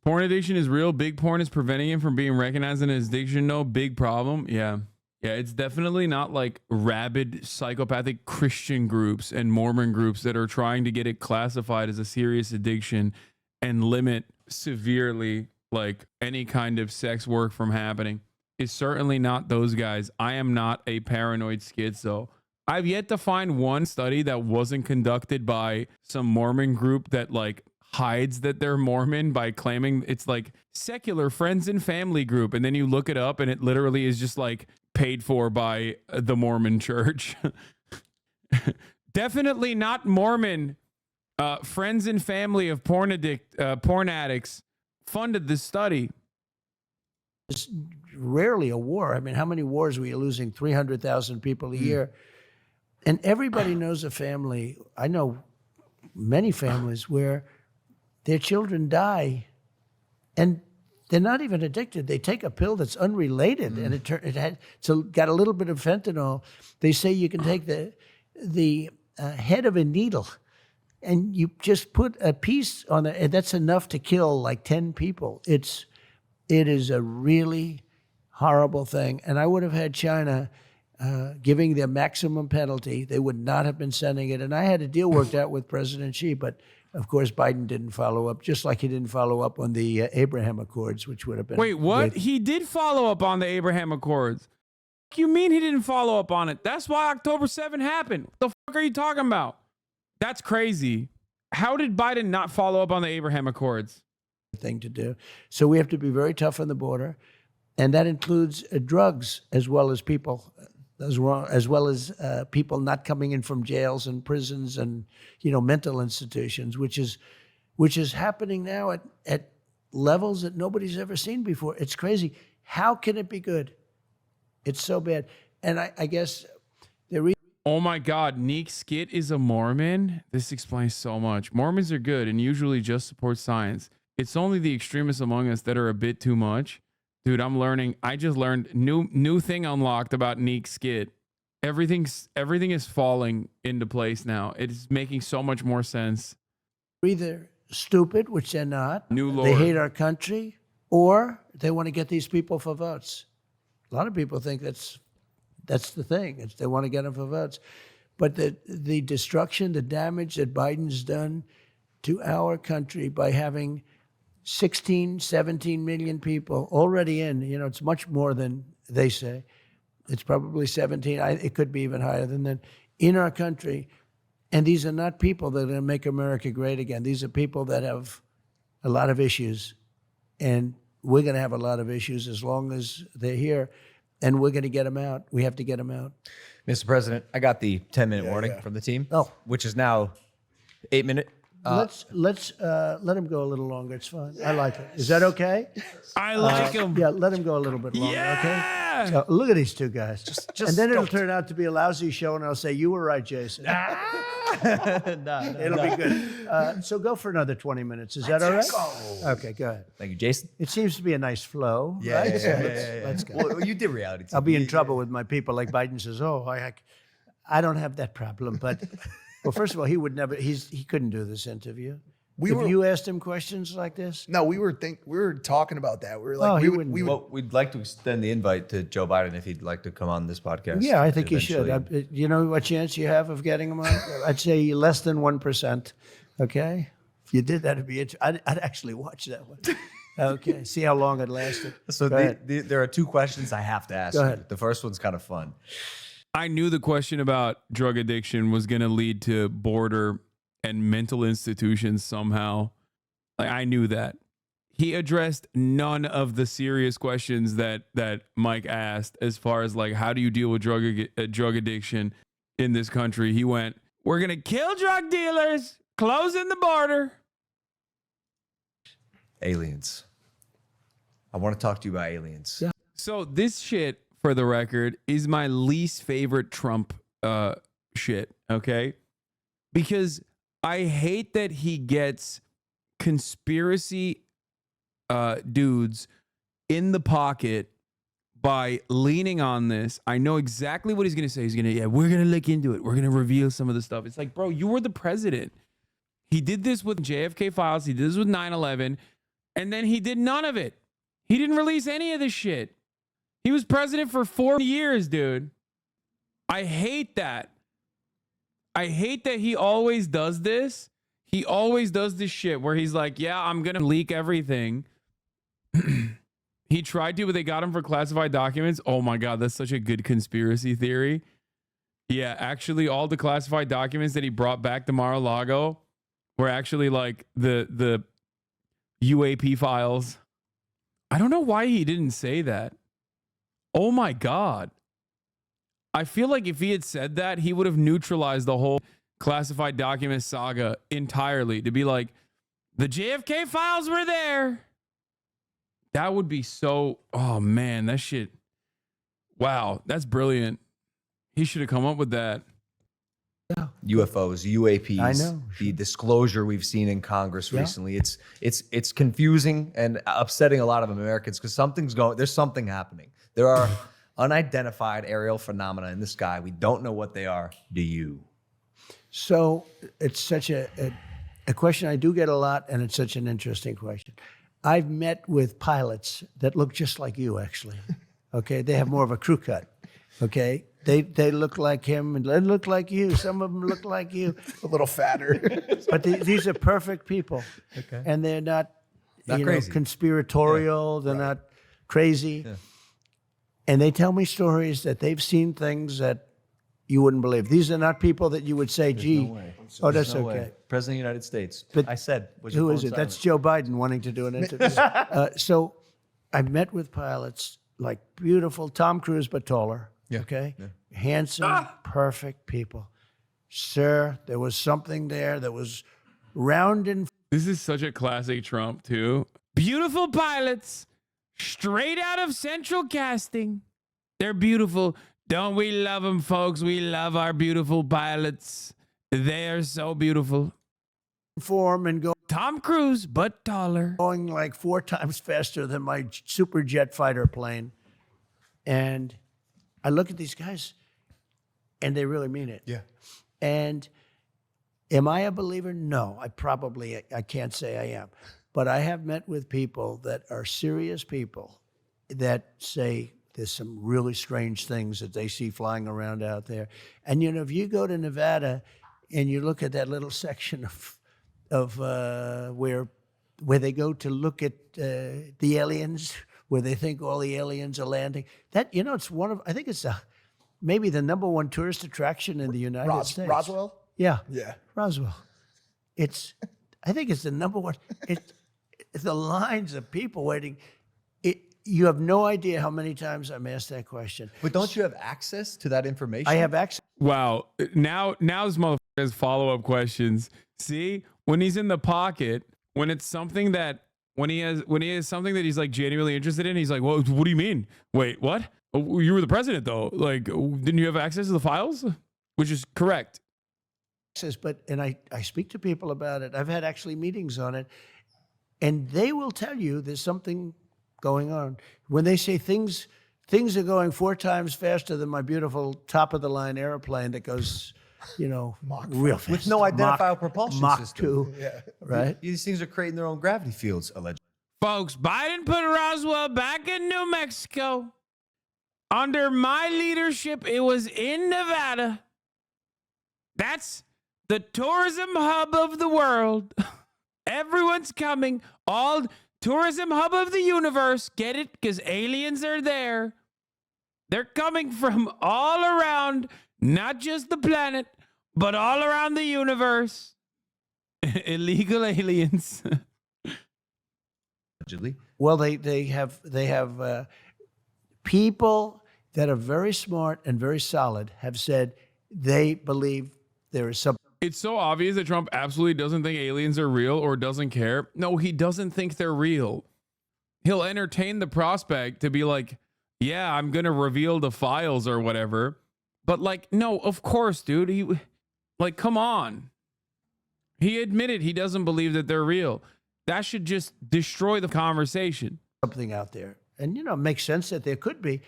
[SPEAKER 1] Porn addiction is real. Big porn is preventing him from being recognized in his addiction. No big problem. Yeah. Yeah, it's definitely not like rabid psychopathic Christian groups and Mormon groups that are trying to get it classified as a serious addiction and limit severely like any kind of sex work from happening. It's certainly not those guys. I am not a paranoid schizo. I've yet to find one study that wasn't conducted by some Mormon group that like hides that they're Mormon by claiming it's like secular friends and family group. And then you look it up and it literally is just like paid for by the Mormon church. Definitely not Mormon. Friends and family of porn addicts funded this study.
[SPEAKER 2] It's rarely a war. I mean, how many wars were you losing? 300,000 people a year. And everybody knows a family. I know many families where their children die and they're not even addicted. They take a pill that's unrelated and it's got a little bit of fentanyl. They say you can take the head of a needle and you just put a piece on it, and that's enough to kill like 10 people. It is a really horrible thing. And I would have had China giving their maximum penalty. They would not have been sending it. And I had a deal worked out with President Xi, but of course, Biden didn't follow up, just like he didn't follow up on the Abraham Accords, which would have been...
[SPEAKER 1] Wait, what? He did follow up on the Abraham Accords. What do you mean he didn't follow up on it? That's why October 7 happened. What the fuck are you talking about? That's crazy. How did Biden not follow up on the Abraham Accords?
[SPEAKER 2] Thing to do. So we have to be very tough on the border, and that includes drugs as well as people, as well as people not coming in from jails and prisons and mental institutions, which is happening now at levels that nobody's ever seen before. It's crazy. How can it be good? It's so bad. And I guess the
[SPEAKER 1] Oh my God, Neek Skit is a Mormon? This explains so much. Mormons are good and usually just support science. It's only the extremists among us that are a bit too much. Dude, I'm learning. I just learned new thing unlocked about Neek Skit. Everything is falling into place now. It's making so much more sense.
[SPEAKER 2] Either stupid, which they're not.
[SPEAKER 1] New Lord.
[SPEAKER 2] They hate our country, or they want to get these people for votes. A lot of people think that's the thing. They want to get them for votes. But the destruction, the damage that Biden's done to our country by having 16, 17 million people already in, it's much more than they say. It's probably 17. It could be even higher than that in our country. And these are not people that are going to make America great again. These are people that have a lot of issues. And we're going to have a lot of issues as long as they're here. And we're going to get them out. We have to get them out.
[SPEAKER 3] Mr. President, I got the 10-minute warning from the team, which is now 8-minute
[SPEAKER 2] Let's let him go a little longer. It's fine. I like it. Is that okay?
[SPEAKER 1] I like him.
[SPEAKER 2] Yeah, let him go a little bit longer.
[SPEAKER 1] Yeah.
[SPEAKER 2] Okay. So look at these two guys.
[SPEAKER 3] Just
[SPEAKER 2] and then it'll
[SPEAKER 3] don't.
[SPEAKER 2] turn out to be a lousy show, and I'll say you were right, Jason. It'll be good. So go for another 20 minutes. Is that all right? Okay, go ahead.
[SPEAKER 3] Thank you, Jason.
[SPEAKER 2] It seems to be a nice flow,
[SPEAKER 3] Yeah,
[SPEAKER 2] right?
[SPEAKER 3] yeah,
[SPEAKER 2] So
[SPEAKER 3] yeah,
[SPEAKER 2] let's go.
[SPEAKER 3] Well, you did reality TV.
[SPEAKER 2] I'll be in trouble with my people. Like Biden says, "Oh, I don't have that problem." But well, first of all, he would never. He couldn't do this interview. If you asked him questions like this,
[SPEAKER 4] No, we were talking about that. We were like,
[SPEAKER 2] he
[SPEAKER 4] we
[SPEAKER 2] wouldn't.
[SPEAKER 4] would
[SPEAKER 3] Well, we'd like to extend the invite to Joe Biden if he'd like to come on this podcast.
[SPEAKER 2] yeah, I think you should.
[SPEAKER 3] eventually.
[SPEAKER 2] You know what chance you have of getting him on? I'd say less than 1%. Okay, if you did that, it'd be interesting. I'd actually watch that one. Okay, see how long it lasted.
[SPEAKER 3] So
[SPEAKER 2] Go ahead.
[SPEAKER 3] there are two questions I have to ask.
[SPEAKER 2] Go
[SPEAKER 3] you.
[SPEAKER 2] ahead.
[SPEAKER 3] The first one's kind of fun.
[SPEAKER 1] I knew the question about drug addiction was going to lead to border and mental institutions somehow. Like, I knew that. He addressed none of the serious questions that Mike asked as far as like, how do you deal with drug addiction in this country? He went, we're going to kill drug dealers, closing the border.
[SPEAKER 3] Aliens. I want to talk to you about aliens.
[SPEAKER 2] Yeah.
[SPEAKER 1] So this shit, for the record, is my least favorite Trump shit, okay? Because I hate that he gets conspiracy dudes in the pocket by leaning on this. I know exactly what he's going to say. He's going to, we're going to look into it. We're going to reveal some of the stuff. It's like, bro, you were the president. He did this with JFK files. He did this with 9/11. And then he did none of it. He didn't release any of this shit. He was president for 4 years, dude. I hate that. I hate that he always does this. He always does this shit where he's like, yeah, I'm going to leak everything. He tried to, but they got him for classified documents. Oh my God, that's such a good conspiracy theory. Yeah, actually, all the classified documents that he brought back to Mar-a-Lago were actually like the UAP files. I don't know why he didn't say that. Oh my God. I feel like if he had said that, he would have neutralized the whole classified document saga entirely. To be like, the JFK files were there. That would be so, oh man, that shit. Wow, that's brilliant. He should have come up with that.
[SPEAKER 3] UFOs, UAPs.
[SPEAKER 2] I know.
[SPEAKER 3] The disclosure we've seen in Congress recently. It's confusing and upsetting a lot of Americans because there's something happening. There are unidentified aerial phenomena in the sky. We don't know what they are. Do you?
[SPEAKER 2] So it's such a question I do get a lot, and it's such an interesting question. I've met with pilots that look just like you, actually. Okay, they have more of a crew cut. Okay, they look like him and they look like you. Some of them look like you,
[SPEAKER 4] a little fatter.
[SPEAKER 2] but these are perfect people. Okay, and they're not
[SPEAKER 3] crazy.
[SPEAKER 2] Conspiratorial. They're not crazy. Yeah. And they tell me stories that they've seen things that you wouldn't believe. These are not people that you would say, "Gee,
[SPEAKER 3] no way.
[SPEAKER 2] oh, that's
[SPEAKER 3] No
[SPEAKER 2] okay."
[SPEAKER 3] way. President of the United States.
[SPEAKER 2] But
[SPEAKER 3] I said,
[SPEAKER 2] who is it? That's Joe Biden wanting to do an interview. So I've met with pilots like beautiful Tom Cruise, but taller.
[SPEAKER 3] Yeah.
[SPEAKER 2] Okay. Yeah. Handsome, perfect people. Sir, there was something there that was round and.
[SPEAKER 1] This is such a classic Trump, too. Beautiful pilots, straight out of Central Casting. They're beautiful. Don't we love them, folks? We love our beautiful pilots. They are so beautiful.
[SPEAKER 2] Form and go.
[SPEAKER 1] Tom Cruise, but taller.
[SPEAKER 2] Going like 4 times faster than my super jet fighter plane. And I look at these guys and they really mean it.
[SPEAKER 4] Yeah.
[SPEAKER 2] And am I a believer? No, I can't say I am. But I have met with people that are serious people that say there's some really strange things that they see flying around out there. And, if you go to Nevada and you look at that little section of where they go to look at the aliens, where they think all the aliens are landing, that, it's I think it's maybe the #1 tourist attraction in the United States.
[SPEAKER 4] Roswell?
[SPEAKER 2] Yeah.
[SPEAKER 4] Yeah.
[SPEAKER 2] Roswell. I think it's the #1. It's the lines of people waiting. You have no idea how many times I'm asked that question.
[SPEAKER 3] But don't you have access to that information?
[SPEAKER 2] I have access.
[SPEAKER 1] Wow. Now this motherfucker His follow-up questions. See, when he's in the pocket, when it's something that when he has something that he's like genuinely interested in, he's like, well, what do you mean? Wait, what? Oh, you were the president though. Like, didn't you have access to the files? Which is correct.
[SPEAKER 2] But I speak to people about it. I've had actually meetings on it, and they will tell you there's something going on. When they say things are going 4 times faster than my beautiful top of the line airplane that goes, real fast.
[SPEAKER 3] With no identifiable propulsion
[SPEAKER 2] Mach
[SPEAKER 3] system.
[SPEAKER 2] 2, right?
[SPEAKER 3] These things are creating their own gravity fields, allegedly.
[SPEAKER 1] Folks, Biden put Roswell back in New Mexico. Under my leadership, it was in Nevada. That's the tourism hub of the world. Everyone's coming. All tourism hub of the universe. Get it? Because aliens are there. They're coming from all around, not just the planet, but all around the universe. Illegal aliens.
[SPEAKER 3] Allegedly.
[SPEAKER 2] Well, they have people that are very smart and very solid have said they believe there is something.
[SPEAKER 1] It's so obvious that Trump absolutely doesn't think aliens are real or doesn't care. No, he doesn't think they're real. He'll entertain the prospect to be like, yeah, I'm going to reveal the files or whatever. But like, no, of course, dude. Come on. He admitted he doesn't believe that they're real. That should just destroy the conversation.
[SPEAKER 2] Something out there. And, it makes sense that there could be.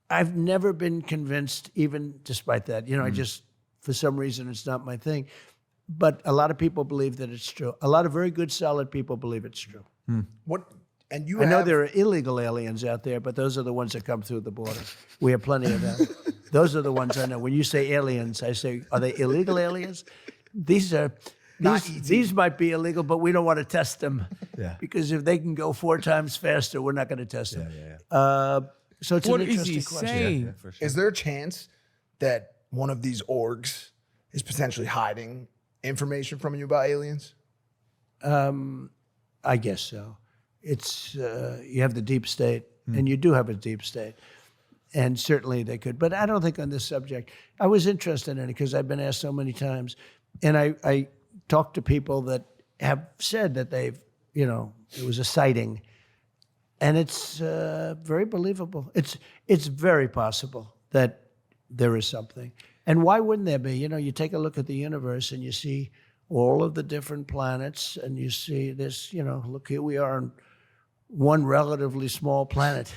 [SPEAKER 2] I've never been convinced, even despite that. I just, for some reason, it's not my thing. But a lot of people believe that it's true. A lot of very good, solid people believe it's true.
[SPEAKER 4] What? And
[SPEAKER 2] I know there are illegal aliens out there, but those are the ones that come through the border. We have plenty of them. Those are the ones I know. When you say aliens, I say, are they illegal aliens? These might be illegal, but we don't want to test them.
[SPEAKER 3] Yeah.
[SPEAKER 2] Because if they can go 4 times faster, we're not going to test them. So it's
[SPEAKER 1] What
[SPEAKER 2] an
[SPEAKER 1] is
[SPEAKER 2] interesting
[SPEAKER 1] he
[SPEAKER 2] question.
[SPEAKER 1] saying?
[SPEAKER 3] For sure.
[SPEAKER 4] Is there a chance that one of these orgs is potentially hiding information from you about aliens?
[SPEAKER 2] I guess so. It's you have the deep state, and you do have a deep state, and certainly they could. But I don't think on this subject. I was interested in it because I've been asked so many times, and I talked to people that have said that they've, it was a sighting, and it's very believable. It's very possible that there is something, and why wouldn't there be? You take a look at the universe and you see all of the different planets, and you see this. Look, here we are on one relatively small planet.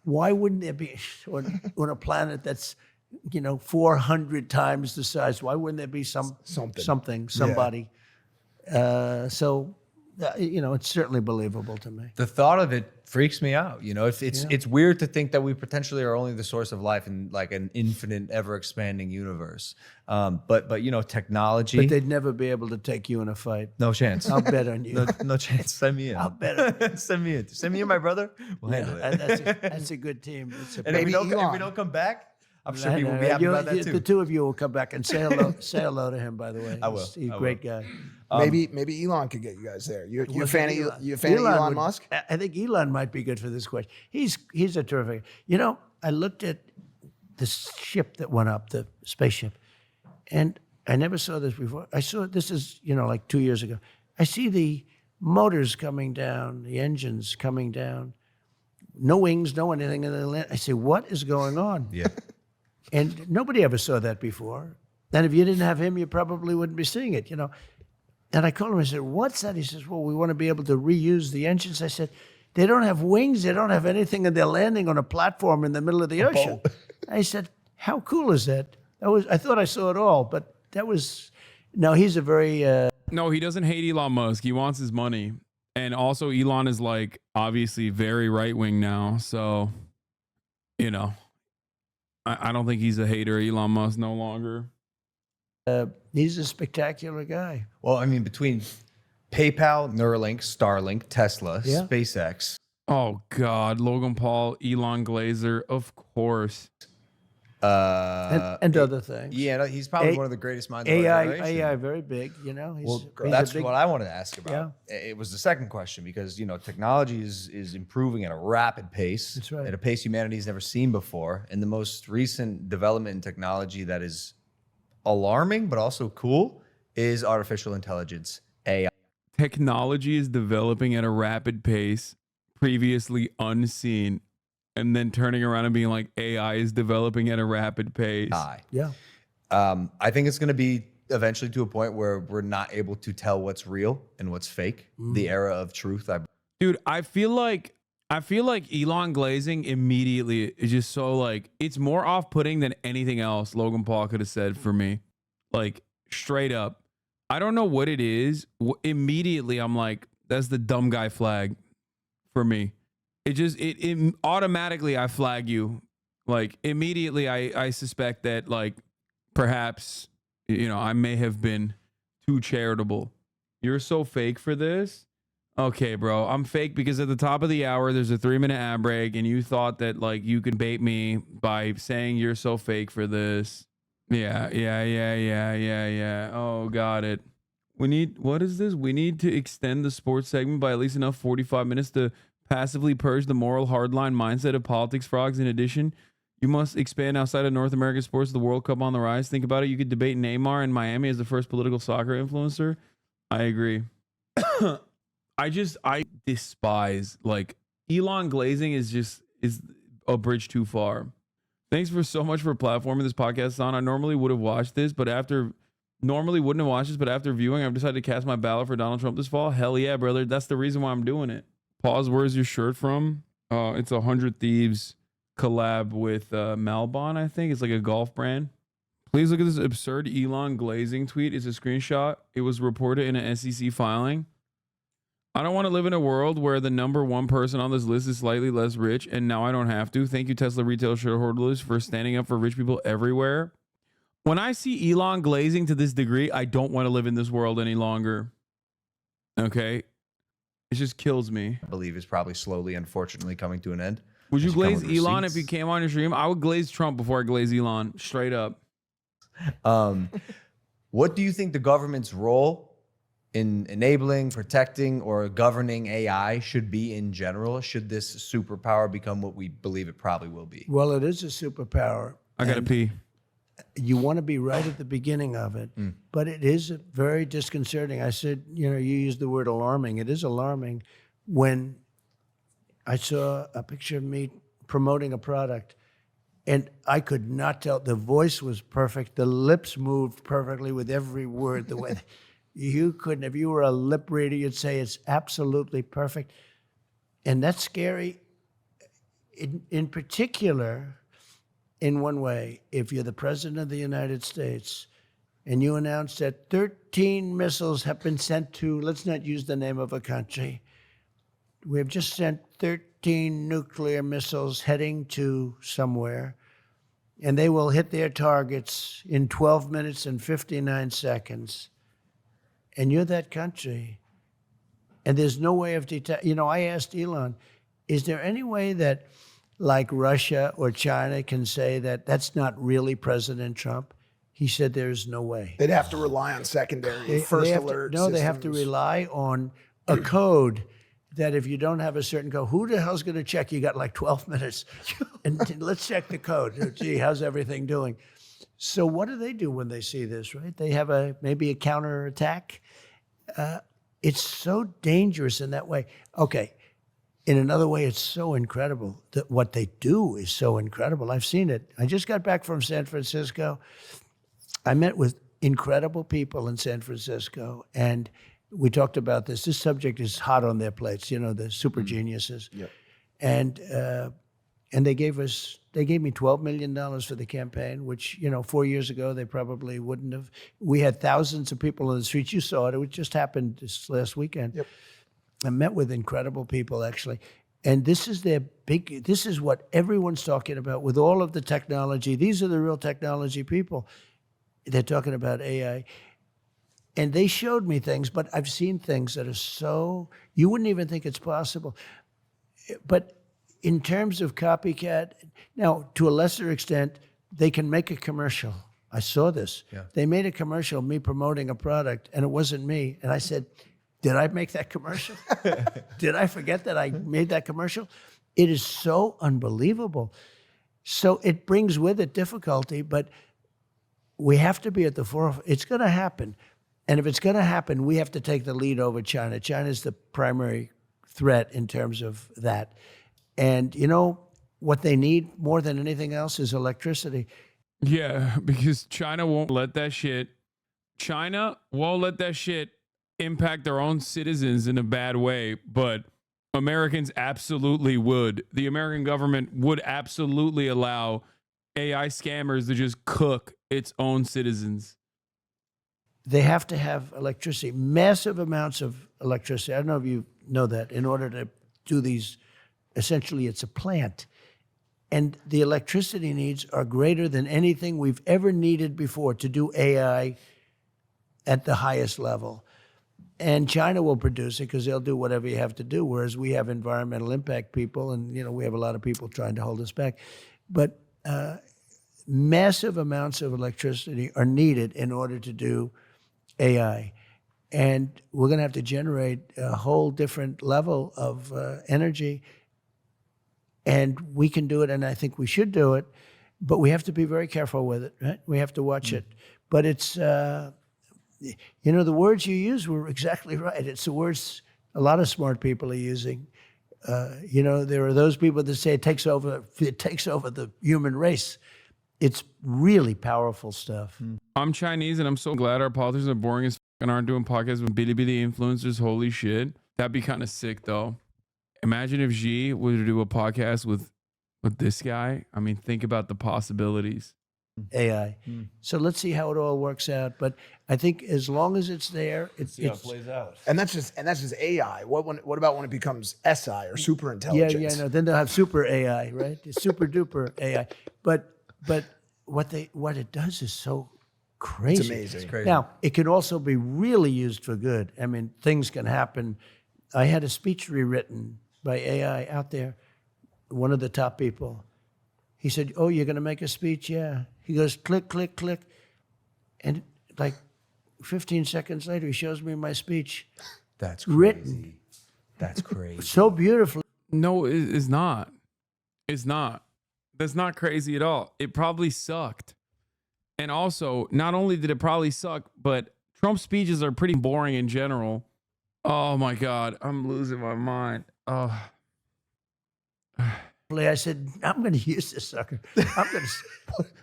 [SPEAKER 2] Why wouldn't there be on a planet that's 400 times the size? Why wouldn't there be somebody? It's certainly believable to me.
[SPEAKER 3] The thought of it freaks me out. It's weird to think that we potentially are only the source of life in like an infinite, ever expanding universe. But technology.
[SPEAKER 2] But they'd never be able to take you in a fight.
[SPEAKER 3] No chance.
[SPEAKER 2] I'll bet on you.
[SPEAKER 3] No chance. Send me in.
[SPEAKER 2] I'll bet on you.
[SPEAKER 3] Send me in. Send me in, my brother. We'll handle it.
[SPEAKER 2] That's a good team.
[SPEAKER 3] And if we don't come back, I'm sure people will be happy about that too.
[SPEAKER 2] The two of you will come back and say hello. Say hello to him, by the way.
[SPEAKER 3] I will.
[SPEAKER 2] He's a great guy.
[SPEAKER 4] Maybe Elon could get you guys there. You a fan of Elon Musk?
[SPEAKER 2] I think Elon might be good for this question. He's a terrific. I looked at the ship that went up, the spaceship, and I never saw this before. I saw this is like 2 years ago. I see the motors coming down, the engines coming down, no wings, no anything, and then I say, what is going on?
[SPEAKER 3] Yeah.
[SPEAKER 2] And nobody ever saw that before. And if you didn't have him, you probably wouldn't be seeing it, And I called him and said, what's that? He says, well, we want to be able to reuse the engines. I said, they don't have wings, they don't have anything, and they're landing on a platform in the middle of the ocean. I said, how cool is that? I thought I saw it all, but that was, no, he's a very...
[SPEAKER 1] No, he doesn't hate Elon Musk. He wants his money. And also Elon is like obviously very right-wing now. So, I don't think he's a hater of Elon Musk no longer.
[SPEAKER 2] He's a spectacular guy.
[SPEAKER 3] Well, I mean, between PayPal, Neuralink, Starlink, Tesla,
[SPEAKER 2] Yeah.
[SPEAKER 3] SpaceX.
[SPEAKER 1] Oh God, Logan Paul, Elon Glazer, of course.
[SPEAKER 2] And other things.
[SPEAKER 3] Yeah, no, he's probably one of the greatest minds of our generation.
[SPEAKER 2] AI, very big, He's
[SPEAKER 3] That's
[SPEAKER 2] a big,
[SPEAKER 3] what I wanted to ask about. It was the second question because technology is improving at a rapid pace.
[SPEAKER 2] That's right.
[SPEAKER 3] At a pace humanity's never seen before. And the most recent development in technology that is alarming, but also cool, is artificial intelligence, AI.
[SPEAKER 1] Technology is developing at a rapid pace, previously unseen, and then turning around and being like, AI is developing at a rapid pace.
[SPEAKER 2] Yeah.
[SPEAKER 3] I think it's going to be eventually to a point where we're not able to tell what's real and what's fake. The era of truth.
[SPEAKER 1] Dude, I feel like Elon glazing immediately is just so like, it's more off-putting than anything else Logan Paul could have said for me. Like, straight up. I don't know what it is. Immediately, I'm like, that's the dumb guy flag for me. It automatically, I flag you. Like, immediately, I suspect that, like, perhaps, you know, I may have been too charitable. You're so fake for this? Okay, bro, I'm fake because at the top of the hour, there's a 3-minute ad break, and you thought that, like, you could bait me by saying you're so fake for this. Yeah. Oh, got it. What is this? We need to extend the sports segment by at least enough 45 minutes to passively purge the moral hardline mindset of politics frogs. In addition, you must expand outside of North American sports, the World Cup on the rise. Think about it. You could debate Neymar in Miami as the first political soccer influencer. I agree. I despise, like, Elon glazing is a bridge too far. Thanks for so much for platforming this podcast on. I normally would have watched this, but after viewing, I've decided to cast my ballot for Donald Trump this fall. Hell yeah, brother. That's the reason why I'm doing it. Pause. Where's your shirt from? It's a 100 Thieves collab with Malbon, I think. It's like a golf brand. Please look at this absurd Elon glazing tweet. It's a screenshot. It was reported in an SEC filing. I don't want to live in a world where the number one person on this list is slightly less rich, and now I don't have to. Thank you, Tesla retail shareholders, for standing up for rich people everywhere. When I see Elon glazing to this degree, I don't want to live in this world any longer. Okay? It just kills me.
[SPEAKER 3] I believe is probably slowly, unfortunately, coming to an end.
[SPEAKER 1] Would you glaze Elon if he came on your stream? I would glaze Trump before I glaze Elon, straight up.
[SPEAKER 3] What do you think the government's role in enabling, protecting, or governing AI should be in general? Should this superpower become what we believe it probably will be?
[SPEAKER 2] Well, it is a superpower.
[SPEAKER 1] I gotta pee.
[SPEAKER 2] You want to be right at the beginning of it, but it is very disconcerting. I said, you know, you used the word alarming. It is alarming when I saw a picture of me promoting a product, and I could not tell. The voice was perfect. The lips moved perfectly with every word. The way you couldn't, if you were a lip reader, you'd say it's absolutely perfect. And that's scary. In particular, in one way, if you're the president of the United States and you announce that 13 missiles have been sent to, let's not use the name of a country, we have just sent 13 nuclear missiles heading to somewhere, and they will hit their targets in 12 minutes and 59 seconds. And you're that country, and there's no way of detecting. You know, I asked Elon, is there any way that, like Russia or China, can say that that's not really President Trump? He said there's no way.
[SPEAKER 4] They'd have to rely on secondary first alert systems.
[SPEAKER 2] They have to rely on a code that if you don't have a certain code, who the hell's going to check? You got like 12 minutes. And let's check the code. Gee, how's everything doing? So what do they do when they see this, right? They have maybe a counterattack. It's so dangerous in that way. Okay. In another way, it's so incredible that what they do is so incredible. I've seen it. I just got back from San Francisco. I met with incredible people in San Francisco, and we talked about this. This subject is hot on their plates, you know, the super geniuses. Yep. And they gave me $12 million for the campaign, which, you know, 4 years ago, they probably wouldn't have. We had thousands of people in the streets. You saw it. It just happened this last weekend. Yep. I met with incredible people, actually. And this is this is what everyone's talking about with all of the technology. These are the real technology people. They're talking about AI. And they showed me things, but I've seen things that are so, you wouldn't even think it's possible. But in terms of copycat, now, to a lesser extent, they can make a commercial. I saw this. Yeah. They made a commercial, me promoting a product, and it wasn't me. And I said, did I make that commercial? Did I forget that I made that commercial? It is so unbelievable. So it brings with it difficulty, but we have to be at the forefront. It's going to happen. And if it's going to happen, we have to take the lead over China. China is the primary threat in terms of that. And you know what they need more than anything else is electricity.
[SPEAKER 1] Yeah, because China won't let that shit impact their own citizens in a bad way, but Americans absolutely would. The American government would absolutely allow AI scammers to just cook its own citizens.
[SPEAKER 2] They have to have electricity, massive amounts of electricity. I don't know if you know that, in order to do these, essentially it's a plant. And the electricity needs are greater than anything we've ever needed before to do AI at the highest level. And China will produce it because they'll do whatever you have to do, whereas we have environmental impact people, and you know we have a lot of people trying to hold us back. But massive amounts of electricity are needed in order to do AI. And we're going to have to generate a whole different level of energy. And we can do it, and I think we should do it, but we have to be very careful with it, right? We have to watch it. But it's, you know, the words you use were exactly right. It's the words a lot of smart people are using. You know, there are those people that say it takes over the human race. It's really powerful stuff.
[SPEAKER 1] I'm Chinese, and I'm so glad our politicians are boring as and aren't doing podcasts with Bilibili influencers. Holy shit. That'd be kind of sick, though. Imagine if Xi were to do a podcast with this guy. I mean, think about the possibilities.
[SPEAKER 2] AI. So let's see how it all works out. But I think as long as it's there,
[SPEAKER 3] how it plays out.
[SPEAKER 4] And that's just AI. What about when it becomes SI or super intelligence?
[SPEAKER 2] no. Then they'll have super AI, right? Super duper AI. But what it does is so crazy.
[SPEAKER 4] It's amazing.
[SPEAKER 3] It's crazy.
[SPEAKER 2] Now, it can also be really used for good. I mean, things can happen. I had a speech rewritten by AI out there, one of the top people. He said, "Oh, you're going to make a speech?" Yeah. He goes, click, click, click. And like 15 seconds later, he shows me my speech.
[SPEAKER 3] That's crazy.
[SPEAKER 2] Written.
[SPEAKER 3] That's crazy.
[SPEAKER 2] So beautiful.
[SPEAKER 1] No, it's not. It's not. That's not crazy at all. It probably sucked. And also, not only did it probably suck, but Trump's speeches are pretty boring in general. Oh my God, I'm losing my mind. Oh.
[SPEAKER 2] I said, I'm going to use this sucker.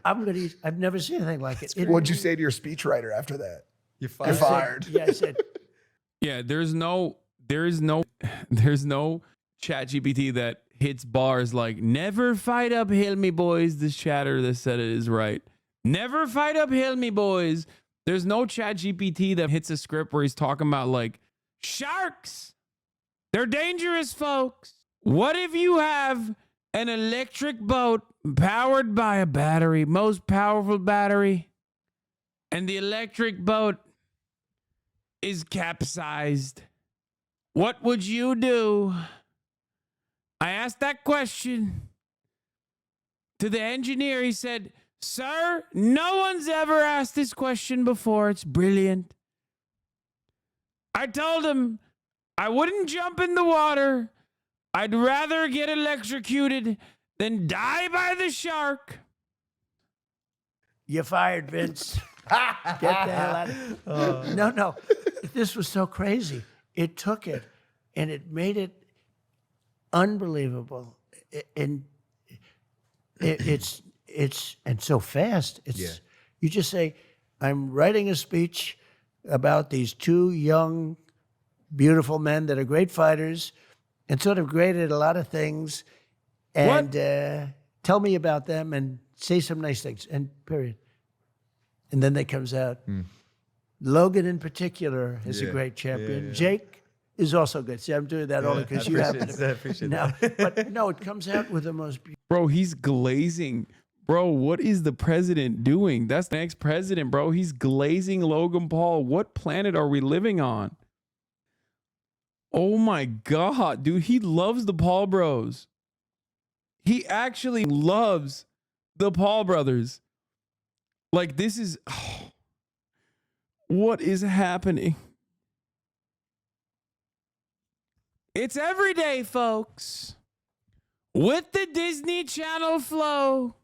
[SPEAKER 2] I'm going to use, I've never seen anything like it.
[SPEAKER 4] What'd you say to your speechwriter after that?
[SPEAKER 3] You're
[SPEAKER 4] You're fired.
[SPEAKER 2] Yeah, I said,
[SPEAKER 1] Yeah, there's no ChatGPT that hits bars like "Never fight uphill, me boys." This chatter that said it is right. Never fight uphill, me boys. There's no ChatGPT that hits a script where he's talking about like sharks. They're dangerous, folks. What if you have an electric boat powered by a battery, most powerful battery, and the electric boat is capsized? What would you do? I asked that question to the engineer. He said, "Sir, no one's ever asked this question before. It's brilliant." I told him I wouldn't jump in the water. I'd rather get electrocuted than die by the shark.
[SPEAKER 2] "You're fired, Vince. Get the hell out of here." No. This was so crazy. It took it and it made it unbelievable. And it's so fast. You just say, "I'm writing a speech about these two young, beautiful men that are great fighters and sort of great at a lot of things. And tell me about them and say some nice things," and period. And then that comes out. Logan in particular is a great champion.
[SPEAKER 3] Yeah.
[SPEAKER 2] Jake is also good. See, I'm doing that only because you happen to.
[SPEAKER 3] I appreciate
[SPEAKER 2] No,
[SPEAKER 3] that.
[SPEAKER 2] but no, it comes out with the most beautiful.
[SPEAKER 1] Bro, he's glazing. Bro, what is the president doing? That's the next president, bro. He's glazing Logan Paul. What planet are we living on? Oh my God, dude. He loves the Paul bros. He actually loves the Paul brothers. Like, this is... what is happening? It's every day, folks. With the Disney Channel flow.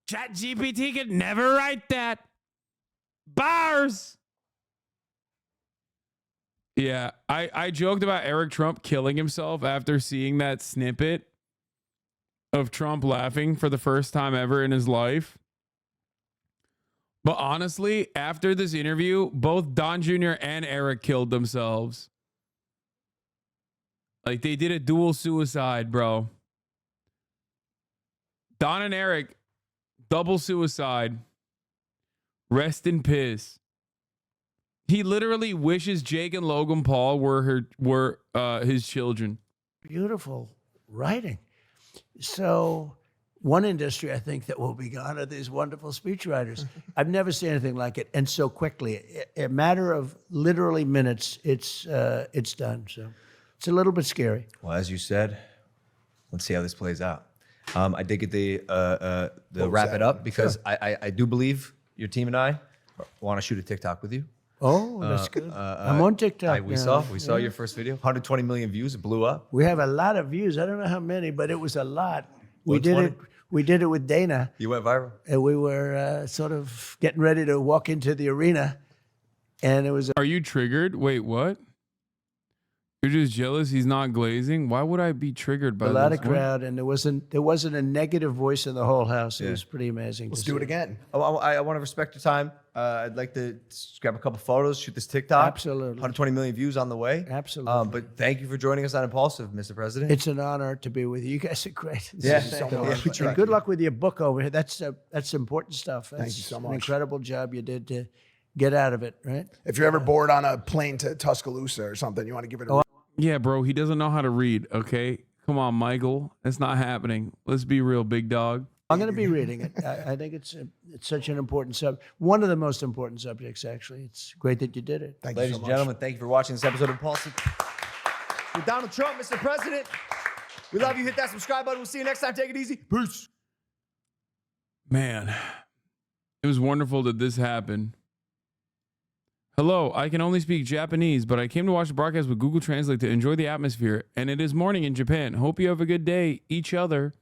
[SPEAKER 1] ChatGPT could never write that. Bars. Yeah, I joked about Eric Trump killing himself after seeing that snippet of Trump laughing for the first time ever in his life. But honestly, after this interview, both Don Jr. and Eric killed themselves. Like, they did a dual suicide, bro. Don and Eric, double suicide. Rest in piss. He literally wishes Jake and Logan Paul were his children.
[SPEAKER 2] Beautiful writing. So one industry I think that will be gone are these wonderful speechwriters. I've never seen anything like it, and so quickly. A matter of literally minutes, it's done. So it's a little bit scary.
[SPEAKER 3] Well, as you said, let's see how this plays out. I did get the wrap it up because I do believe your team and I want to shoot a TikTok with you.
[SPEAKER 2] Oh, that's good. I'm on TikTok.
[SPEAKER 3] We saw your first video, 120 million views. It blew up.
[SPEAKER 2] We have a lot of views. I don't know how many, but it was a lot. We did it. We did it with Dana.
[SPEAKER 3] You went viral.
[SPEAKER 2] And we were sort of getting ready to walk into the arena, and it was.
[SPEAKER 1] Are you triggered? Wait, what? You're just jealous he's not glazing? Why would I be triggered by
[SPEAKER 2] a lot
[SPEAKER 1] this?
[SPEAKER 2] of crowd, and there wasn't a negative voice in the whole house. It was pretty amazing.
[SPEAKER 4] Let's do it again.
[SPEAKER 3] I want to respect your time. I'd like to just grab a couple photos, shoot this TikTok.
[SPEAKER 2] Absolutely.
[SPEAKER 3] 120 million views on the way.
[SPEAKER 2] Absolutely.
[SPEAKER 3] But thank you for joining us on Impulsive, Mr. President.
[SPEAKER 2] It's an honor to be with you. You guys are great.
[SPEAKER 3] Yeah.
[SPEAKER 2] So
[SPEAKER 3] Yeah.
[SPEAKER 2] much. And good luck with your book over here. That's important stuff. That's
[SPEAKER 4] Thank you so much.
[SPEAKER 2] An incredible job you did to get out of it, right?
[SPEAKER 4] If you're ever bored on a plane to Tuscaloosa or something, you want to give it a
[SPEAKER 1] Yeah, bro, he doesn't know how to read, okay? Come on, Michael. It's not happening. Let's be real, big dog.
[SPEAKER 2] I'm going to be reading it. I think it's such an important subject. One of the most important subjects, actually. It's great that you did it.
[SPEAKER 4] Thank you
[SPEAKER 3] Ladies
[SPEAKER 4] so
[SPEAKER 3] and
[SPEAKER 4] much.
[SPEAKER 3] gentlemen, thank you for watching this episode of Impulsive. With Donald Trump, Mr. President. We love you. Hit that subscribe button. We'll see you next time. Take it easy. Peace.
[SPEAKER 1] Man, it was wonderful that this happened. Hello, I can only speak Japanese, but I came to watch the broadcast with Google Translate to enjoy the atmosphere, and it is morning in Japan. Hope you have a good day. Each other.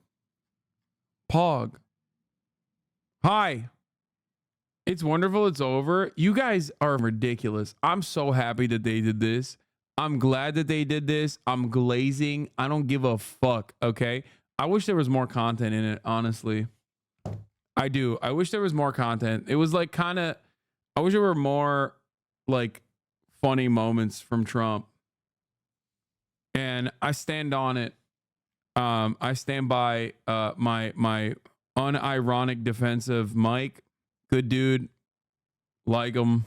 [SPEAKER 1] Pog. Hi. It's wonderful it's over. You guys are ridiculous. I'm so happy that they did this. I'm glad that they did this. I'm glazing. I don't give a fuck, okay? I wish there was more content in it, honestly. I do. I wish there was more content. It was like kind of, I wish there were more like funny moments from Trump. And I stand on it. I stand by my unironic defense of Mike. Good dude. Like him.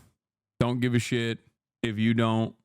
[SPEAKER 1] Don't give a shit if you don't.